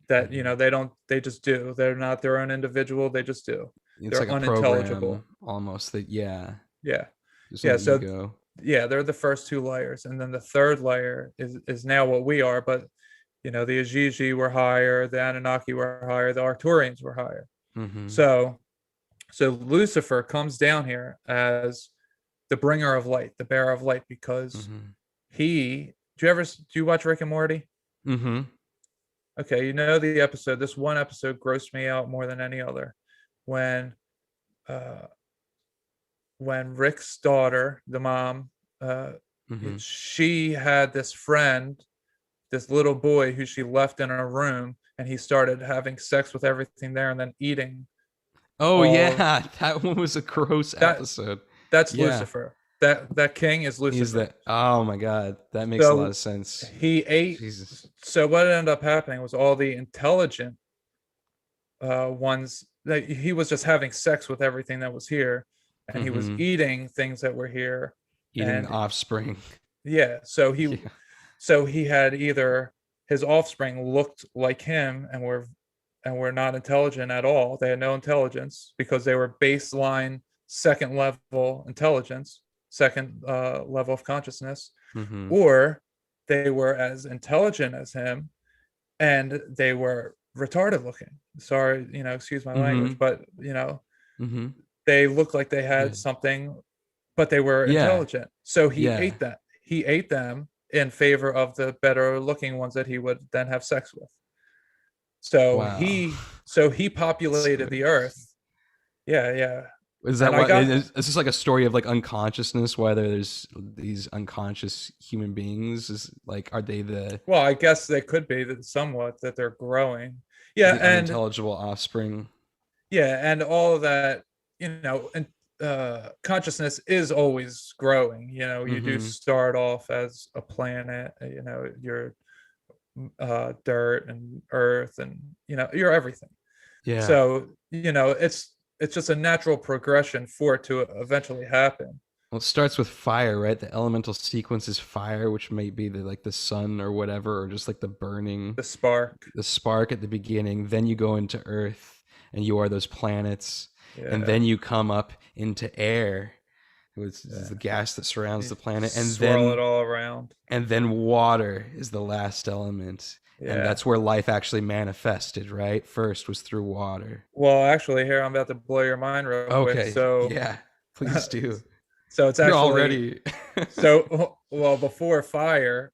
that Mm-hmm. they just do. They're not their own individual. They just do. It's They're like a unintelligible. program almost that, yeah. Yeah, There's no yeah. So ego. yeah, they're the first two layers, and then the third layer is now what we are. But the Ajiji were higher, the Anunnaki were higher, the Arcturians were higher. Mm-hmm. So Lucifer comes down here as the bringer of light, the bearer of light, because Mm-hmm. do you watch Rick and Morty? Mm-hmm. Okay, the episode. This one episode grossed me out more than any other. When uh when Rick's daughter, the mom, Mm-hmm. she had this friend, this little boy who she left in a room, and he started having sex with everything there and then eating Oh all yeah, that one was a gross that. episode. That's Yeah. Lucifer. That king is He's Lucifer. the Oh my god, that makes a lot of So sense. he ate. Jesus. So what ended up happening was all the intelligent ones that he was just having sex with everything that was here, and he was Mm-hmm. eating things that were here, Eating the and offspring. yeah, so he Yeah. so he had either his offspring looked like him and were not intelligent at all. They had no intelligence because they were baseline second level intelligence, second level of consciousness, Mm-hmm. or they were as intelligent as him and they were retarded looking. Sorry, excuse my Mm-hmm. language, but Mm-hmm. they looked like they Yeah. had something, but they were Yeah. intelligent. So he Yeah. ate that. He ate them in favor of the better looking ones that he would then have sex with. So Wow. he populated So the earth. Yeah, yeah. is And that I what got is this like a story of like unconsciousness, whether there's these unconscious human beings? Is like are they well, I guess they could be that somewhat that they're growing. Yeah, the and unintelligible offspring? yeah, and all of that, and consciousness is always growing. You do Mm-hmm. start off as a planet, you're dirt and earth, and you're everything. Yeah. So it's it's just a natural progression for it to eventually happen. Well, it starts with fire, right? The elemental sequence is fire, which might be the like the sun or whatever, or just like the burning, The spark. the spark at the beginning. Then you go into earth, and you are those planets, and Yeah. then you come up into air, which is the Yeah. gas that surrounds You the planet, swirl it all around. and then water is the last element, and Yeah. that's where life actually manifested. Right, first was through water. Well, actually, here I'm about to blow your mind real quick. Okay, So, yeah, please do. so it's You're actually already. so well before fire,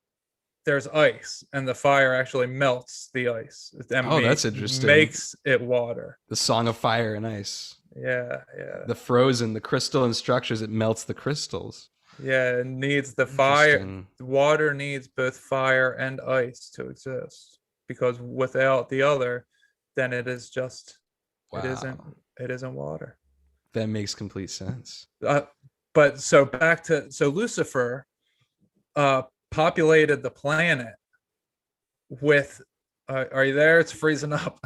there's ice, and the fire actually melts the ice and Oh, that's interesting. makes it water. The Song of Fire and Ice. Yeah, yeah, The frozen, the crystalline structures, it melts the crystals. yeah. It needs the fire. Interesting. Water needs both fire and ice to exist, because without the other, then it is just it isn't Wow. it isn't water. That makes complete sense. Uh, but so back to Lucifer uh populated the planet with are you there? It's freezing up.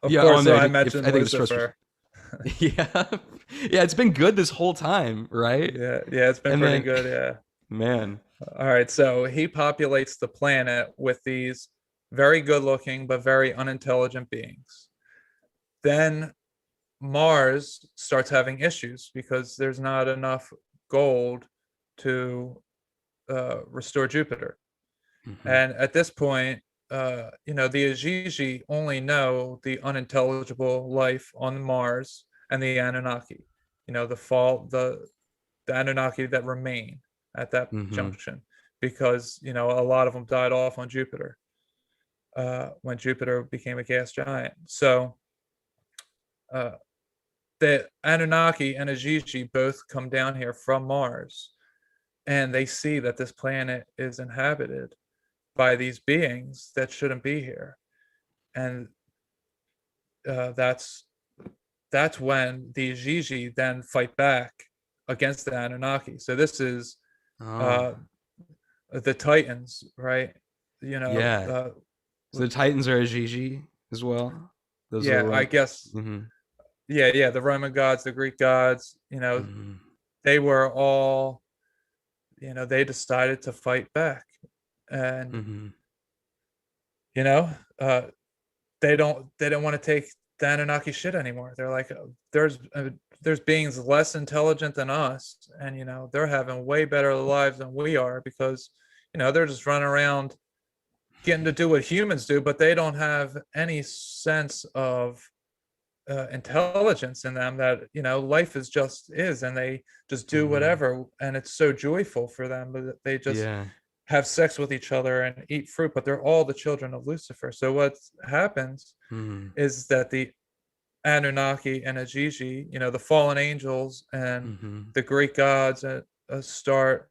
Of Yeah, oh course, no, I mentioned I think it's supposed to Lucifer. be. Yeah. Yeah, it's been good this whole time, right? Yeah, yeah, it's been And pretty then, good. Yeah. man. All right, so he populates the planet with these very good-looking but very unintelligent beings. Then Mars starts having issues because there's not enough gold to restore Jupiter. Hmm. And at this point, the Ajiji only know the unintelligible life on Mars and the Anunnaki. The Anunnaki that remain at that Hmm. junction, because a lot of them died off on Jupiter when Jupiter became a gas giant. So uh, the Anunnaki and Ajiji both come down here from Mars, and they see that this planet is inhabited by these beings that shouldn't be here, and that's when the Ajiji then fight back against the Anunnaki. So this is Oh, uh, the Titans, right? You know, yeah. So the Titans are a Gigi as well. Those are the yeah, I Rom. guess, Hmm. yeah. The Roman gods, the Greek gods, Hmm. they were all, they decided to fight back, and Hmm. you know, uh, they don't want to take the Anunnaki shit anymore. They're like, there's beings less intelligent than us, and they're having way better lives than we are, because they're just running around getting to do what humans do, but they don't have any sense of intelligence in them, that life is, and they just do Hmm. whatever, and it's so joyful for them, but they just Yeah. have sex with each other and eat fruit, but they're all the children of Lucifer. So what happens Hmm. is that the Anunnaki and Ajiji, the fallen angels and Hmm. the Greek gods, start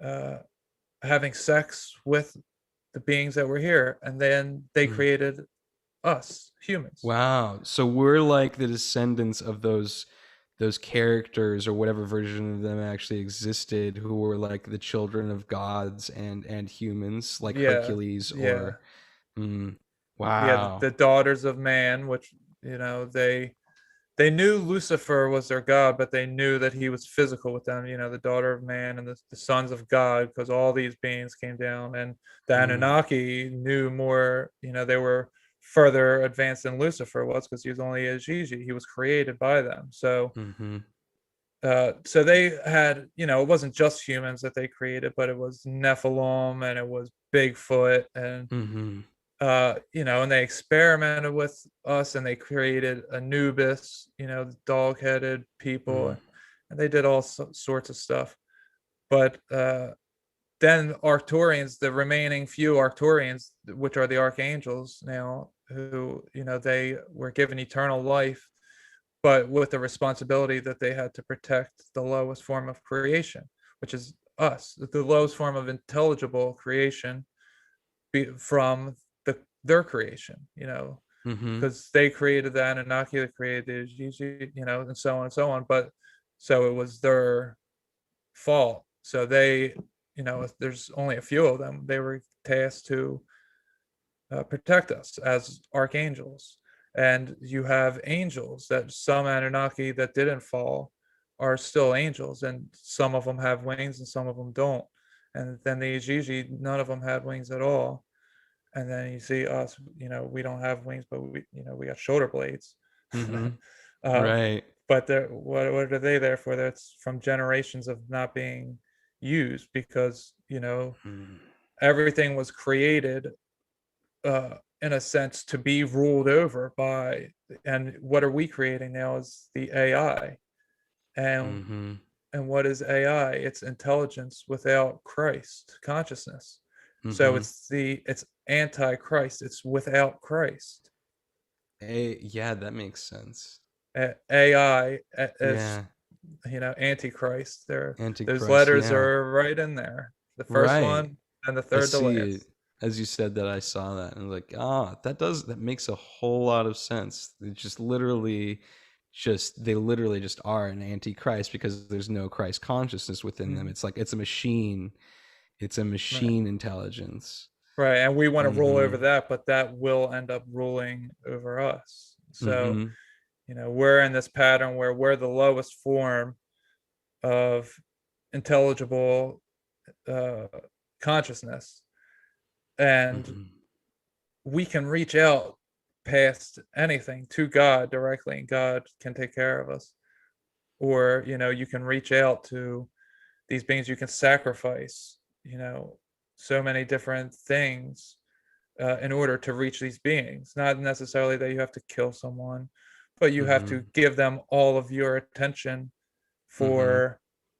uh, having sex with the beings that were here, and then they created us humans. Wow. So we're like the descendants of those characters or whatever version of them actually existed who were like the children of gods and humans like Yeah, Hercules yeah, or mm, yeah. The, wow. the daughters of man, which they knew Lucifer was their god, but they knew that he was physical with them. The daughter of man and the sons of God, because all these beings came down, and the Mm, Anunnaki knew more. They were further advanced than Lucifer was, because he was only a Gigi. He was created by them. So, mm-hmm, so they had, it wasn't just humans that they created, but it was Nephilim, and it was Bigfoot, and mm-hmm, and they experimented with us, and they created Anubis, dog-headed people, mm, and they did all sorts of stuff. But then Arcturians, the remaining few Arcturians, which are the archangels now, who they were given eternal life, but with the responsibility that they had to protect the lowest form of creation, which is us, the lowest form of intelligible creation, from their creation, mm-hmm, because they created the Anunnaki, they created the Gigi, and so on and so on. But so it was their fault. So they, there's only a few of them. They were tasked to protect us as archangels. And you have angels, that some Anunnaki that didn't fall are still angels, and some of them have wings and some of them don't. And then the Ijiji, none of them had wings at all. And then you see us, we don't have wings, but we got shoulder blades. Mm-hmm. uh, Right. but what are they there for? That's from generations of not being used, because Mm. everything was created, in a sense, to be ruled over by. And what are we creating now is the AI. and Mm-hmm. and what is AI? It's intelligence without Christ consciousness. So Mm-hmm. it's anti-Christ, it's without Christ. Yeah, that makes sense. AI as Yeah. Antichrist. There, those Antichrist. letters Yeah. are right in there. The first Right. one and the I third to see it. last. As you said that, I saw that and I was like, that makes a whole lot of sense. It just literally they literally just are an antichrist because there's no Christ consciousness within them. Mhm. It's like it's a machine. It's a Right. machine intelligence. Right. And we want to rule over Mm-hmm. that, but that will end up ruling over us. So, Mm-hmm. we're in this pattern where we're the lowest form of intelligible, uh, consciousness, and Mm-hmm. we can reach out past anything to God directly, and God can take care of us. Or, you can reach out to these beings, you can sacrifice, so many different things, in order to reach these beings. Not necessarily that you have to kill someone, but you have to Mm-hmm. give them all of your attention Mm-hmm. for,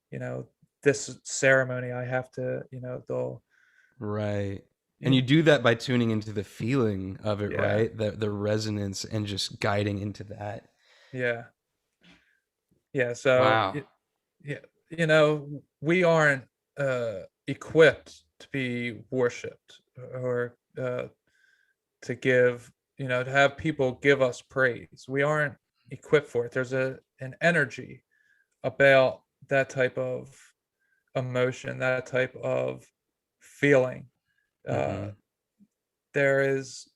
you know, this ceremony. I have to, they'll, Right. And you yeah, do that by tuning into the feeling of it, yeah, right? The resonance and just guiding into that. yeah, yeah. So, Wow. yeah, we aren't, equipped to be worshipped, or, to give, to have people give us praise. We aren't equipped for it. There's an energy about that type of emotion, that type of feeling. Uh, Mm-hmm. there is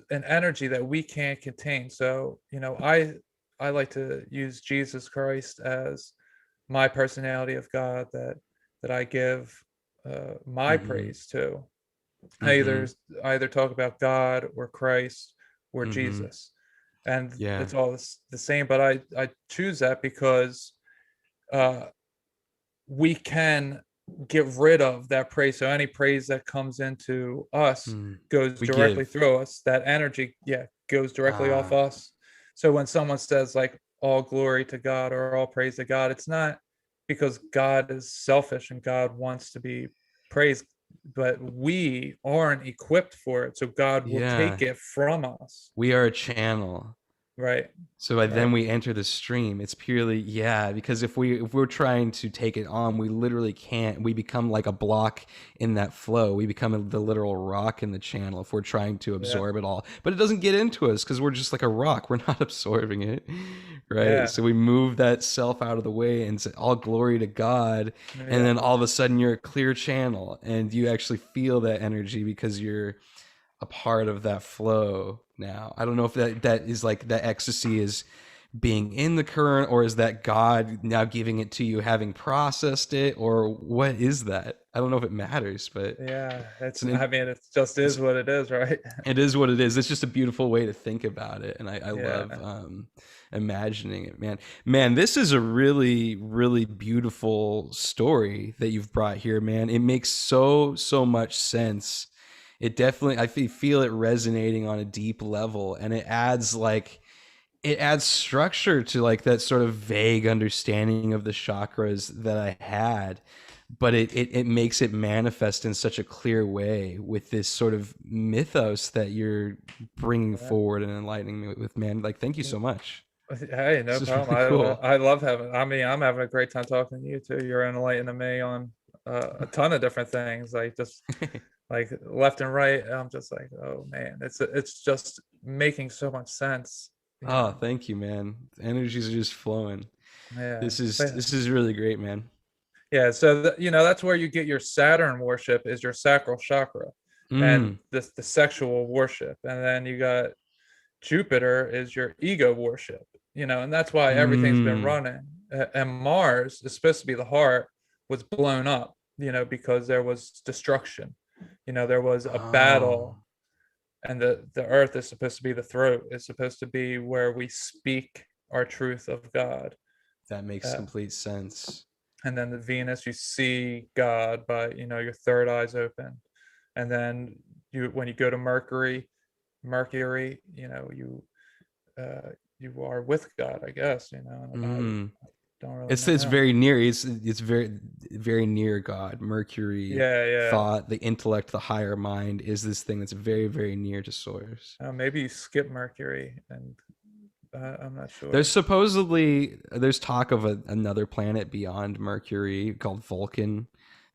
an energy that we can't contain. So, I like to use Jesus Christ as my personality of God, that I give, my Mm-hmm. praise to. I Mm-hmm. either talk about God or Christ or Mm-hmm. Jesus, and Yeah. it's all the same. But I choose that because, uh, we can get rid of that praise. So any praise that comes into us Mm. goes We directly give. through us. That energy, yeah, goes directly off Ah, us. So when someone says, like, all glory to God or all praise to God, it's not because God is selfish and God wants to be praised, but we aren't equipped for it. So God will yeah. take it from us. We are a channel. Right. So by Right. then we enter the stream. It's purely yeah, because if we're trying to take it on, we literally can't. We become like a block in that flow. We become the literal rock in the channel if we're trying to Yeah. absorb it all. But it doesn't get into us because we're just like a rock. We're not absorbing it, right? Yeah. So we move that self out of the way and say all glory to God, and Yeah. then all of a sudden you're a clear channel and you actually feel that energy because you're a part of that flow now. I don't know if that is like that ecstasy is being in the current, or is that God now giving it to you having processed it, or what is that? I don't know if it matters, but Yeah. it's I mean, it just it's is what it is, right? it is what it is. It's just a beautiful way to think about it, and I love Yeah. imagining it, man. Man, this is a really really beautiful story that you've brought here, man. It makes so much sense. It definitely I feel it resonating on a deep level, and it adds structure to like that sort of vague understanding of the chakras that I had, but it makes it manifest in such a clear way with this sort of mythos that you're bringing Yeah. forward and enlightening me with, man. Like, thank you so much. Hey, This no is problem. really cool. I love having. I mean, I'm having a great time talking to you too. You're enlightening me on, a ton of different things, like just like left and right. I'm just like, oh man, it's just making so much sense. You Oh, know. thank you, man. The energies are just flowing. Yeah. This is really great, man. Yeah. So that's where you get your Saturn worship, is your sacral chakra, and Mm, the sexual worship, and then you got Jupiter is your ego worship, and that's why everything's been Mm. running. And Mars is supposed to be the heart, was blown up, because there was destruction. There was a Oh, battle, and the Earth is supposed to be the throat. It's supposed to be where we speak our truth of God. that makes Uh, complete sense. and then the Venus, you see God by your third eye's open, and then when you go to Mercury, uh, you are with God, I guess. And I Mm. don't really It's know. very near. It's very near God. Mercury, Yeah, yeah. thought, the intellect, the higher mind is this thing that's very very near to source. Maybe you skip Mercury, and I'm not There's sure. supposedly there's talk of another planet beyond Mercury called Vulcan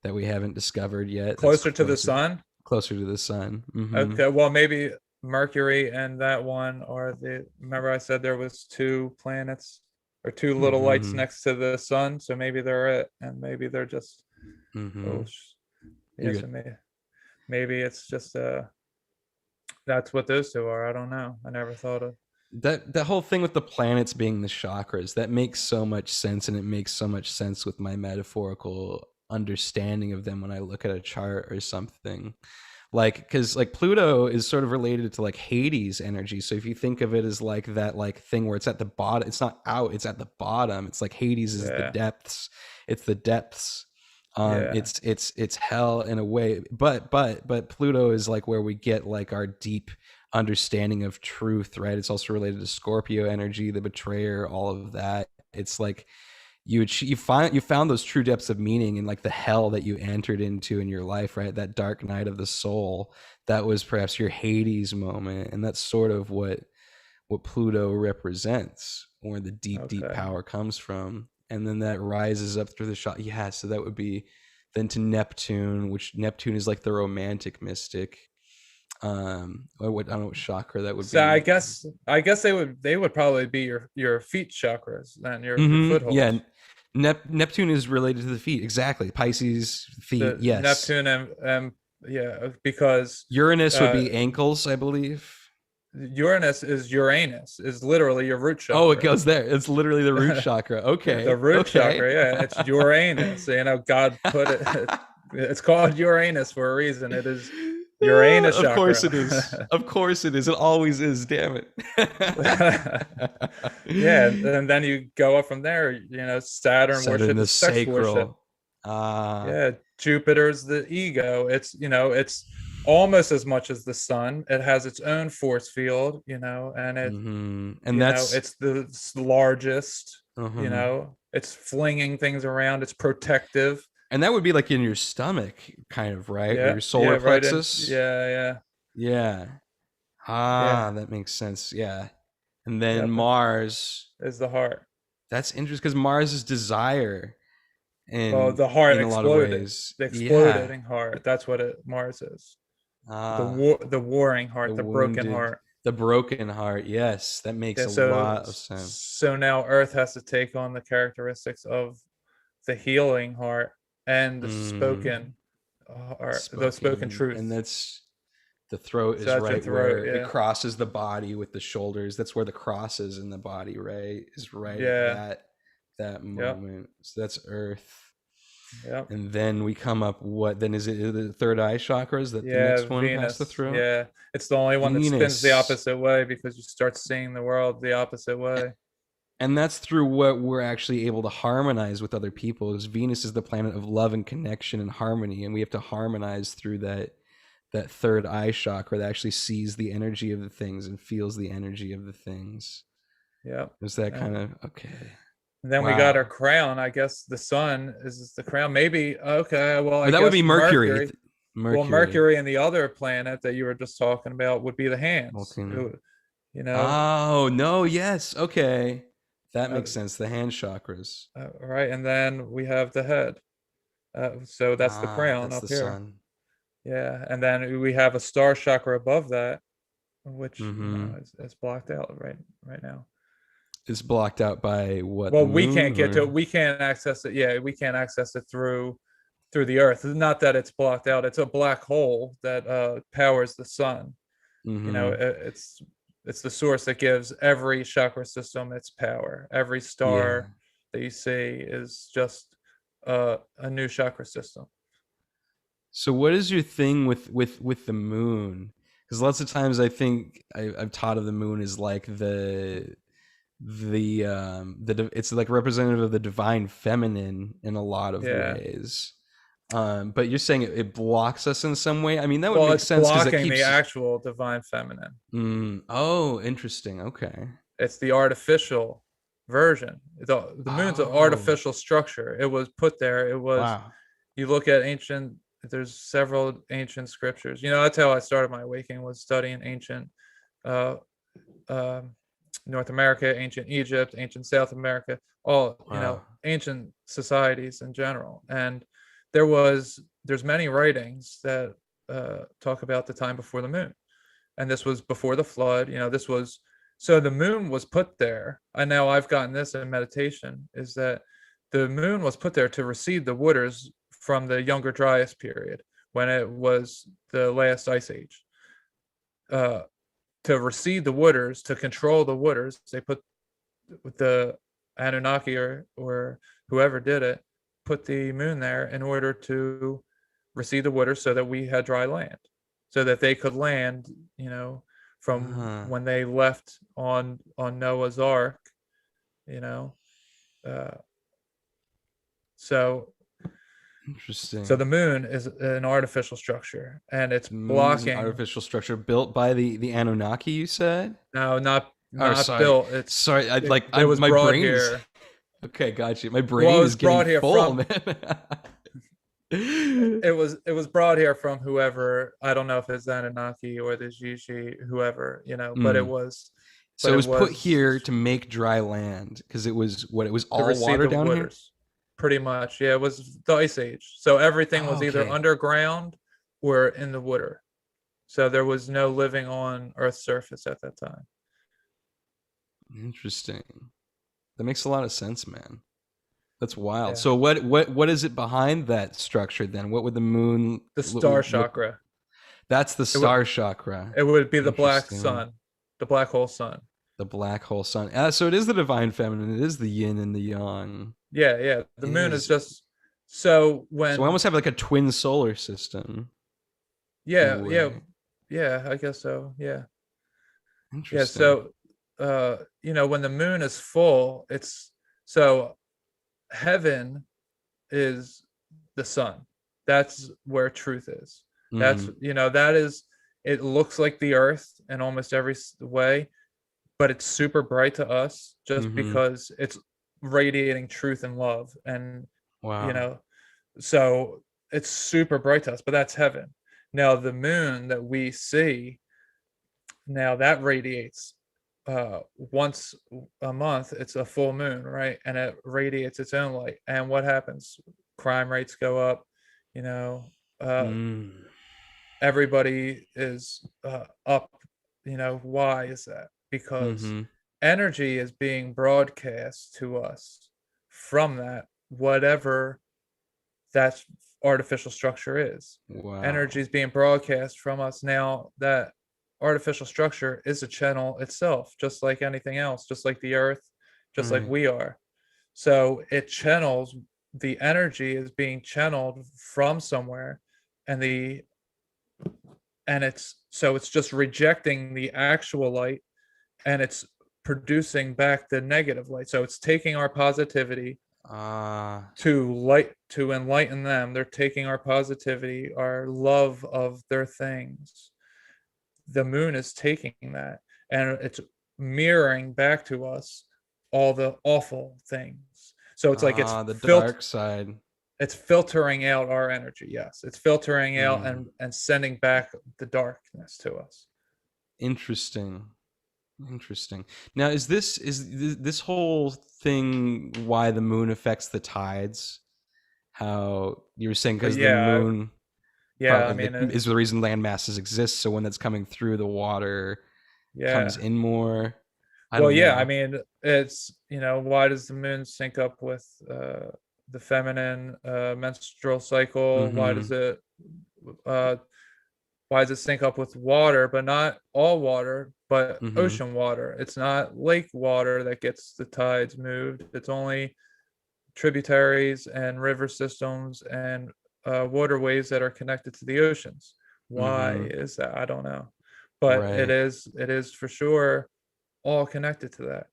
that we haven't discovered yet. That's Closer to the sun. closer to the sun. Hmm. Okay, well maybe Mercury and that one are the. Remember I said there was two planets or two little lights Hmm. next to the sun, so maybe they're it, and maybe they're just. Hmm. Oh, You're yeah. So good. maybe it's just that's what those two are. I don't know. I never thought of. That whole thing with the planets being the chakras, that makes so much sense, and it makes so much sense with my metaphorical understanding of them when I look at a chart or something. Like, because like Pluto is sort of related to like Hades energy. So if you think of it as like that like thing where it's at the bottom, it's not out, it's at the bottom. It's like Hades is the Yeah, depths. It's the depths. yeah. It's hell in a way, but Pluto is like where we get like our deep understanding of truth, right? It's also related to Scorpio energy, the betrayer, all of that. It's like you found those true depths of meaning in like the hell that you entered into in your life, right? That dark night of the soul, that was perhaps your Hades moment, and that's sort of what Pluto represents, where the deep Okay. power comes from. And then that rises up through the shot. Yeah, so that would be then to Neptune, which Neptune is like the romantic mystic. Or what, I don't know what chakra that would So I be. guess I guess they would probably be your feet chakras, then your Yeah, footholds. Neptune is related to the feet. Exactly. Pisces feet. The Yes. Neptune and yeah, because Uranus would uh be ankles, I believe. Uranus is literally your root Oh, it chakra. goes there. It's literally the root chakra. The Okay. root Okay. chakra, yeah, it's Uranus. God put it. It's called Uranus for a reason. It is Uranus Of course it chakra. is. Of course it is. It always is. Damn it. Yeah, and then you go up from there. Saturn Saturn worship the is sex worship. sacral. Ah. Yeah, Jupiter's the ego. It's almost as much as the sun. It has its own force field, and And that's it's the largest. uh It's flinging things around. It's protective. and that would be like in your stomach, kind of, right? Or Yeah, your yeah, solar right. And plexus. yeah, yeah, Yeah. yeah. Ah, that makes sense. Yeah. And then Yep, Mars. is the heart. That's interesting because Mars is desire Well, in the heart a lot of exploded. ways. The Yeah. exploding heart. That's what Mars is. Ah, The warring the heart, the broken wounded, heart. the broken heart. Yes, that makes Yeah, a so lot of sense. so now Earth has to take on the characteristics of the healing heart and the Mm, spoken heart, the spoken spoken, and truth. that's the throat So is that's your right throat. where it Yeah, crosses the body with the shoulders. That's where the cross is in the body, right? Is right at yeah, that yep, moment. So that's Earth. yep. And then we come up, what then, is it the third eye chakras that the Yeah, next one past the Venus. throat? Yeah, it's the only one that spins the Venus. opposite way because you start seeing the world the opposite way. And that's through what we're actually able to harmonize with other people. Because Venus is the planet of love and connection and harmony, and we have to harmonize through that third eye chakra that actually sees the energy of the things and feels the energy of the things. Yep. Is that Yeah. kind of okay? And then we got our Wow. crown. I guess the sun is the crown. Maybe okay. Well, Or I that would be guess Mercury. Mercury. Well, Mercury. Mercury and the other planet that you were just talking about would be the hands. Vulcan. You know, Oh no! Yes. Okay. That uh, makes sense. The hand chakras. right. And then we have the head. So that's the Ah, crown that's up the here. sun. Yeah, and then we have a star chakra above that, which Mm-hmm. is blocked out right now. It's blocked out by what, the Well, we moon can't get to it. or? We can't access it. Yeah, we can't access it through the Earth. Not that it's blocked out. It's a black hole that powers the sun. Mm-hmm. It's it's the source that gives every chakra system its power. Every Yeah. star that you see is just a new chakra system. So what is your thing with the moon? Because lots of times I think I've taught of the moon is like it's like representative of the divine feminine in a lot of Yeah. ways. But you're saying it blocks us in some way. I mean, that would Well, make it's sense because it blocking the keeps. actual divine feminine. Oh, interesting. Okay. It's the artificial version. The moon's an Oh, artificial structure. It was put there. It was, wow. you look at ancient, there's several ancient scriptures. That's how I started my awakening, was studying ancient uh, uh, North America, ancient Egypt, ancient South America, all, Wow. ancient societies in general. And there's many writings that talk about the time before the moon. And this was before the flood. This was, so the moon was put there. I know I've gotten this in meditation, is that the moon was put there to recede the waters from the Younger Dryas period, when it was the last ice age. Uh, to recede the waters, to control the waters, they put the Anunnaki, or whoever did it, put the moon there in order to recede the waters so that we had dry land, so that they could land, from Uh-huh. when they left on Noah's Ark, you know. Uh, so so Interesting. the moon is an artificial structure, and it's The moon is an blocking. artificial structure built by the Anunnaki, you said? No, not Or not sorry. built. Sorry, I like It I'm was my brought brain is here. okay, got you. My Well, it brain was is getting brought here full, from man. it was brought here from whoever. I don't know if it's Anunnaki or the Gigi, whoever, but it Mm. was but So it it was put was here to make dry land because it was to all recede water the down here? waters. Pretty much. Yeah, it was the ice age. So everything Oh, was either okay. underground or in the water. So there was no living on Earth's surface at that time. Interesting. That makes a lot of sense, man. That's wild. Yeah. So what is it behind that structure then? What would the moon The star what chakra. that's the It would star chakra. it would be the black Interesting. sun, the black hole sun. The black hole sun. So it is the divine feminine. It is the yin and the yang. Yeah, yeah. The It moon is is. just, so So we when almost have like a twin solar system in a yeah, yeah, way. yeah, I guess so. Yeah. Yeah, Interesting. so when the moon is full, it's, so heaven is the sun. That's where truth is. That's, Hmm. that is, it looks like the earth in almost every way, but it's super bright to us just Hmm. because it's radiating truth and love. And, you Wow. know, so it's super bright to us, but that's heaven. Now, the moon that we see, now that radiates once a month. It's a full moon, right? And it radiates its own light. And what happens? Crime rates go up. You know, uh, Mm. everybody is up. Why is that? Because Hmm. energy is being broadcast to us from that, whatever that artificial structure is. Energy Wow. is being broadcast from us. Now, that artificial structure is a channel itself, just like anything else, just like the earth, just like Right. we are. So it channels, the energy is being channeled from somewhere, and it's just rejecting the actual light, and it's producing back the negative light. So it's taking our positivity Ah. to enlighten them. They're taking our positivity, our love of their things. The moon is taking that, and it's mirroring back to us all the awful things. So it's like The dark side. it's filtering out our energy. Yes, it's filtering out Hmm. and sending back the darkness to us. Interesting. Interesting. Now, this whole thing why the moon affects the tides? How you were saying because the Yeah, moon yeah. I probably mean, is the reason land masses exist. So when that's coming through, the water comes yeah. in more. I Well, don't yeah. I know. mean, it's, why does the moon sync up with the feminine menstrual cycle? Why Mm-hmm. does it? Uh, why does it sync up with water, but not all water, but Mm-hmm. ocean water? It's not lake water that gets the tides moved. It's only tributaries and river systems and waterways that are connected to the oceans. Why Mm-hmm. is that? I don't know, but Right. it is for sure all connected to that.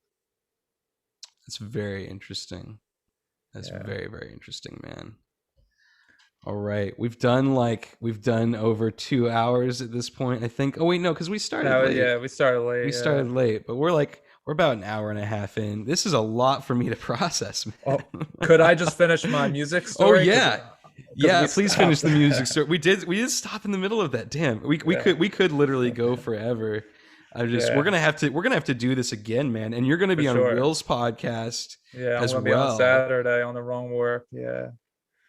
That's very interesting. That's Yeah. very, very interesting, man. All right. We've done over 2 hours at this point, I think. Oh wait, no, because we started No, late. yeah, we started We late. Yeah. started late, but we're about an hour and a half in. This is a lot for me to process, Oh, man. could I just finish my music Oh story? yeah. Because Yeah, we please finish stopped. the music story. We did stop in the middle of that. Damn. We Yeah. could literally go forever. We're Yeah, gonna have to do this again, man. And you're gonna for be on sure. Will's podcast Yeah, I'm as gonna be on well. Saturday on the Wrong Work. Yeah,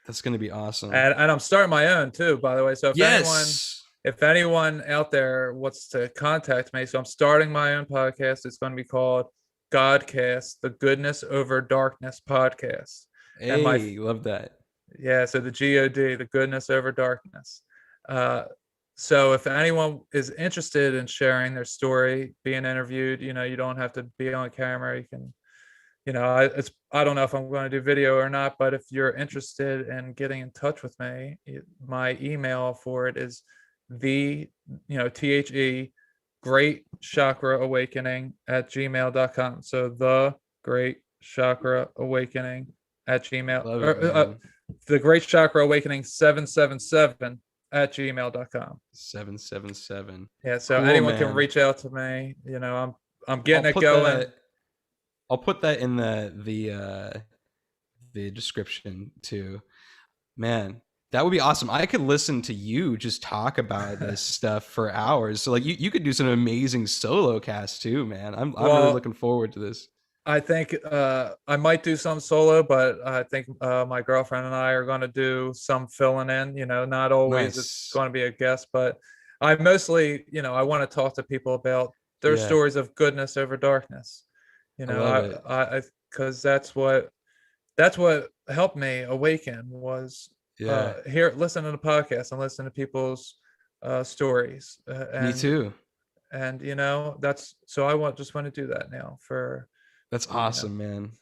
That's gonna be awesome. and I'm starting my own too, by the way. So Yes. if anyone out there wants to contact me, so I'm starting my own podcast. It's going to be called Godcast, the Goodness Over Darkness podcast. And my Hey, love that. Yeah, so the God, the Goodness Over Darkness. Uh, so if anyone is interested in sharing their story, being interviewed, you don't have to be on camera. You can, I don't know if I'm going to do video or not, but if you're interested in getting in touch with me, my email for it is the great chakra awakening at gmail.com. So the great chakra awakening at gmail, Love it, or man. the great chakra awakening 777 at gmail.com. 777. Yeah, so Cool, anyone can man. reach out to me. I'm I'll getting it put going. that I'll put that in the description too. Man, that would be awesome. I could listen to you just talk about this stuff for hours. So like you could do some amazing solo cast too, man. I'm really Well, looking forward to this. I think I might do some solo, but I think my girlfriend and I are going to do some filling in. Not always it's Nice. going to be a guest, but I mostly, I want to talk to people about their Yeah, stories of goodness over darkness. I love it. Because that's what helped me awaken was Yeah, here listen to the podcast and listen to people's stories, me too. and that's so I want to do that now for That's you know awesome, man.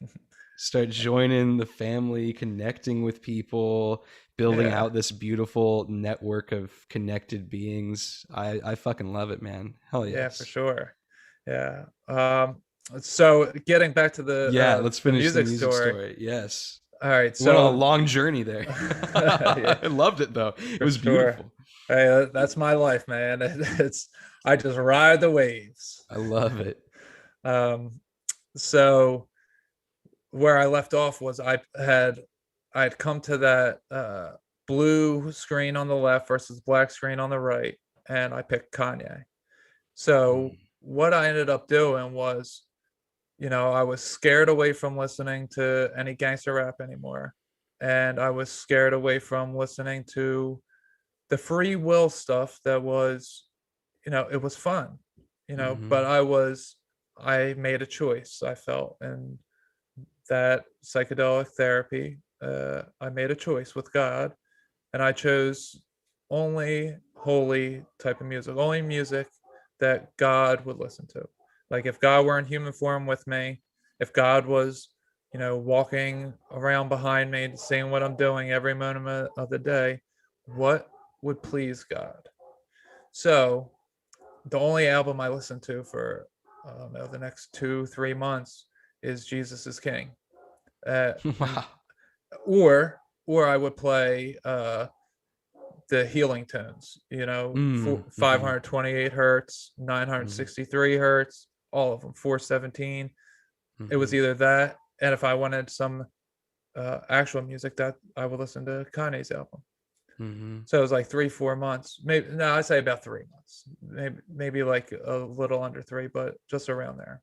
Start joining the family, connecting with people, building yeah, out this beautiful network of connected beings. I fucking love it, man. Hell yeah, for yes. sure. Yeah. So getting back to Yeah, let's the finish the music music story. story. Yes. All right, We went on a so long journey there. yeah, I loved it though. It for was sure. beautiful. Hey, that's my life, man. It's I just ride the waves. I love it. Um, so where I left off was I'd come to that blue screen on the left versus black screen on the right, and I picked Kanye. So Mm. what I ended up doing was, I was scared away from listening to any gangster rap anymore, and I was scared away from listening to the free will stuff that was, it was fun, but Mhm. I made a choice. I felt, and that psychedelic therapy, I made a choice with God, and I chose only holy type of music, only music that God would listen to. Like if God were in human form with me, if God was, walking around behind me, seeing what I'm doing every moment of the day, what would please God? So the only album I listened to for the next 2-3 months is Jesus is King. And Wow. or I would play the healing tones, Mhm. 528 hertz, Mhm. 963 hertz, all of them, 417. It was Mhm. either that, and if I wanted some actual music, that I would listen to Kanye's album. Mhm. So it was like 3-4 months, maybe. No, I'd say about 3 months, maybe like a little under three, but just around there.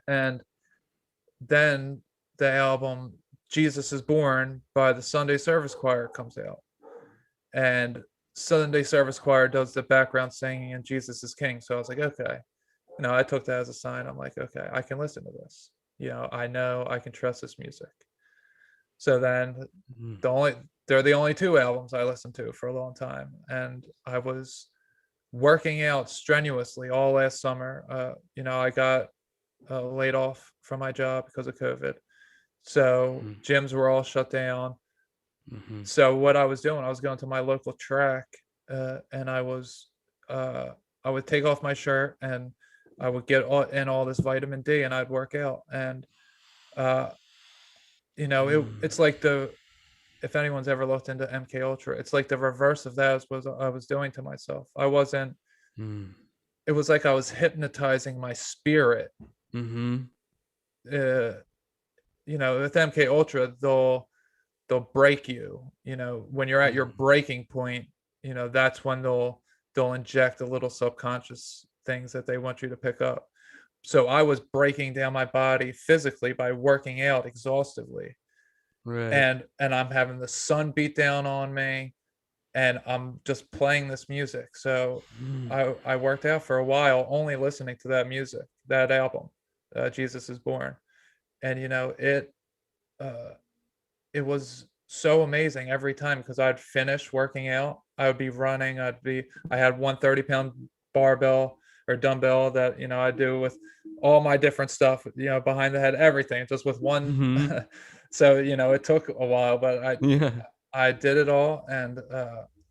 And then the album Jesus is Born by the Sunday Service Choir comes out, and Sunday Service Choir does the background singing and Jesus is King. So I was like, okay, I took that as a sign. I'm like, okay, I can listen to this. I know I can trust this music. So then Mhm. they're the only two albums I listened to for a long time, and I was working out strenuously all last summer. I got laid off from my job because of COVID. So Mm-hmm. gyms were all shut down. Mm-hmm. So what I was doing, I was going to my local track, and uh, I would take off my shirt and I would get all this vitamin D, and I'd work out. And uh, it's like if anyone's ever looked into MK Ultra, it's like the reverse of that was I was doing to myself. I wasn't. Mm-hmm. It was like I was hypnotizing my spirit. Mm-hmm. Uh, with MK Ultra, they'll break you. When you're at your breaking point, that's when they'll inject the little subconscious things that they want you to pick up. So I was breaking down my body physically by working out exhaustively, Right. and I'm having the sun beat down on me, and I'm just playing this music. So Mm. I worked out for a while only listening to that music, that album, Jesus is Born. And uh, it was so amazing every time, because I'd finish working out, I would be running, I had 130-pound barbell or dumbbell that I do with all my different stuff, behind the head, everything, just with one. Mm-hmm. So it took a while, but Yeah. I did it all, and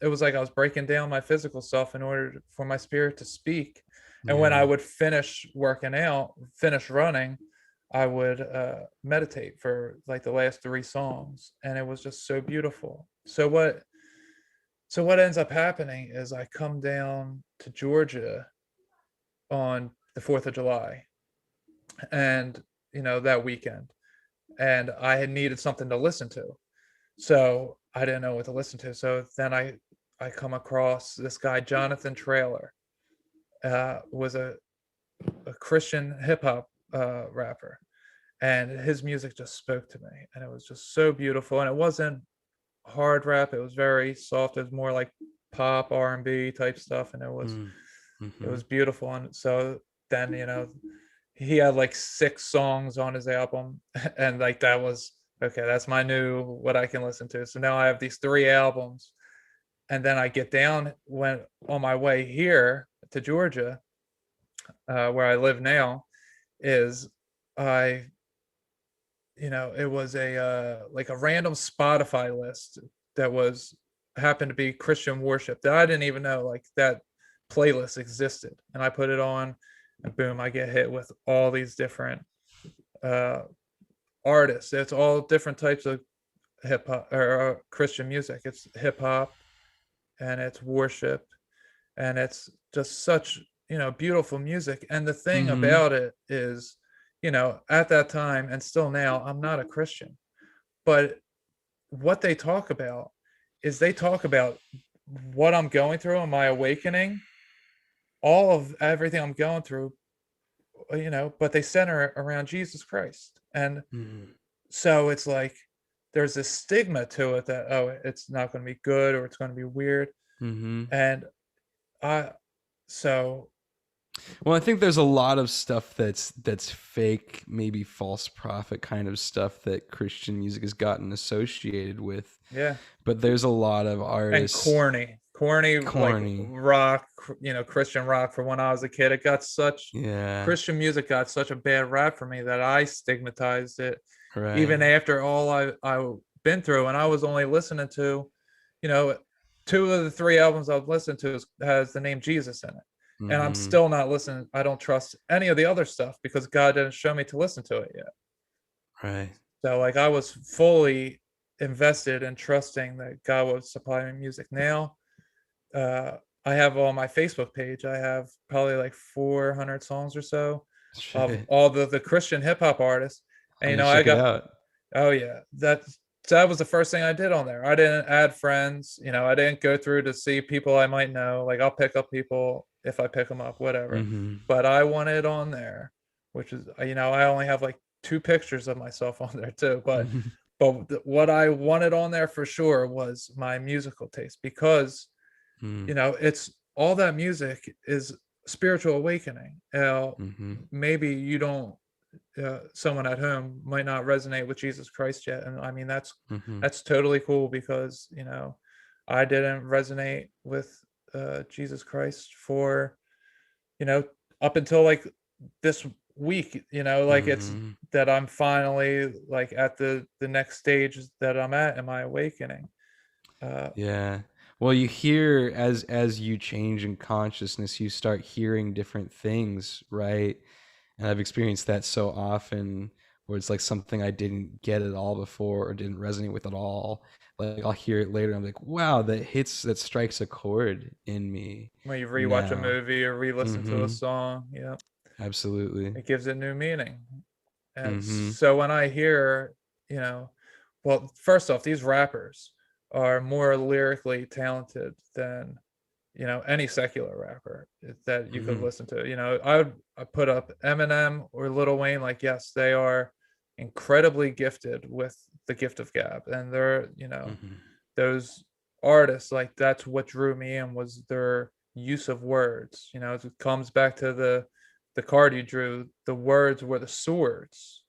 it was like I was breaking down my physical self in order for my spirit to speak. And when I Yeah. would finish working out, finish running, I would meditate for like the last 3 songs, and it was just so beautiful. So what ends up happening is I come down to Georgia on the 4th of July, and that weekend, and I had needed something to listen to. So I didn't know what to listen to. So then I come across this guy, Jonathan Traylor, was a Christian hip hop rapper, and his music just spoke to me, and it was just so beautiful. And it wasn't hard rap; it was very soft. It was more like pop, R&B type stuff, and it Mm-hmm. was beautiful. And so then he had like 6 songs on his album, and like that was okay. That's my new what I can listen to. So now I have these 3 albums, and then I get down when on my way here to Georgia, where I live now, is I it was a like a random Spotify list that was happened to be Christian worship that I didn't even know like that playlist existed, and I put it on, and boom, I get hit with all these different uh, artists. It's all different types of hip hop or Christian music. It's hip hop, and it's worship, and it's just such beautiful music. And the thing Mm-hmm. about it is, at that time and still now, I'm not a Christian, but what they talk about is they talk about what I'm going through and my awakening, all of everything I'm going through, but they center around Jesus Christ. And Mm-hmm. so it's like there's a stigma to it that, oh, it's not going to be good or it's going to be weird. Mm-hmm. And I so Well, I think there's a lot of stuff that's fake, maybe false prophet kind of stuff that Christian music has gotten associated with. yeah, But there's a lot of and artists corny like corny. rock, Christian rock. For when I was a kid, it got such Yeah. Christian music got such a bad rap for me that I stigmatized it, even Right. after all I been through. And I was only listening to, you know, 2 of the 3 albums I've listened to has the name Jesus in it. And I'm Mm-hmm. still not listening. I don't trust any of the other stuff because God didn't show me to listen to it yet. Right. So like I was fully invested in trusting that God would supply me music. Now, uh, I have on my Facebook page, I have probably like 400 songs or so of Shit. all the Christian hip hop artists. And I'm gonna I check it got, out. oh yeah, that was the first thing I did on there. I didn't add friends, I didn't go through to see people I might know. Like I'll pick up people if I pick them up, whatever. Mm-hmm. But I want it on there, which is, I only have like 2 pictures of myself on there too. But what I wanted on there for sure was my musical taste, because Mm-hmm. it's all that music is spiritual awakening. Mm-hmm. Maybe you don't, someone at home might not resonate with Jesus Christ yet, and I mean Mm-hmm. that's totally cool, because I didn't resonate with Jesus Christ for, you know, up until like this week, like it's Hmm. that I'm finally like at the next stage that I'm at in my awakening. Uh, Yeah. Well, you hear as you change in consciousness, you start hearing different things, right? And I've experienced that so often where it's like something I didn't get at all before or didn't resonate with at all. Like I'll hear it later and I'm like, wow, that strikes a chord in me when you rewatch a now. movie or re-listen to a Mm-hmm. song, Absolutely. it gives it new meaning. And Mm-hmm. so when I hear, you know, well, first off, these rappers are more lyrically talented than, any secular rapper that you could Mm-hmm. listen to. I put up Eminem or Lil Wayne. Like, yes, they are incredibly gifted with the gift of gab, and they're, Mm-hmm. those artists, like that's what drew me in was their use of words. It comes back to the card you drew. The words were the swords.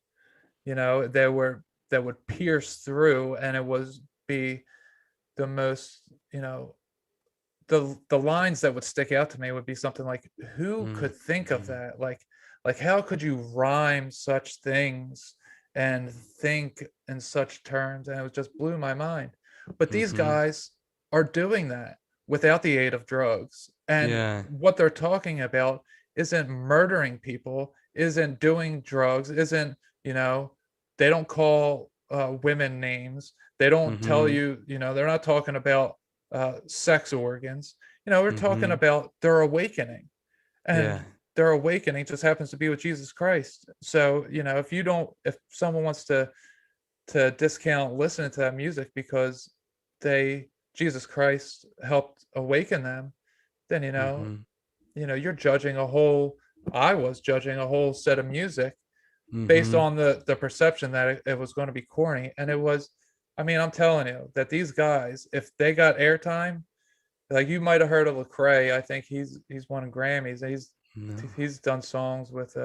They were that would pierce through, and it was be the most, the lines that would stick out to me would be something like, who could think of Mm-hmm. that? Like how could you rhyme such things and think in such terms? And it just blew my mind. But these Mm-hmm. guys are doing that without the aid of drugs, and Yeah. what they're talking about isn't murdering people, isn't doing drugs, isn't, you know they don't call women names. They don't tell Mm-hmm. you, they're not talking about sex organs. We're talking Mm-hmm. about their awakening, Yeah. and their awakening just happens to be with Jesus Christ. So, if someone wants to discount listening to that music because they Jesus Christ helped awaken them, then Mm-hmm. you're judging a whole. I was judging a whole set of music based Mm-hmm. on the perception that it was going to be corny, and it was. I mean, I'm telling you that these guys, if they got airtime, like you might have heard of Lecrae. I think he's won Grammys. No. He's done songs with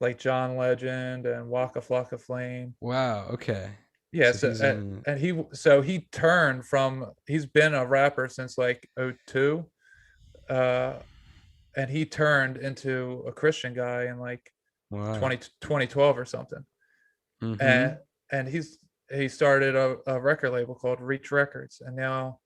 like John Legend and Waka Flocka Flame. Wow. Okay. Yeah, So so he's in. he turned from, he's been a rapper since like '02, uh and he turned into a Christian guy in like Wow. 2012 or something. Mm-hmm. And he started a record label called Reach Records, and now,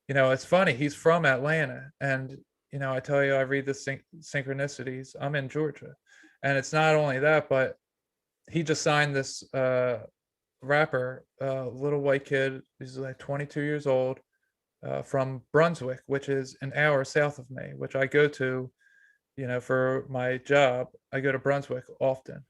it's funny. He's from Atlanta, and I tell you, I read the synchronicities. I'm in Georgia, and it's not only that, but he just signed this rapper, little white kid. He's like 22 years old, from Brunswick, which is an hour south of me, which I go to, for my job. I go to Brunswick often,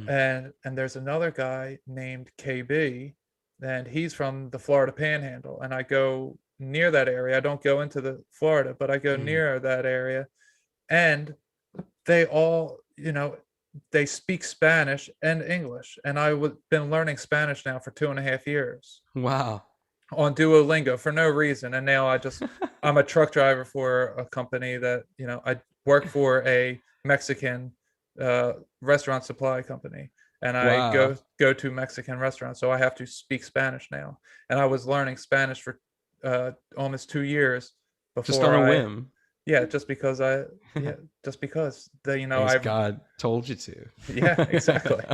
and there's another guy named KB, and he's from the Florida Panhandle, and I go near that area. I don't go into the Florida, but I go Mm-hmm. near that area, and they all, they speak Spanish and English, and I've been learning Spanish now for 2.5 years Wow. on Duolingo for no reason. And now I'm a truck driver for a company that, I work for a Mexican restaurant supply company, and I Wow. go to Mexican restaurants, so I have to speak Spanish now. And I was learning Spanish for almost 2 years Just on before a I, whim. yeah, just because yeah, just because I guess I've, God told you to. yeah, exactly.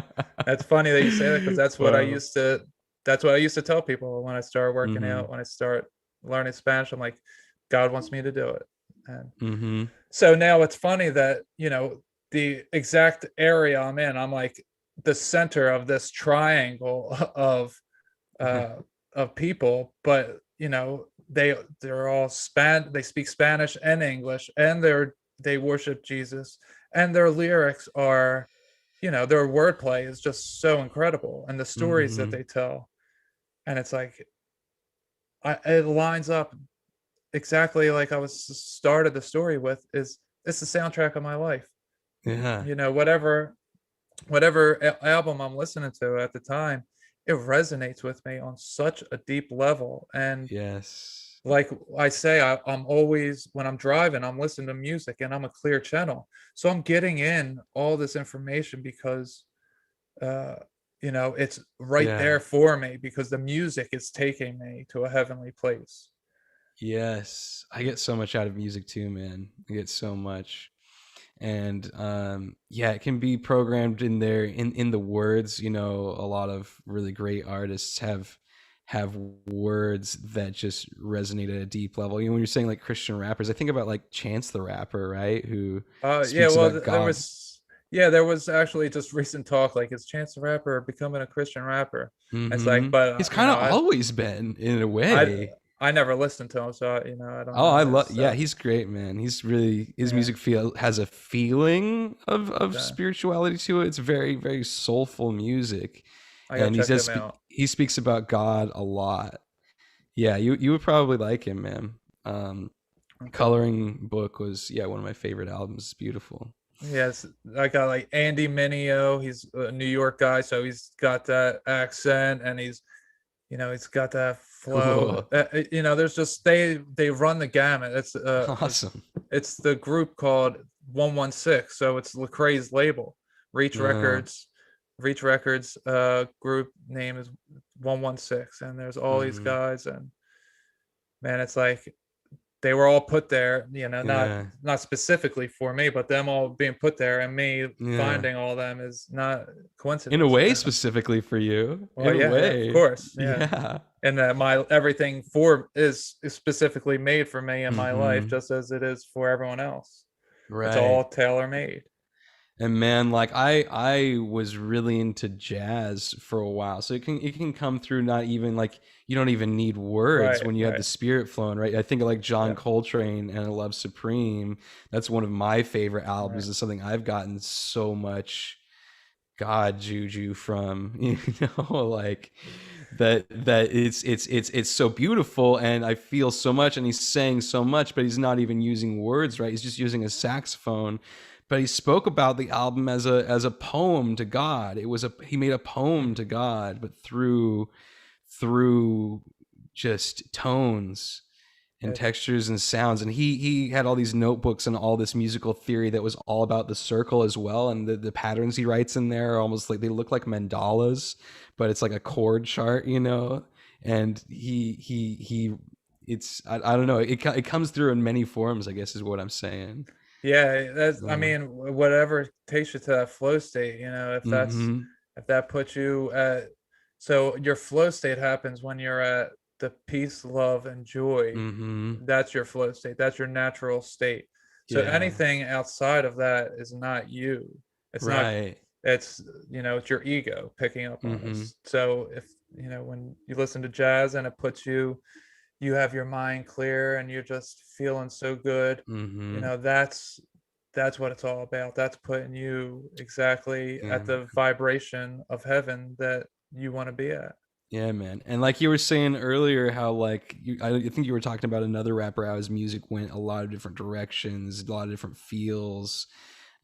That's funny that you say that, because Wow. that's what I used to tell people when I started working Mm-hmm. out, when I start learning Spanish. I'm like, God wants me to do it. And Mm-hmm. so now it's funny that, the exact area I'm in, I'm like the center of this triangle uh of people, but they're all they speak Spanish and English, and they worship Jesus, and their lyrics are, their wordplay is just so incredible, and the stories that Mm-hmm. they tell. And it's like, it lines up exactly like I was started the story with. Is It's the soundtrack of my life. Yeah. Whatever album I'm listening to at the time, it resonates with me on such a deep level. And Yes. like I say, I'm always, when I'm driving, I'm listening to music, and I'm a clear channel, so I'm getting in all this information because uh it's right Yeah. there for me, because the music is taking me to a heavenly place. Yes, I get so much out of music too, man. I get so much. And yeah, it can be programmed in there in the words. You know, a lot of really great artists have words that just resonate at a deep level. You know, when you're saying like Christian rappers, I think about like Chance the Rapper, right? Who Yeah, speaks well, about there God. was, yeah, there was actually just recent talk, like, is Chance the Rapper becoming a Christian rapper? It's like, but He's you kind know, of always been in a I way. I never listened to him, so I don't Oh, know I his love. Yeah, stuff. he's great, man. He's really his Yeah. music feel has a feeling of Okay. spirituality to it. It's very very soulful music, I gotta and he check says him out. he speaks about God a lot. Yeah, you would probably like him, man. Um, Okay. Coloring Book was one of my favorite albums. It's beautiful. Yes, I got like Andy Mineo. He's a New York guy, so he's got that accent, and he's got that flow. Cool, There's just they run the gamut. awesome. It's the group called 116, so it's Lecrae's label. Reach Uh, Records, Reach Records. Group name is 116, and there's all these mhm. guys, and man, it's like they were all put there, Yeah, not specifically for me, but them all being put there and me yeah. finding all of them is not In a coincidence. way, specifically for you. Well, In a yeah, yeah, of way, course, yeah. yeah. And that my everything for is specifically made for me in my life, Hmm. just as it is for everyone else. It's Right. all tailor made. And man, like I was really into jazz for a while. So it can come through not even like you don't even need words Right, when you have the right. spirit flowing, right? I think of like John Yeah, Coltrane and I Love Supreme. That's one of my favorite albums. right. It's something I've gotten so much God juju from, like that it's so beautiful and I feel so much and he's saying so much, but he's not even using words, right? He's just using a saxophone. But he spoke about the album as a poem to God. He made a poem to God, but through just tones and It's textures and sounds. And he had all these notebooks and all this musical theory that was all about the circle as well. And the patterns he writes in there are almost like they look like mandalas, but it's like a chord chart. And he it's I don't know, it comes through in many forms, I guess is what I'm saying. yeah. That's I uh, mean, whatever takes you to that flow state. mm-hmm, If that puts you at, so your flow state happens when you're at the peace, love, and joy. mm-hmm, That's your flow state. That's your natural state. So yeah, anything outside of that is not you. It's not, right, it's your ego picking up on mm-hmm, this. So if, when you listen to jazz and it puts you have your mind clear and you're just feeling so good, mm-hmm, that's what it's all about. That's putting you exactly yeah. at the vibration of heaven that you want to be at. Yeah, man. And like you were saying earlier, how like I think you were talking about another rapper how his music went a lot of different directions, a lot of different feels.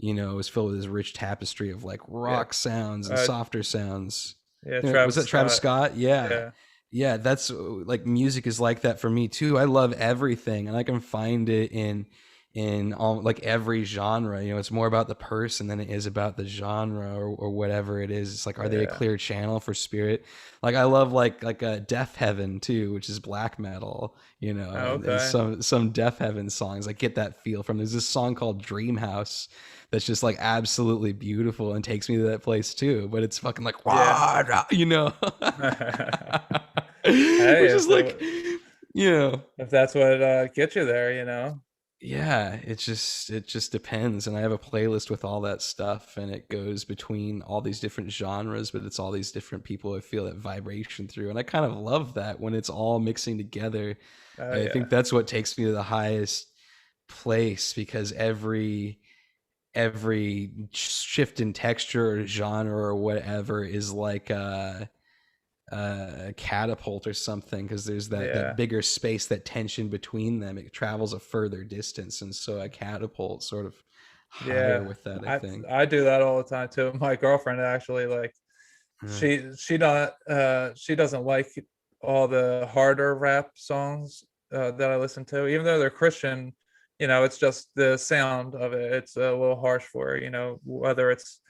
It was filled with this rich tapestry of like Yeah. rock sounds and Uh, softer sounds. yeah, Was Travis that Travis Scott. Scott? Yeah. Yeah. Yeah, that's like music is like that for me too. I love everything and I can find it in all like every genre. It's more about the person than it is about the genre or whatever it is. It's like, are they a Yeah. clear channel for spirit? Like I love like a Death Heaven too, which is black metal, Oh, and okay. some Death Heaven songs. I get that feel from. There's this song called Dream House that's just like absolutely beautiful and takes me to that place too. But it's fucking like Yeah. Hey, which is like, you know, if that's what gets you there, yeah, it just depends. And I have a playlist with all that stuff, and it goes between all these different genres, but it's all these different people I feel that vibration through, and I kind of love that when it's all mixing together. Oh I think yeah. that's what takes me to the highest place because every shift in texture or genre or whatever is like a catapult or something because there's that Yeah. bigger space, that tension between them. It travels a further distance, and so a catapult sort of higher Yeah. with that, I I think. I do that all the time too. My girlfriend actually, like, Uh, she doesn't like all the harder rap songs that I listen to, even though they're Christian. It's just the sound of it. It's a little harsh for her. Whether it's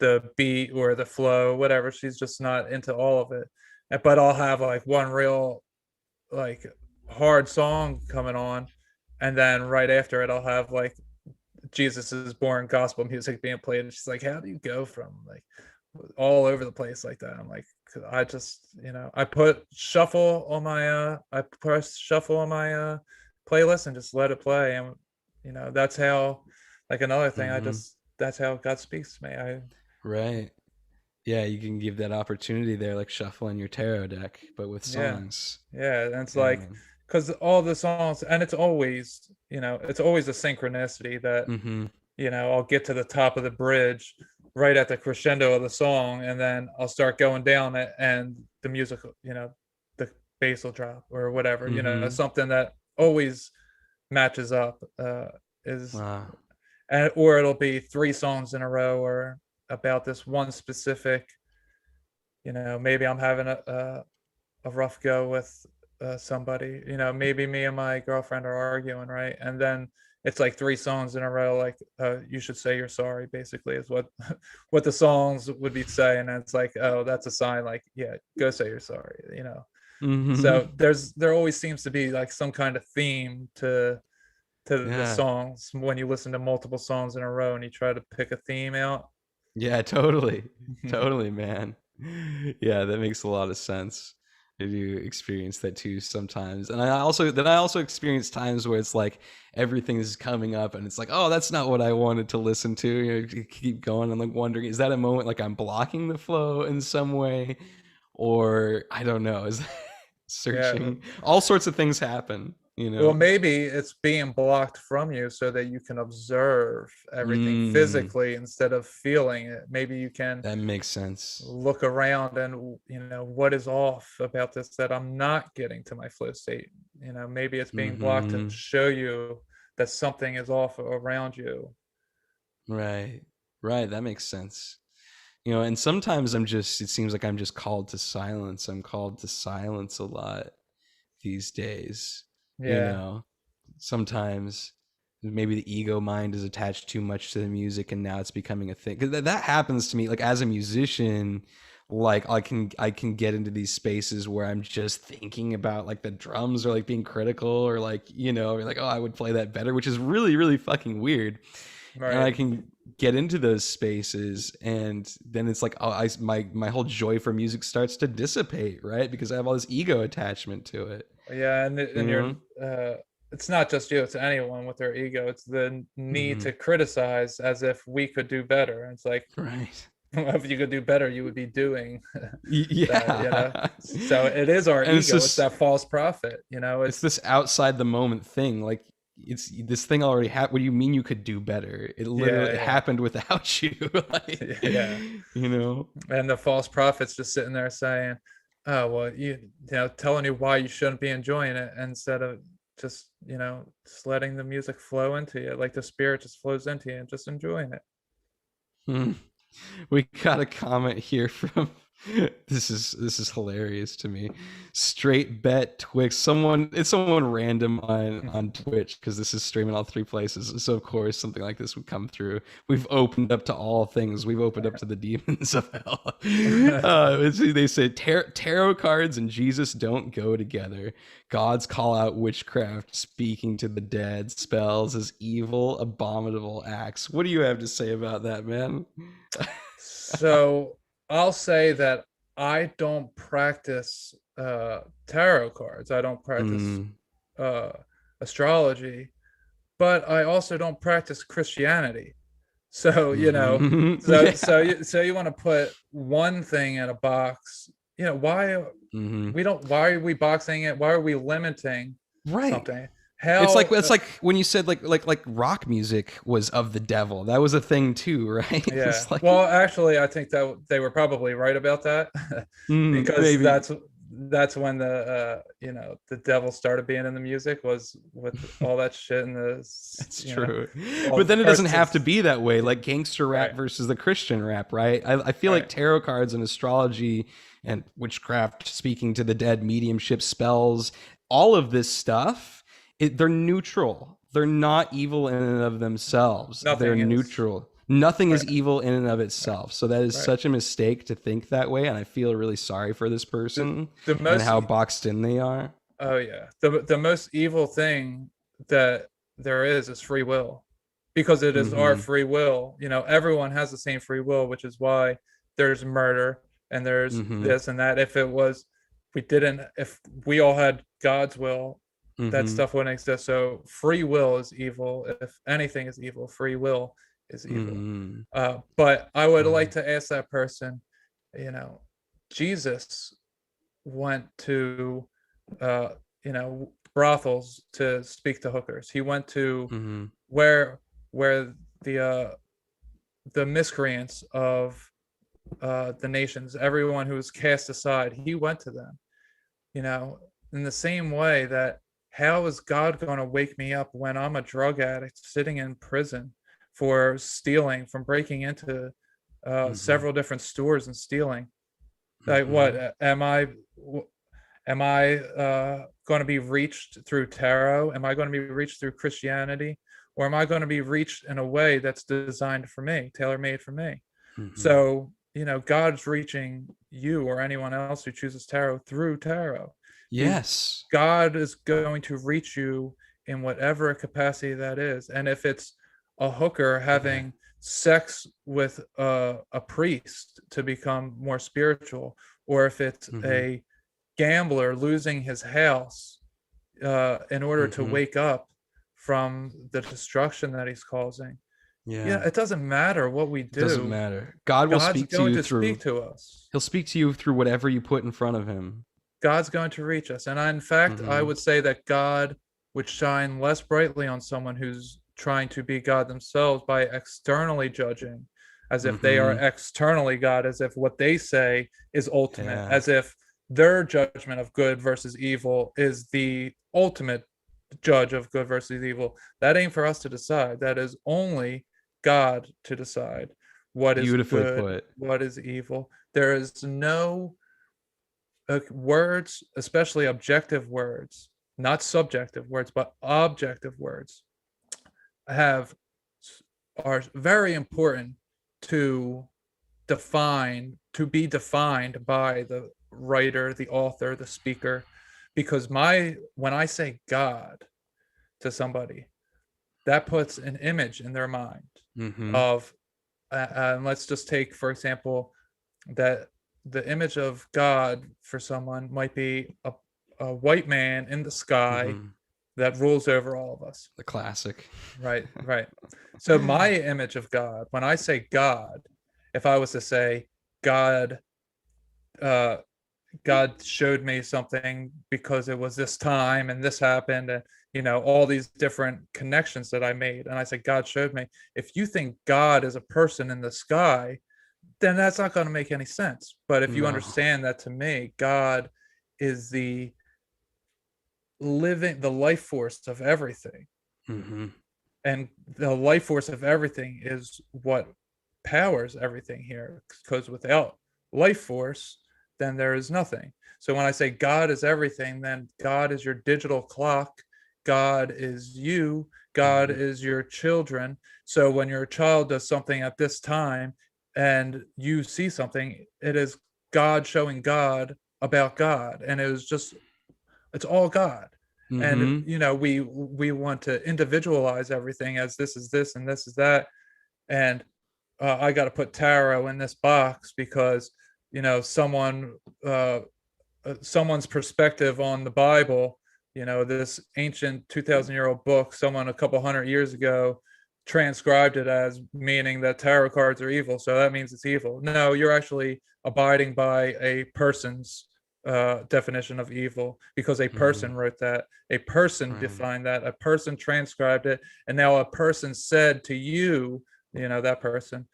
the beat or the flow, whatever. She's just not into all of it. But I'll have like one real, like, hard song coming on, and then right after it I'll have like Jesus is Born gospel music being played, and she's like, how do you go from like all over the place like that? I'm like, I just, I put shuffle on my I press shuffle on my playlist and just let it play. And that's how, like, another thing, I Hmm. just, that's how God speaks to me. I Right. Yeah, you can give that opportunity there, like shuffling your tarot deck, but with Yeah, songs. yeah, and it's Yeah, like, man. because all the songs, and it's always, it's always a synchronicity that, Hmm. I'll get to the top of the bridge right at the crescendo of the song, and then I'll start going down it, and the music, the bass will drop or whatever, Hmm. something that always matches up, is, Wow. and or it'll be three songs in a row, or about this one specific, maybe I'm having a rough go with somebody. Maybe me and my girlfriend are arguing, right? And then it's like three songs in a row, like, you should say you're sorry, basically, is what what the songs would be saying. And it's like, oh, that's a sign, like, yeah, go say you're sorry. Hmm. So there always seems to be like some kind of theme to the Yeah. songs when you listen to multiple songs in a row and you try to pick a theme out. Yeah, totally. Totally, man. Yeah, that makes a lot of sense. I do experience that too sometimes. And I also experience times where it's like everything is coming up and it's like, oh, that's not what I wanted to listen to. You keep going and like wondering, is that a moment like I'm blocking the flow in some way? Or I don't know, is Yeah. searching. All sorts of things happen, you Well, know? maybe it's being blocked from you so that you can observe everything Mm, physically instead of feeling it. Maybe you can that makes sense. look around and, what is off about this that I'm not getting to my flow state. Maybe it's being blocked to Hmm. show you that something is off around you. Right. Right. That makes sense. And sometimes it seems like I'm just called to silence. I'm called to silence a lot these days. You Yeah. know, sometimes maybe the ego mind is attached too much to the music and now it's becoming a thing. 'Cause that happens to me. Like as a musician, like I can get into these spaces where I'm just thinking about like the drums or like being critical or like, or like, oh, I would play that better, which is really, really fucking weird. And I Right. can get into those spaces and then it's like, oh, my whole joy for music starts to dissipate, right? Because I have all this ego attachment to it, Yeah, and you you're, know? it's not just you, it's anyone with their ego. It's the need Hmm. to criticize as if we could do better. It's like, Right. if you could do better, you would be doing that, Yeah. So it is our And it's ego. It's just that false prophet, it's it's, this outside the moment thing. Like it's this thing already happened. What do you mean you could do better? It literally it yeah, happened without you. Like, yeah, yeah. you know? And the false prophet's just sitting there saying, oh, well, telling you why you shouldn't be enjoying it, instead of just, just letting the music flow into you, like the spirit just flows into you and just enjoying it. Hmm. We got a comment here from this is hilarious to me. Straight bet Twix. Someone random on Twitch because this is streaming all three places. So of course something like this would come through. We've opened up to all things. We've opened up to the demons of hell. They say tarot cards and Jesus don't go together. Gods call out witchcraft, speaking to the dead, spells as evil, abominable acts. What do you have to say about that, man? So I'll say that I don't practice tarot cards. I don't practice Mm. uh, astrology, but I also don't practice Christianity. So, Hmm. Yeah. so you want to put one thing in a box. Why Hmm. why are we boxing it? Why are we limiting Right. something? It's like How it's like when you said like rock music was of the devil. That was a thing too, right? Yeah. It's like Well, actually, I think that they were probably right about that, because maybe that's when the devil started being in the music, was with all that shit and that's true. all But the then it doesn't parts of, have to be that way, like gangster rap right, versus the Christian rap, right? I feel like right, tarot cards and astrology and witchcraft, speaking to the dead, mediumship, spells, all of this stuff, they're neutral. They're not evil in and of themselves. They're nothing is, neutral. Nothing is right, evil in and of right, itself. So that is right. such a mistake to think that way. And I feel really sorry for this The person the and most how boxed in they are. Oh yeah. The most evil thing that there is free will, because it is our Mm-hmm. free will. Everyone has the same free will, which is why there's murder and there's Mm-hmm. this and that. If we all had God's will, that Mm-hmm. stuff wouldn't exist. So free will is evil. If anything is evil, free will is evil. Mm-hmm. But I would like Right. to ask that person, you know, Jesus went to uh, brothels to speak to hookers. He went to Mm-hmm. where the miscreants of the nations, everyone who was cast aside, he went to them. In the same way that, how is God going to wake me up when I'm a drug addict sitting in prison for stealing, from breaking into Mm-hmm. several different stores and stealing? Like, what Mm-hmm. am I going to be reached through tarot? Am I going to be reached through Christianity? Or am I going to be reached in a way that's designed for me, tailor made for me? Mm-hmm. So, God's reaching you or anyone else who chooses tarot through tarot. Yes. God is going to reach you in whatever capacity that is. And if it's a hooker Yeah. having sex with a priest to become more spiritual, or if it's Mm-hmm. a gambler losing his house in order to Mm-hmm. wake up from the destruction that he's causing. Yeah. Yeah, it doesn't matter what we It doesn't do. matter. God will God's speak to going you to through speak to us. He'll speak to you through whatever you put in front of him. God's going to reach us. And in fact, I Mm-hmm. would say that God would shine less brightly on someone who's trying to be God themselves by externally judging, as if they are Mm-hmm. externally God, as if what they say is ultimate, Yeah. as if their judgment of good versus evil is the ultimate judge of good versus evil. That ain't for us to decide. That is only God to decide what is Beautifully good, put. what is evil. There is no words, especially objective words, not subjective words, but objective words, have are very important to be defined by the writer, the author, the speaker, because my when I say God to somebody, that puts an image in their mind Mm-hmm. of, and let's just take for example that the image of God for someone might be a white man in the sky Mm-hmm. that rules over all of us. The classic. Right, right. So my image of God, when I say God, if I was to say God, uh, God showed me something because it was this time and this happened, and all these different connections that I made, and I said God showed me. If you think God is a person in the sky, then that's not going to make any sense. But if you No. understand that, to me, God is the life force of everything. Mm-hmm. And the life force of everything is what powers everything here. Because without life force, then there is nothing. So when I say God is everything, then God is your digital clock. God is you. God Mm-hmm. is your children. So when your child does something at this time and you see something, it is God showing God about God. And it's all God. And Mm-hmm. we want to individualize everything as this is this and this is that. And I got to put tarot in this box because someone someone's perspective on the Bible, this ancient 2,000-year-old book, someone a couple hundred years ago transcribed it as meaning that tarot cards are evil. So that means it's evil. No, you're actually abiding by a person's definition of evil, because a Mm-hmm. person wrote that, a person Right. defined that, a person transcribed it, and now a person said to you, that person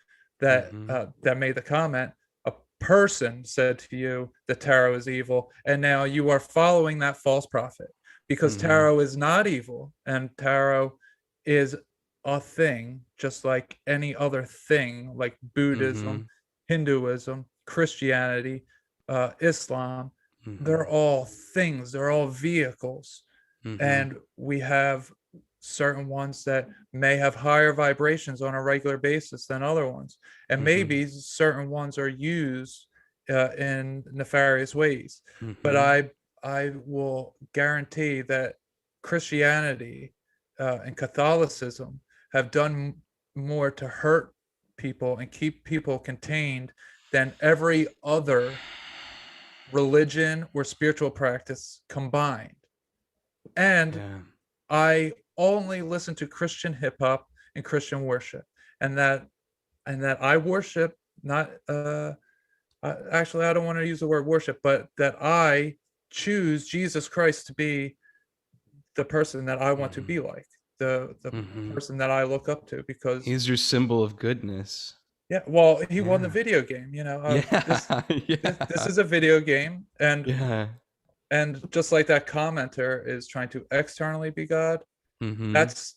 Mm-hmm. that made the comment, a person said to you that tarot is evil, and now you are following that false prophet, because Mm-hmm. tarot is not evil, and tarot is a thing just like any other thing, like Mm-hmm. Buddhism, Hinduism, Christianity, Islam. Mm-hmm. They're all things, they're all vehicles. Mm-hmm. And we have certain ones that may have higher vibrations on a regular basis than other ones. And Mm-hmm. maybe certain ones are used in nefarious ways. But Mm-hmm. I will guarantee that Christianity and Catholicism have done more to hurt people and keep people contained than every other religion or spiritual practice combined. And Yeah. I only listen to Christian hip hop and Christian worship, and that I worship not actually I don't want to use the word worship, but that I choose Jesus Christ to be the person that I want to Hmm. be like, the Hmm. person that I look up to, because He's your symbol of goodness. yeah, well, he won the Yeah. video game, this Yeah. this Yeah. is a video game, Yeah. and just like that commenter is trying to externally be God, Hmm. that's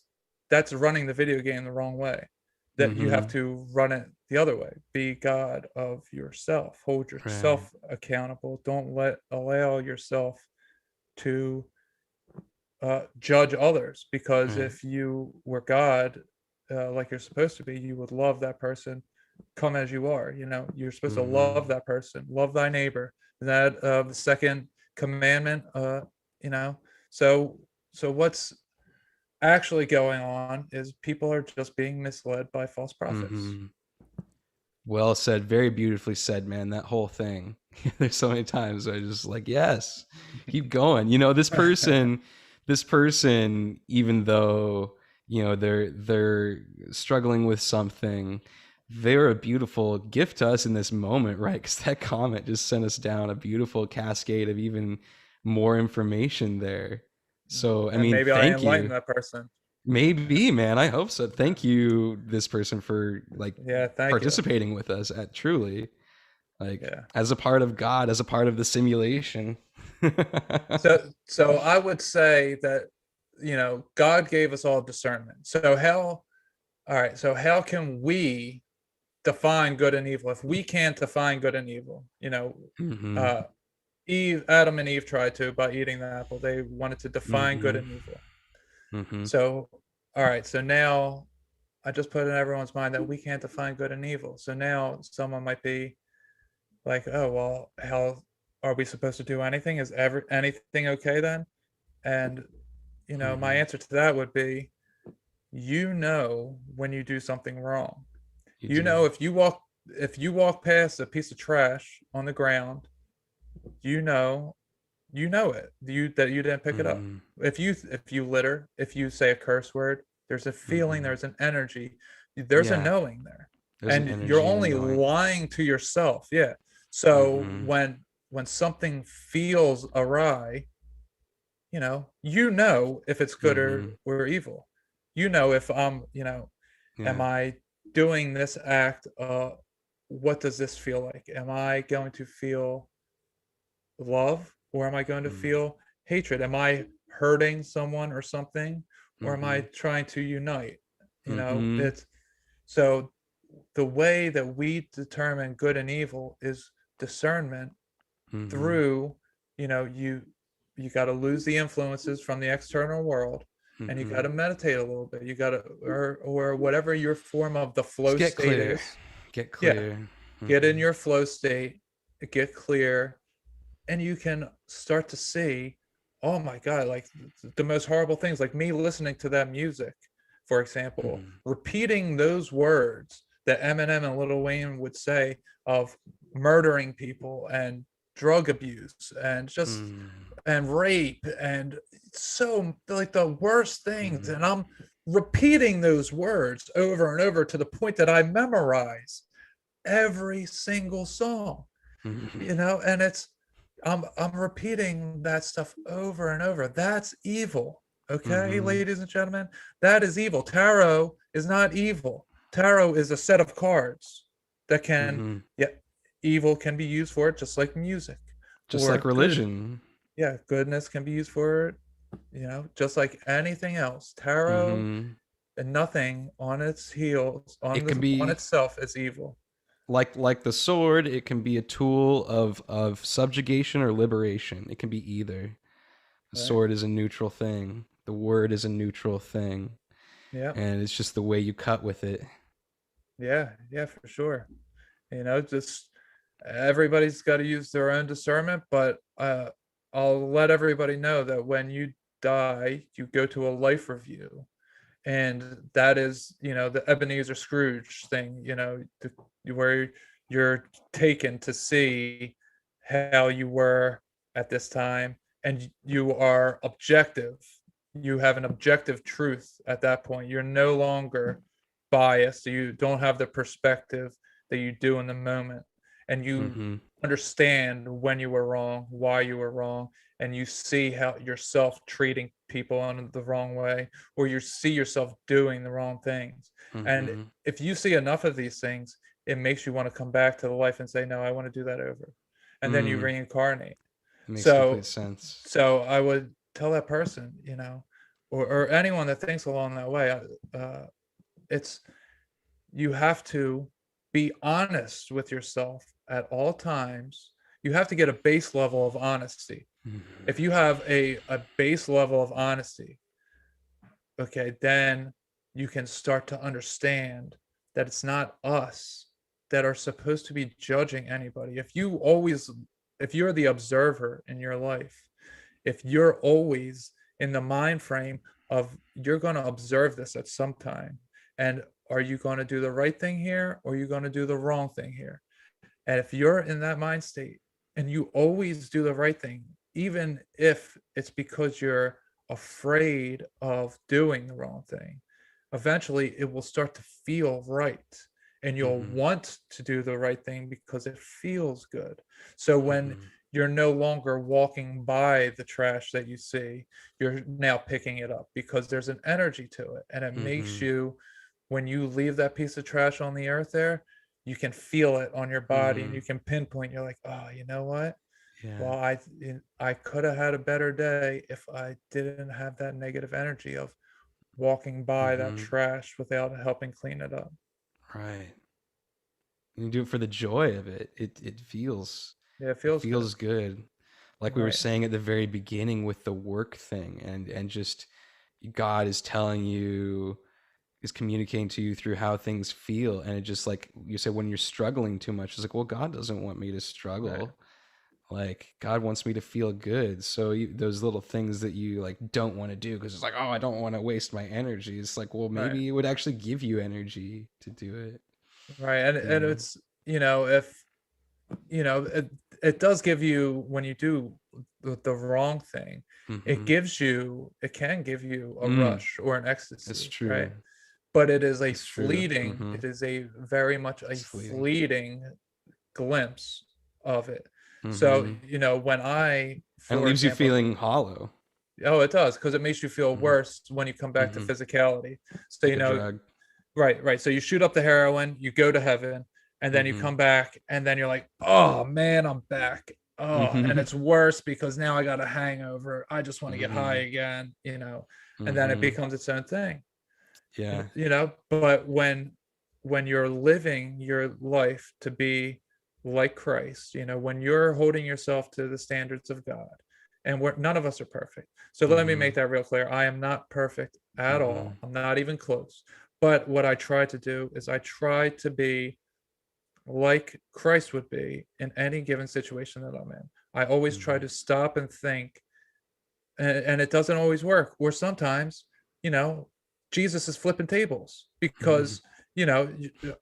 that's running the video game the wrong way. That you have Hmm. to run it the other way. Be God of yourself. Hold Right. yourself accountable. Don't allow yourself to judge others, because Right. if you were God, like you're supposed to be, you would love that person, come as you are. You're supposed to love Hmm. that person, love thy neighbor. That the second commandment. You know, so what's actually going on is people are just being misled by false prophets. Hmm. Well said. Very beautifully said, man. That whole thing. There's so many times I just like, yes, keep going. This person, even though, they're struggling with something, they're a beautiful gift to us in this moment, right? Because that comment just sent us down a beautiful cascade of even more information there. So, I And mean, maybe I thank enlighten you. that person. Maybe, man. I hope so. Thank you, this person, for like Yeah, thank you. participating with us at truly, like, Yeah. as a part of God, as a part of the simulation. So I would say that God gave us all discernment. So how can we define good and evil if we can't define good and evil? Hmm. Uh Adam and Eve tried to by eating the apple. They wanted to define good Hmm. and evil. Hmm. So all right, so now I just put in everyone's mind that we can't define good and evil. So now someone might be like, oh well, how are we supposed to do anything? Is ever anything okay then? And my Hmm. answer to that would be, when you do something wrong. You do. If you walk past a piece of trash on the ground, you know it. That you didn't pick it up. Hmm. If you litter, if you say a curse word, there's a feeling, Hmm. there's an energy, there's a Yeah. knowing there. There's an And you're energy in a only knowing. lying to yourself. Yeah. So Hmm. when something feels awry, if it's good Hmm. or evil. If am Yeah. I doing this act? What does this feel like? Am I going to feel love, or am I going to Hmm. feel hatred? Am I hurting someone or something, or am I Hmm. trying to unite? Hmm. It's so the way that we determine good and evil is discernment Hmm. through, you got to lose the influences from the external world, and you got Hmm. to meditate a little bit. You got to, or whatever your form of the Just flow get state clear. is. Get Yeah, clear. get in Hmm. your flow state, get clear, and you can start to see, oh my god, like the most horrible things, like me listening to that music, for example, Hmm. repeating those words that Eminem and Lil Wayne would say, of murdering people and drug abuse and just Hmm. and rape, and so like the worst things, Hmm. and I'm repeating those words over and over to the point that I memorize every single song, Hmm. and I'm repeating that stuff over and over. That's evil. Okay, Hmm. ladies and gentlemen, that is evil. Tarot is not evil. Tarot is a set of cards that can, Hmm. yeah, evil can be used for it, just like music, Just like or good, religion. yeah, goodness can be used for it, just like anything else. Tarot Hmm. and nothing on its heels, It can on be itself, is evil. like the sword. It can be a tool of subjugation or liberation. It can be either. The Right? sword is a neutral thing. The word is a neutral thing, Yeah. and it's just the way you cut with it. Yeah, yeah, for sure. Just everybody's got to use their own discernment, but I'll let everybody know that when you die, you go to a life review, and that is, the Ebenezer Scrooge thing, where you're taken to see how you were at this time, and you are objective. You have an objective truth at that point. You're no longer biased. You don't have the perspective that you do in the moment, and you Mm-hmm. understand when you were wrong, why you were wrong, and you see how yourself treating people in the wrong way, or you see yourself doing the wrong things. And Mm-hmm. if you see enough of these things, it makes you want to come back to the life and say, no, I want to do that over. And then you Mm. reincarnate. It makes complete So sense. so I would tell that person, or anyone that thinks along that way, it's you have to be honest with yourself at all times. You have to get a base level of honesty. Mm-hmm. If you have a base level of honesty, okay, then you can start to understand that it's not us that are supposed to be judging anybody. If you're the observer in your life, if you're always in the mind frame of you're going to observe this at some time, and are you going to do the right thing here, or are you going to do the wrong thing here? And if you're in that mind state and you always do the right thing, even if it's because you're afraid of doing the wrong thing, eventually it will start to feel right. And you'll Mm-hmm. want to do the right thing because it feels good. So when Mm-hmm. you're no longer walking by the trash that you see, you're now picking it up because there's an energy to it. And it makes Mm-hmm. you, when you leave that piece of trash on the earth there, you can feel it on your body, and Mm-hmm. you can pinpoint. You're like, oh, you know what? Yeah. Well, I could have had a better day if I didn't have that negative energy of walking by that Mm-hmm. trash without helping clean it up. Right. You do it for the joy of it. Yeah, it It feels good. feels good. Like we were Right. saying at the very beginning with the work thing, and just God is telling you, is communicating to you through how things feel, and it just, like you said, when you're struggling too much, it's like, well, God doesn't want me to Right. struggle. Like God wants me to feel good. So those little things that you like don't want to do because it's like, oh, I don't want to waste my energy. It's like, well, Right. maybe it would actually give you energy to do it. Right. And You and know? it's, if it does give you, when you do the wrong thing, Mm-hmm. it can give you a Mm, rush or an it's ecstasy, true. right? But It's true. it is a very much a It's fleeting. fleeting glimpse of it. So, Mm-hmm. when I, And it for leaves you example, feeling hollow. oh, it does, because it makes you feel Mm-hmm. worse when you come back to Mm-hmm. physicality. So, Like a drug. right, right. So you shoot up the heroin, you go to heaven, and then you Mm-hmm. come back, and then you're like, oh man, I'm back. Oh, and Mm-hmm. it's worse because now I got a hangover. I just want to get high Mm-hmm. again, and then it Mm-hmm. becomes its own thing. Yeah. But when you're living your life to be like Christ, when you're holding yourself to the standards of God, and none of us are perfect. So let me Mm-hmm. make that real clear. I am not perfect at Mm-hmm. all. I'm not even close. But what I try to do is I try to be like Christ would be in any given situation that I'm in. I always try Mm-hmm. to stop and think, and it doesn't always work. Or sometimes, you know, Jesus is flipping tables Mm-hmm. because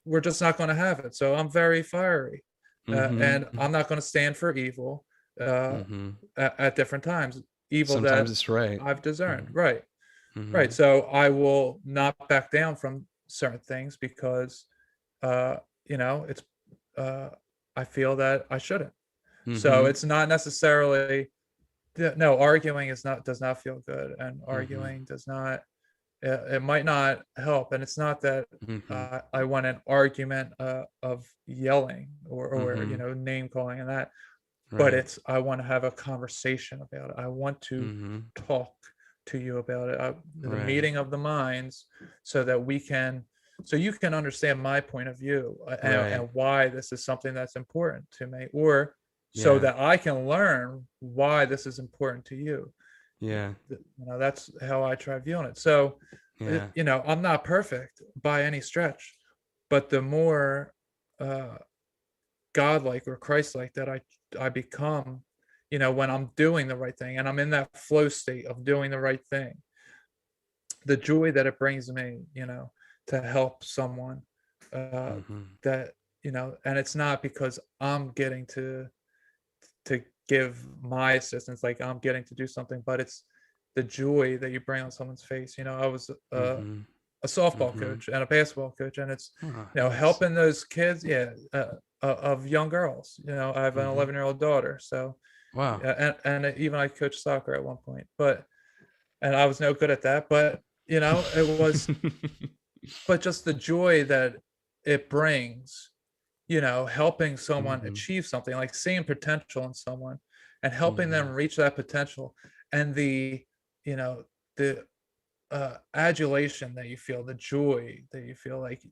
we're just not going to have it. So I'm very fiery, and Mm-hmm. I'm not going to stand for evil uh, Mm-hmm. at different times. Evil Sometimes that it's right. I've discerned. Mm-hmm. Right, Mm-hmm. right. So I will not back down from certain things because uh, it's uh, I feel that I shouldn't. So Mm-hmm. it's not necessarily, no, arguing does not feel good, and Mm-hmm. arguing does not, it might not help. And it's not that Mm-hmm. I want an argument of yelling or Mm-hmm. name calling and that, but Right. it's, I want to have a conversation about it. I want to Mm-hmm. talk to you about it, the Right. meeting of the minds, so that so you can understand my point of view, Right. and why this is something that's important to me, or so Yeah. that I can learn why this is important to you. Yeah. That's how I try viewing it. So, Yeah. I'm not perfect by any stretch, but the more uh, godlike or Christ-like that I become, when I'm doing the right thing and I'm in that flow state of doing the right thing, the joy that it brings me, to help someone, uh, Mm-hmm. that, and it's not because I'm getting to give my assistance, like I'm getting to do something, but it's the joy that you bring on someone's face. I was Mm-hmm. a softball Mm-hmm. coach and a basketball coach, and it's Oh, nice. helping those kids, yeah, of young girls. I have an Mm-hmm. 11-year-old daughter, so Wow. yeah, and even I coached soccer at one point, but and I was no good at that, but it was, but just the joy that it brings, helping someone Mm-hmm. achieve something, like seeing potential in someone and helping them Mm-hmm. reach that potential, and you know, the adulation that you feel, the joy that you feel, like,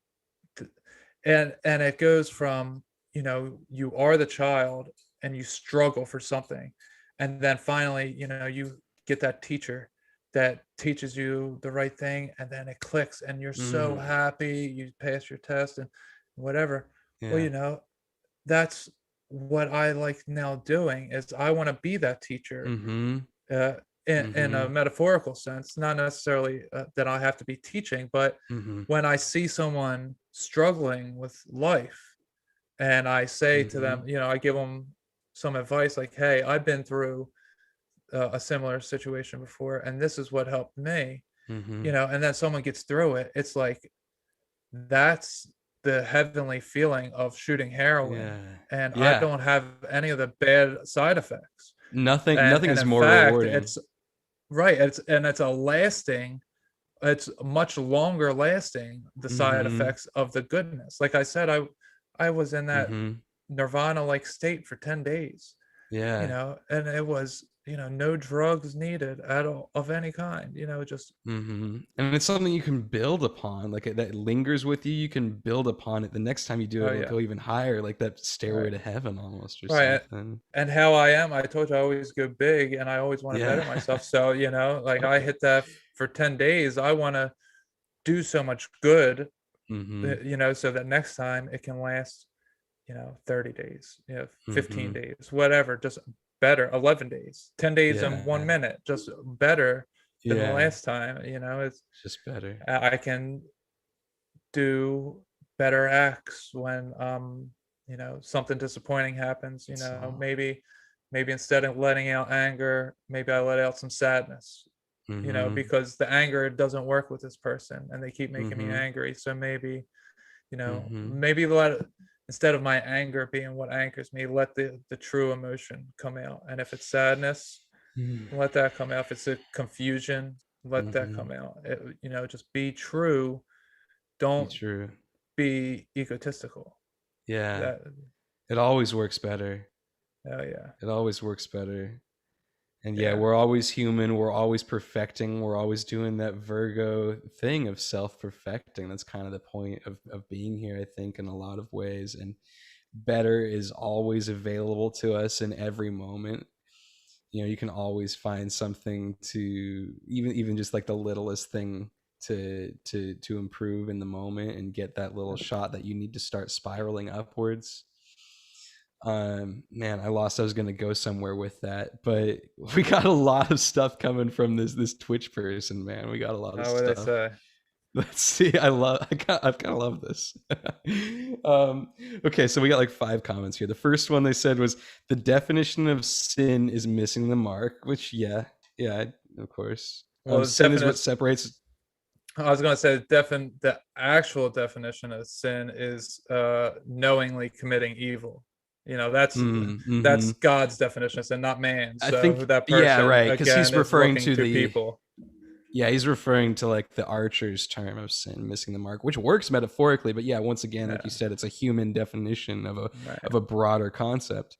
and it goes from, you are the child and you struggle for something, and then finally, you get that teacher that teaches you the right thing, and then it clicks and you're so Mm-hmm. happy you pass your test and whatever. Well, Yeah. that's what I like now doing, is I want to be that teacher, Mm-hmm. uh, in Mm-hmm. a metaphorical sense, not necessarily that I have to be teaching, but Mm-hmm. when I see someone struggling with life and I say to Mm-hmm. them, I give them some advice like, hey, I've been through a similar situation before, and this is what helped me, Mm-hmm. and then someone gets through it. It's like, that's the heavenly feeling of shooting heroin. Yeah. And I Yeah. don't have any of the bad side effects. Nothing And is in more fact, rewarding. it's right. It's a lasting, it's much longer lasting, the side Mm-hmm. effects of the goodness. Like I said, I was in that Mm-hmm. nirvana like state for 10 days, Yeah. and it was, no drugs needed at all of any kind, just Mm-hmm. And it's something you can build upon, like that lingers with you. You can build upon it. The next time you do it, oh it'll yeah, go even higher, like that stairway right. to heaven almost, or Right. something. And how I am, I told you I always go big and I always want to Yeah. better myself. So, like I hit that for 10 days. I want to do so much good, Mm-hmm. so that next time it can last, 30 days, 15 Mm-hmm. days, whatever, just better, 11 days, 10 days and Yeah. 1 minute, just better than the Yeah. last time. It's, Just better. I can do better acts when something disappointing happens. So. Maybe instead of letting out anger, maybe I let out some sadness, Mm-hmm. because the anger doesn't work with this person and they keep making me Mm-hmm. angry. So maybe, Mm-hmm. maybe let, instead of my anger being what anchors me, let the true emotion come out. And if it's sadness, let that come out. If it's a confusion, let that Mm-hmm. come out. Just be true. Be Don't true. be egotistical. Yeah. That, It always works better. oh yeah, It always works better. And yeah, yeah. we're always human. We're always perfecting. We're always doing that Virgo thing of self-perfecting. That's kind of the point of being here, I think, in a lot of ways. And better is always available to us in every moment. You can always find something to, even just like the littlest thing, to improve in the moment and get that little shot that you need to start spiraling upwards. Man, I was gonna go somewhere with that, but we got a lot of stuff coming from this Twitch person, man. We got a lot of What they stuff. say. Let's see. I kind of love this. Okay, so we got like 5 comments here. The first one they said was, the definition of sin is missing the mark, which yeah, of course. Well, the Sin is what definition. separates. I was going to say the actual definition of sin is knowingly committing evil. That's Mm-hmm. God's definition, and not man. I So think, that yeah, person right, because he's again is referring looking to to the. people. Yeah, he's referring to like the archer's term of sin, missing the mark, which works metaphorically, but yeah, once again, like you Yeah, said, it's a human definition of right, a broader concept.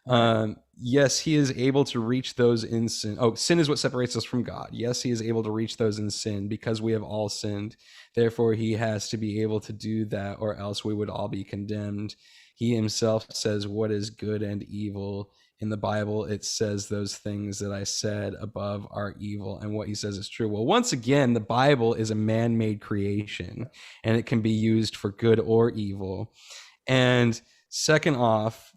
right. Yes, he is able to reach those in sin. Oh, sin is what separates us from God. Yes, he is able to reach those in sin because we have all sinned. Therefore, he has to be able to do that, or else we would all be condemned. He himself says what is good and evil. In the Bible, it says those things that I said above are evil, and what he says is true. Well, once again, the Bible is a man-made creation, and it can be used for good or evil. And second off,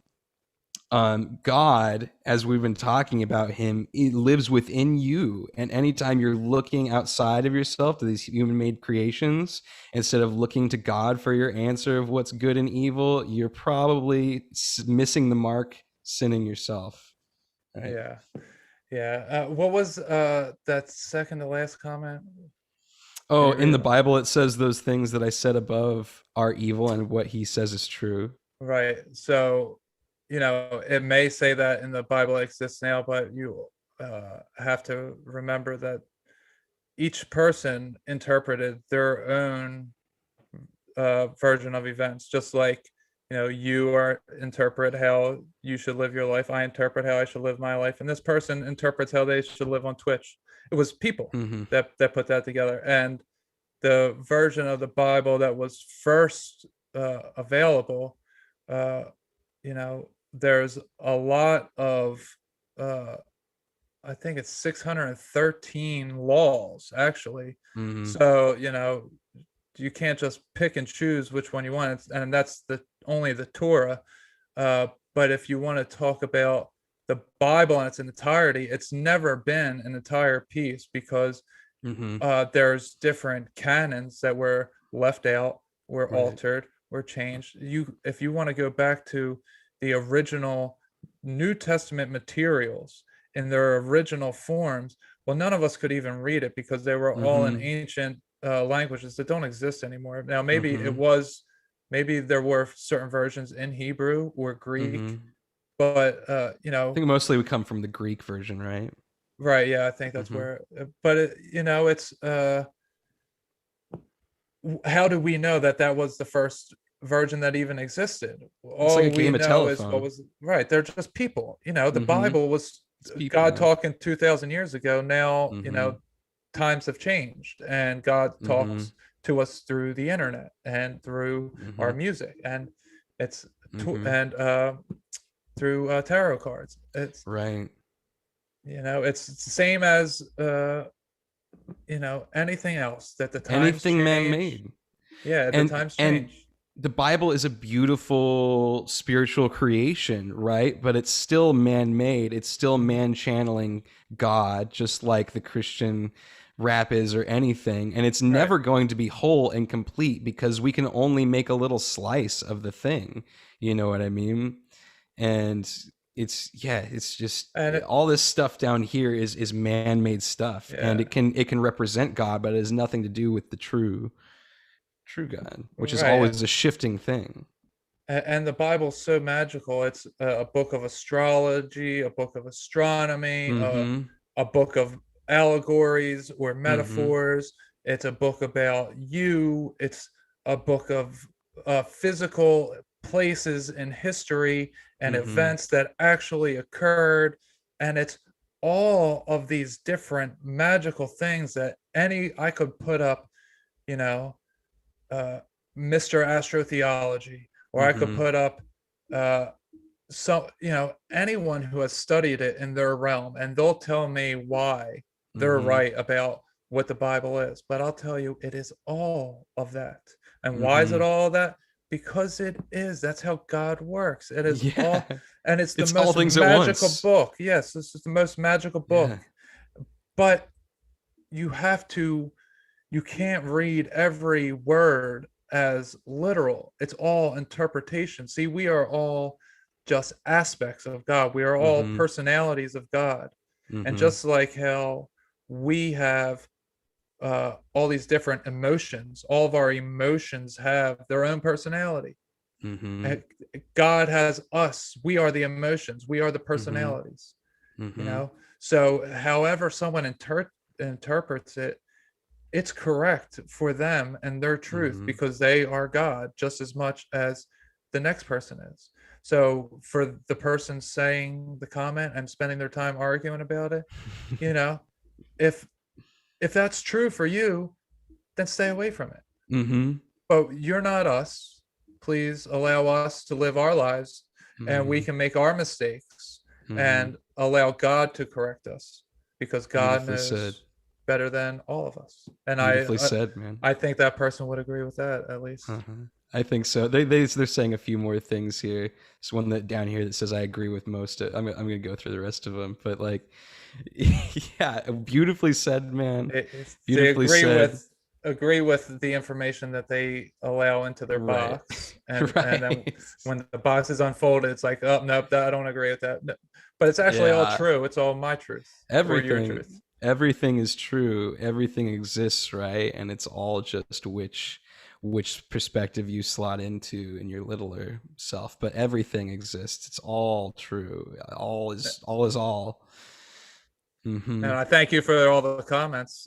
God, as we've been talking about him, it lives within you. And anytime you're looking outside of yourself to these human made creations, instead of looking to God for your answer of what's good and evil, you're probably missing the mark, sinning yourself. Right. Yeah. Yeah. What was that second to last comment? Can Oh, you in read the it? Bible, it says those things that I said above are evil and what he says is true. Right. So, it may say that in the Bible exists now, but you have to remember that each person interpreted their own version of events, just like you are interpret how you should live your life. I interpret how I should live my life, and this person interprets how they should live on Twitch. It was people Mm-hmm. that put that together, and the version of the Bible that was first available, uh, there's a lot of, uh, I think it's 613 laws actually. Mm-hmm. So, you can't just pick and choose which one you want, and that's only the Torah. But if you want to talk about the Bible in its entirety, it's never been an entire piece because Mm-hmm. there's different canons that were left out, were Right. altered, were changed. If you want to go back to the original New Testament materials in their original forms, well, none of us could even read it because they were all in Mm-hmm. ancient languages that don't exist anymore. Now, maybe Mm-hmm. maybe there were certain versions in Hebrew or Greek, Mm-hmm. but I think mostly we come from the Greek version, right? right, yeah, I think that's Mm-hmm. where. But it's how do we know that that was the first version that even existed? It's like a All we game of know is what telephone. was right. They're just people. The Mm-hmm. Bible was It's people, God man. talking 2,000 years ago. Now, Mm-hmm. times have changed, and God Mm-hmm. talks to us through the internet and through Mm-hmm. our music, and it's Mm-hmm. and through tarot cards. Right. It's the same as anything else that the times Anything change. man-made. Yeah, the And times and change. the Bible is a beautiful spiritual creation, right? But it's still man-made. It's still Mhm. man channeling God, just like the Christian rap is or anything. And it's Right. never going to be whole and complete because we can only make a little slice of the thing. You know what I mean? And it's just And all this stuff down here is man-made stuff, and yeah, it can represent God, but it has nothing to do with the true God, which is right. always a shifting thing. And the Bible's so magical. It's a book of astrology, a book of astronomy, Mm-hmm. a book of allegories or Mm-hmm. metaphors. It's a book about you. It's a book of physical places in history and Mm-hmm. events that actually occurred. And it's all of these different magical things that I could put up, you know, uh, Mr. Astrotheology, or I could Mm-hmm. put up anyone who has studied it in their realm, and they'll tell me why they're Mm-hmm. right about what the Bible is. But I'll tell you, it is all of that. And why is it Mm-hmm. all of that? Because it is. That's how God works. It is Yeah. all, and it's the It's all most things at magical once. book. Yes, this is the most magical Yeah. book. But you have to you can't read every word as literal. It's all interpretation. See, we are all just aspects of God. We are all Mm-hmm. personalities of God. And Mm-hmm. just like how we have all these different emotions, all of our emotions have their own personality. Mm-hmm. And God has us. We are the emotions. We are the Mm-hmm. personalities. You Mm-hmm. know. So, however someone interprets it, it's correct for them and their truth Mm-hmm. because they are God just as much as the next person is. So for the person saying the comment and spending their time arguing about it, you know, if if that's true for you, then stay away from it. Mm-hmm. But you're not us. Please allow us to live our lives, and we Mm-hmm. can make our mistakes Mm-hmm. and allow God to correct us because God Beautifully said. knows better than all of us. And Beautifully said, man. I think that person would agree with that at least. Uh-huh. I think so. They're saying a few more things here. There's one that down here that says I agree with most of. I'm gonna go through the rest of them, but like, yeah, beautifully said, man. They Beautifully said. agree with the information that they allow into their Right. box, and then Right. when the box is unfolded, it's like, oh nope, I don't agree with that. No. But it's actually all Yeah. true. It's all my truth or your Everything. truth. Everything is true. Everything exists, right? And it's all just which perspective you slot into in your littler self. But everything exists. It's all true. All is all. And Hmm. I thank you for all the comments.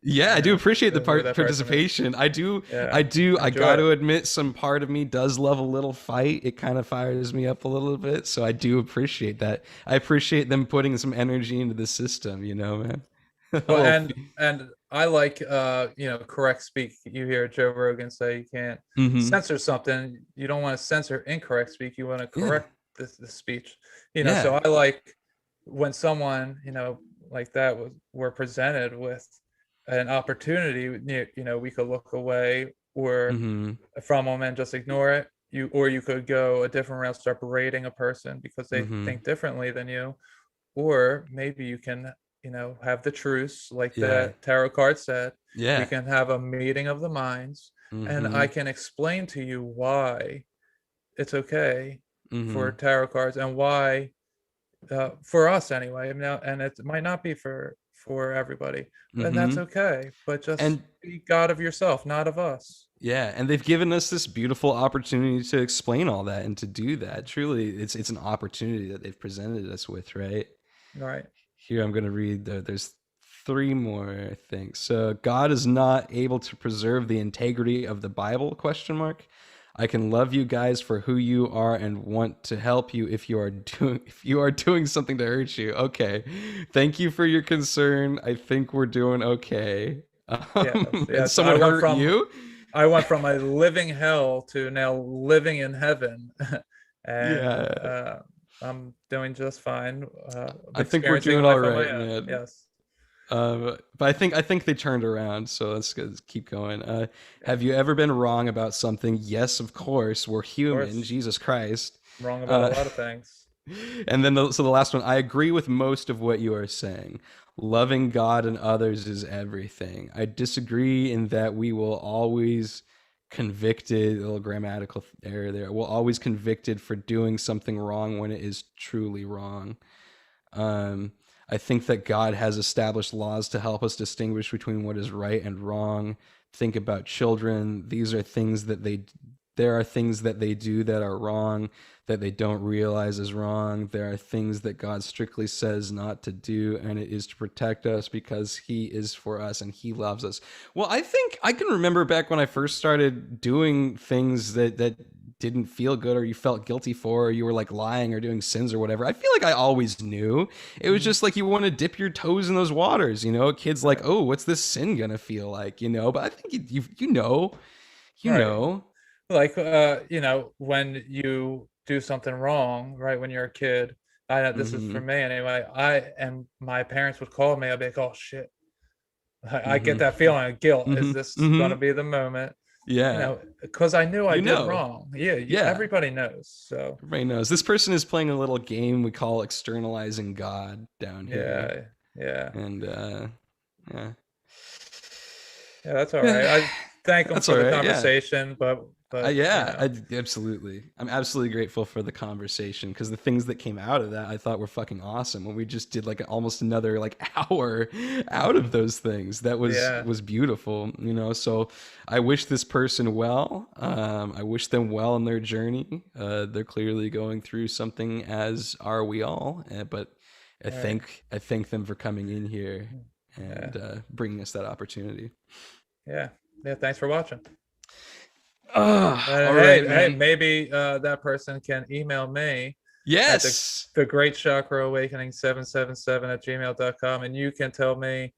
Yeah, I do appreciate the Who that person is. participation. I do, Yeah, I do. I enjoy got it. to admit, some part of me does love a little fight. It kind of fires me up a little bit, so I do appreciate that. I appreciate them putting some energy into the system. Man. A Well, little. and I like correct speak. You hear Joe Rogan say you can't Mm-hmm. censor something. You don't want to censor incorrect speak. You want to Yeah. correct the speech. So Yeah. I like when someone like that were presented with an opportunity. We could look away or Mm-hmm. from them and just ignore it. You could go a different route, start berating a person because they Mm-hmm. think differently than you, or maybe you can have the truce like Yeah. that tarot card said. We Yeah. can have a meeting of the minds, and Mm-hmm. I can explain to you why it's okay for Mm-hmm. tarot cards and why, for us anyway, now, and it might not be for everybody, and that's Mm-hmm. okay, but just And be god of yourself, not of us. yeah, and they've given us this beautiful opportunity to explain all that and to do that. Truly, it's an opportunity that they've presented us with, right? Right. Here, I'm going to read. There's three more, I think. So, God is not able to preserve the integrity of the Bible? Question mark. I can love you guys for who you are and want to help you if you are doing something to hurt you. Okay, thank you for your concern. I think we're doing okay. Yes, And yes, someone hurt you? I went from a living hell to now living in heaven. And Yeah, I'm doing just fine. I think we're Experiencing doing all life on my right, own. man. Yes. But I think they turned around. So let's keep going. Yeah. Have you ever been wrong about something? Yes, of course. We're Of human. course. Jesus Christ. I'm wrong about a Uh, lot of things. and then so the last one. I agree with most of what you are saying. Loving God and others is everything. I disagree in that we will always convicted. A little grammatical error there. We'll always convicted for doing something wrong when it is truly wrong. Um, I think that God has established laws to help us distinguish between what is right and wrong. Think about children. There are things that they do that are wrong that they don't realize is wrong. There are things that God strictly says not to do, and it is to protect us because He is for us and He loves us. Well, I think I can remember back when I first started doing things that didn't feel good or you felt guilty for or you were like lying or doing sins or whatever. I feel like I always knew. It was Mhm. just like you want to dip your toes in those waters, A kid's like, Right. "Oh, what's this sin going to feel like?" But I think you know. You Right. know. Like, when you do something wrong, right, when you're a kid, I know this is for Mhm. me anyway. My parents would call me. I'd be like, oh shit. I get Mhm. that feeling of guilt. Is Mhm. this going to Mhm. be the moment? Yeah. Because I knew I You did know. wrong. Yeah, Yeah. everybody knows. So Everybody knows. This person is playing a little game we call externalizing God down here. yeah, yeah, And yeah. yeah. That's all right. I thank them That's for all the right. Yeah. conversation, but Yeah, absolutely. I'm absolutely grateful for the conversation because the things that came out of that I thought were fucking awesome. When we just did like almost another like hour out of those things, that was yeah, was beautiful. So I wish this person well. I wish them well in their journey. They're clearly going through something, as are we all. But I all right, thank them for coming in here yeah, and bringing us that opportunity. yeah, yeah. Thanks for watching. All Hey, right, hey, man. maybe that person can email me at Yes. the Great Chakra Awakening 777 at gmail.com, and you can tell me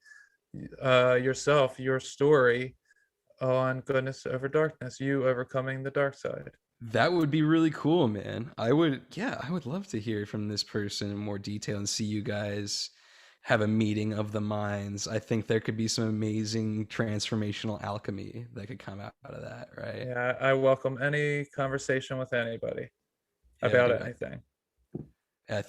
yourself your story on goodness over darkness, you overcoming the dark side. That would be really cool, man. Yeah, I would love to hear from this person in more detail and see you guys have a meeting of the minds, I think there could be some amazing transformational alchemy that could come out of that, right? Yeah, I welcome any conversation with anybody Yeah, about dude. anything. I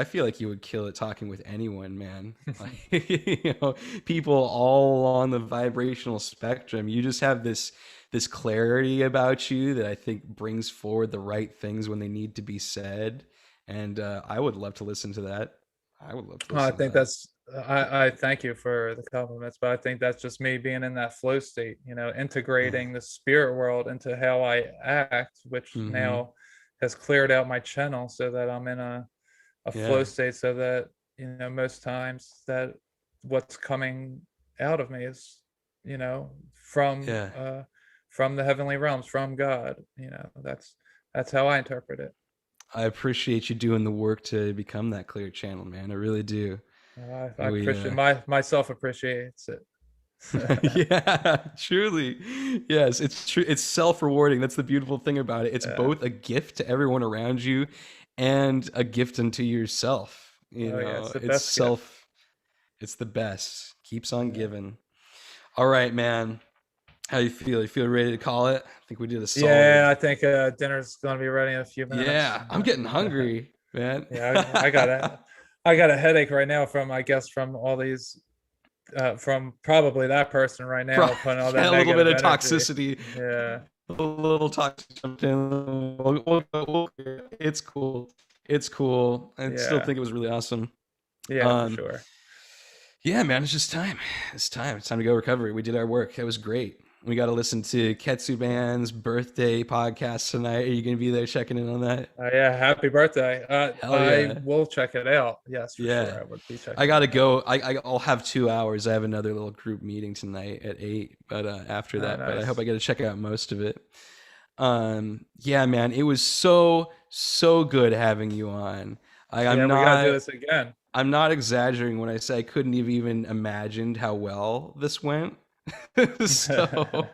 feel like you would kill it talking with anyone, man. Like, people all on the vibrational spectrum. You just have this clarity about you that I think brings forward the right things when they need to be said. And I would love to listen to that. I would love to I listen to think that. that's I thank you for the compliments, but I think that's just me being in that flow state, Yeah. integrating the spirit world into how I act, which Mm-hmm. now has cleared out my channel so that I'm in a flow Yeah. state so that, most times that what's coming out of me is, you know, from Yeah. uh from the heavenly realms, from God. That's how I interpret it. I appreciate you doing the work to become that clear channel, man. I really do. I We appreciate myself appreciates it. yeah, truly. Yes, it's true. It's self-rewarding. That's the beautiful thing about it. It's Yeah. both a gift to everyone around you and a gift unto yourself. Oh yeah, it's the It's best gift. self, it's the best. Keeps on Yeah. giving. All right, man. How you feel? You feel ready to call it? I think we did a Yeah, solid. I think dinner's gonna be ready in a few minutes. Yeah, I'm getting hungry, man. Yeah, I got a headache right now from, I guess, from all these from probably that person right Pro- now putting all that yeah, a little bit negative of energy. toxicity. Yeah. A little toxic jumped in. It's cool. It's cool. I still Yeah. think it was really awesome. Yeah, for Um, sure. yeah, man, it's just time. It's time. It's time to go recovery. We did our work. It was great. We got to listen to Ketsu Band's birthday podcast tonight. Are you going to be there checking in on that? Yeah, happy birthday. Hell I yeah. will check it out. Yes, for Yeah. sure. I would be I checking gotta it out. go. I'll have 2 hours. I have another little group meeting tonight at 8, but after Oh, that. But I hope nice. I get to check out most of it. Yeah, man, it was so good having you on. Yeah, we gotta do this again. I'm not exaggerating when I say I couldn't have even imagined how well this went. So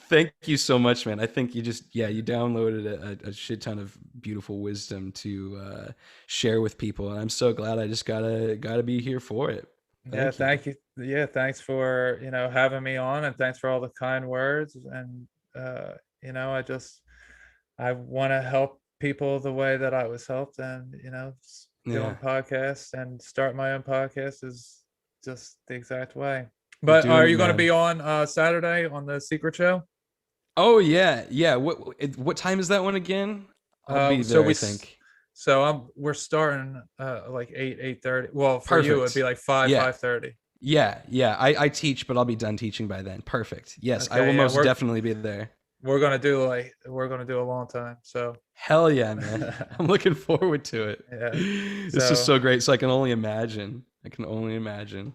thank you so much, man. I think you downloaded a shit ton of beautiful wisdom to share with people, and I'm so glad I just gotta be here for it. Yeah, Thank you. thank you. Yeah, thanks for, having me on, and thanks for all the kind words. And I want to help people the way that I was helped, and doing Yeah, podcasts and start my own podcast is just the exact way. you're But doing are it, you going to man. be on Saturday on the Secret Show? Oh yeah, yeah. What time is that one again? I'll be So there, I think. we're starting like 8:30. Well, for you it'd be Perfect. like 5 Yeah. 5:30. Yeah, yeah. I teach, but I'll be done teaching by then. Perfect. Yes, I will Okay, yeah, most definitely be there. we're gonna do a long time. So Hell yeah, man. I'm looking forward to it. yeah. This is So so great. So I can only imagine. I can only imagine.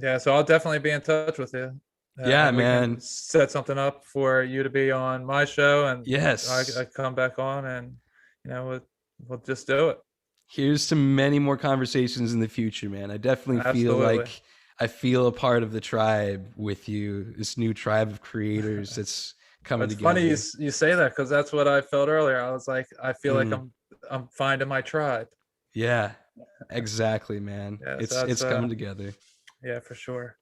yeah, so I'll definitely be in touch with you. Yeah, And we can man. set something up for you to be on my show, and I Yes. come back on, and we'll just do it. Here's to many more conversations in the future, man. I definitely feel Absolutely. like I feel a part of the tribe with you, this new tribe of creators that's coming It's funny together. you say that, because that's what I felt earlier. I was like, I feel like Mm, I'm finding my tribe. yeah, exactly, man. Yeah, so It's that's coming together. yeah, for sure.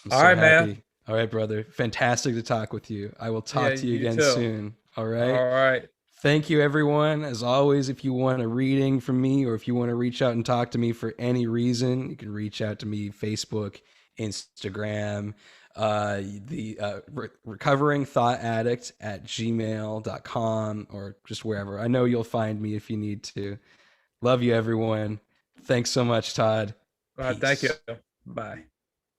I'm All so right, man. happy. All right, brother. Fantastic to talk with you. I will Yeah, talk to you you again too. soon. All right. All right. Thank you, everyone. As always, if you want a reading from me or if you want to reach out and talk to me for any reason, you can reach out to me Facebook, Instagram, the recovering thought addict at gmail.com or just wherever. I know you'll find me if you need to. Love you, everyone. Thanks so much, Todd. Thank you. Peace. Bye.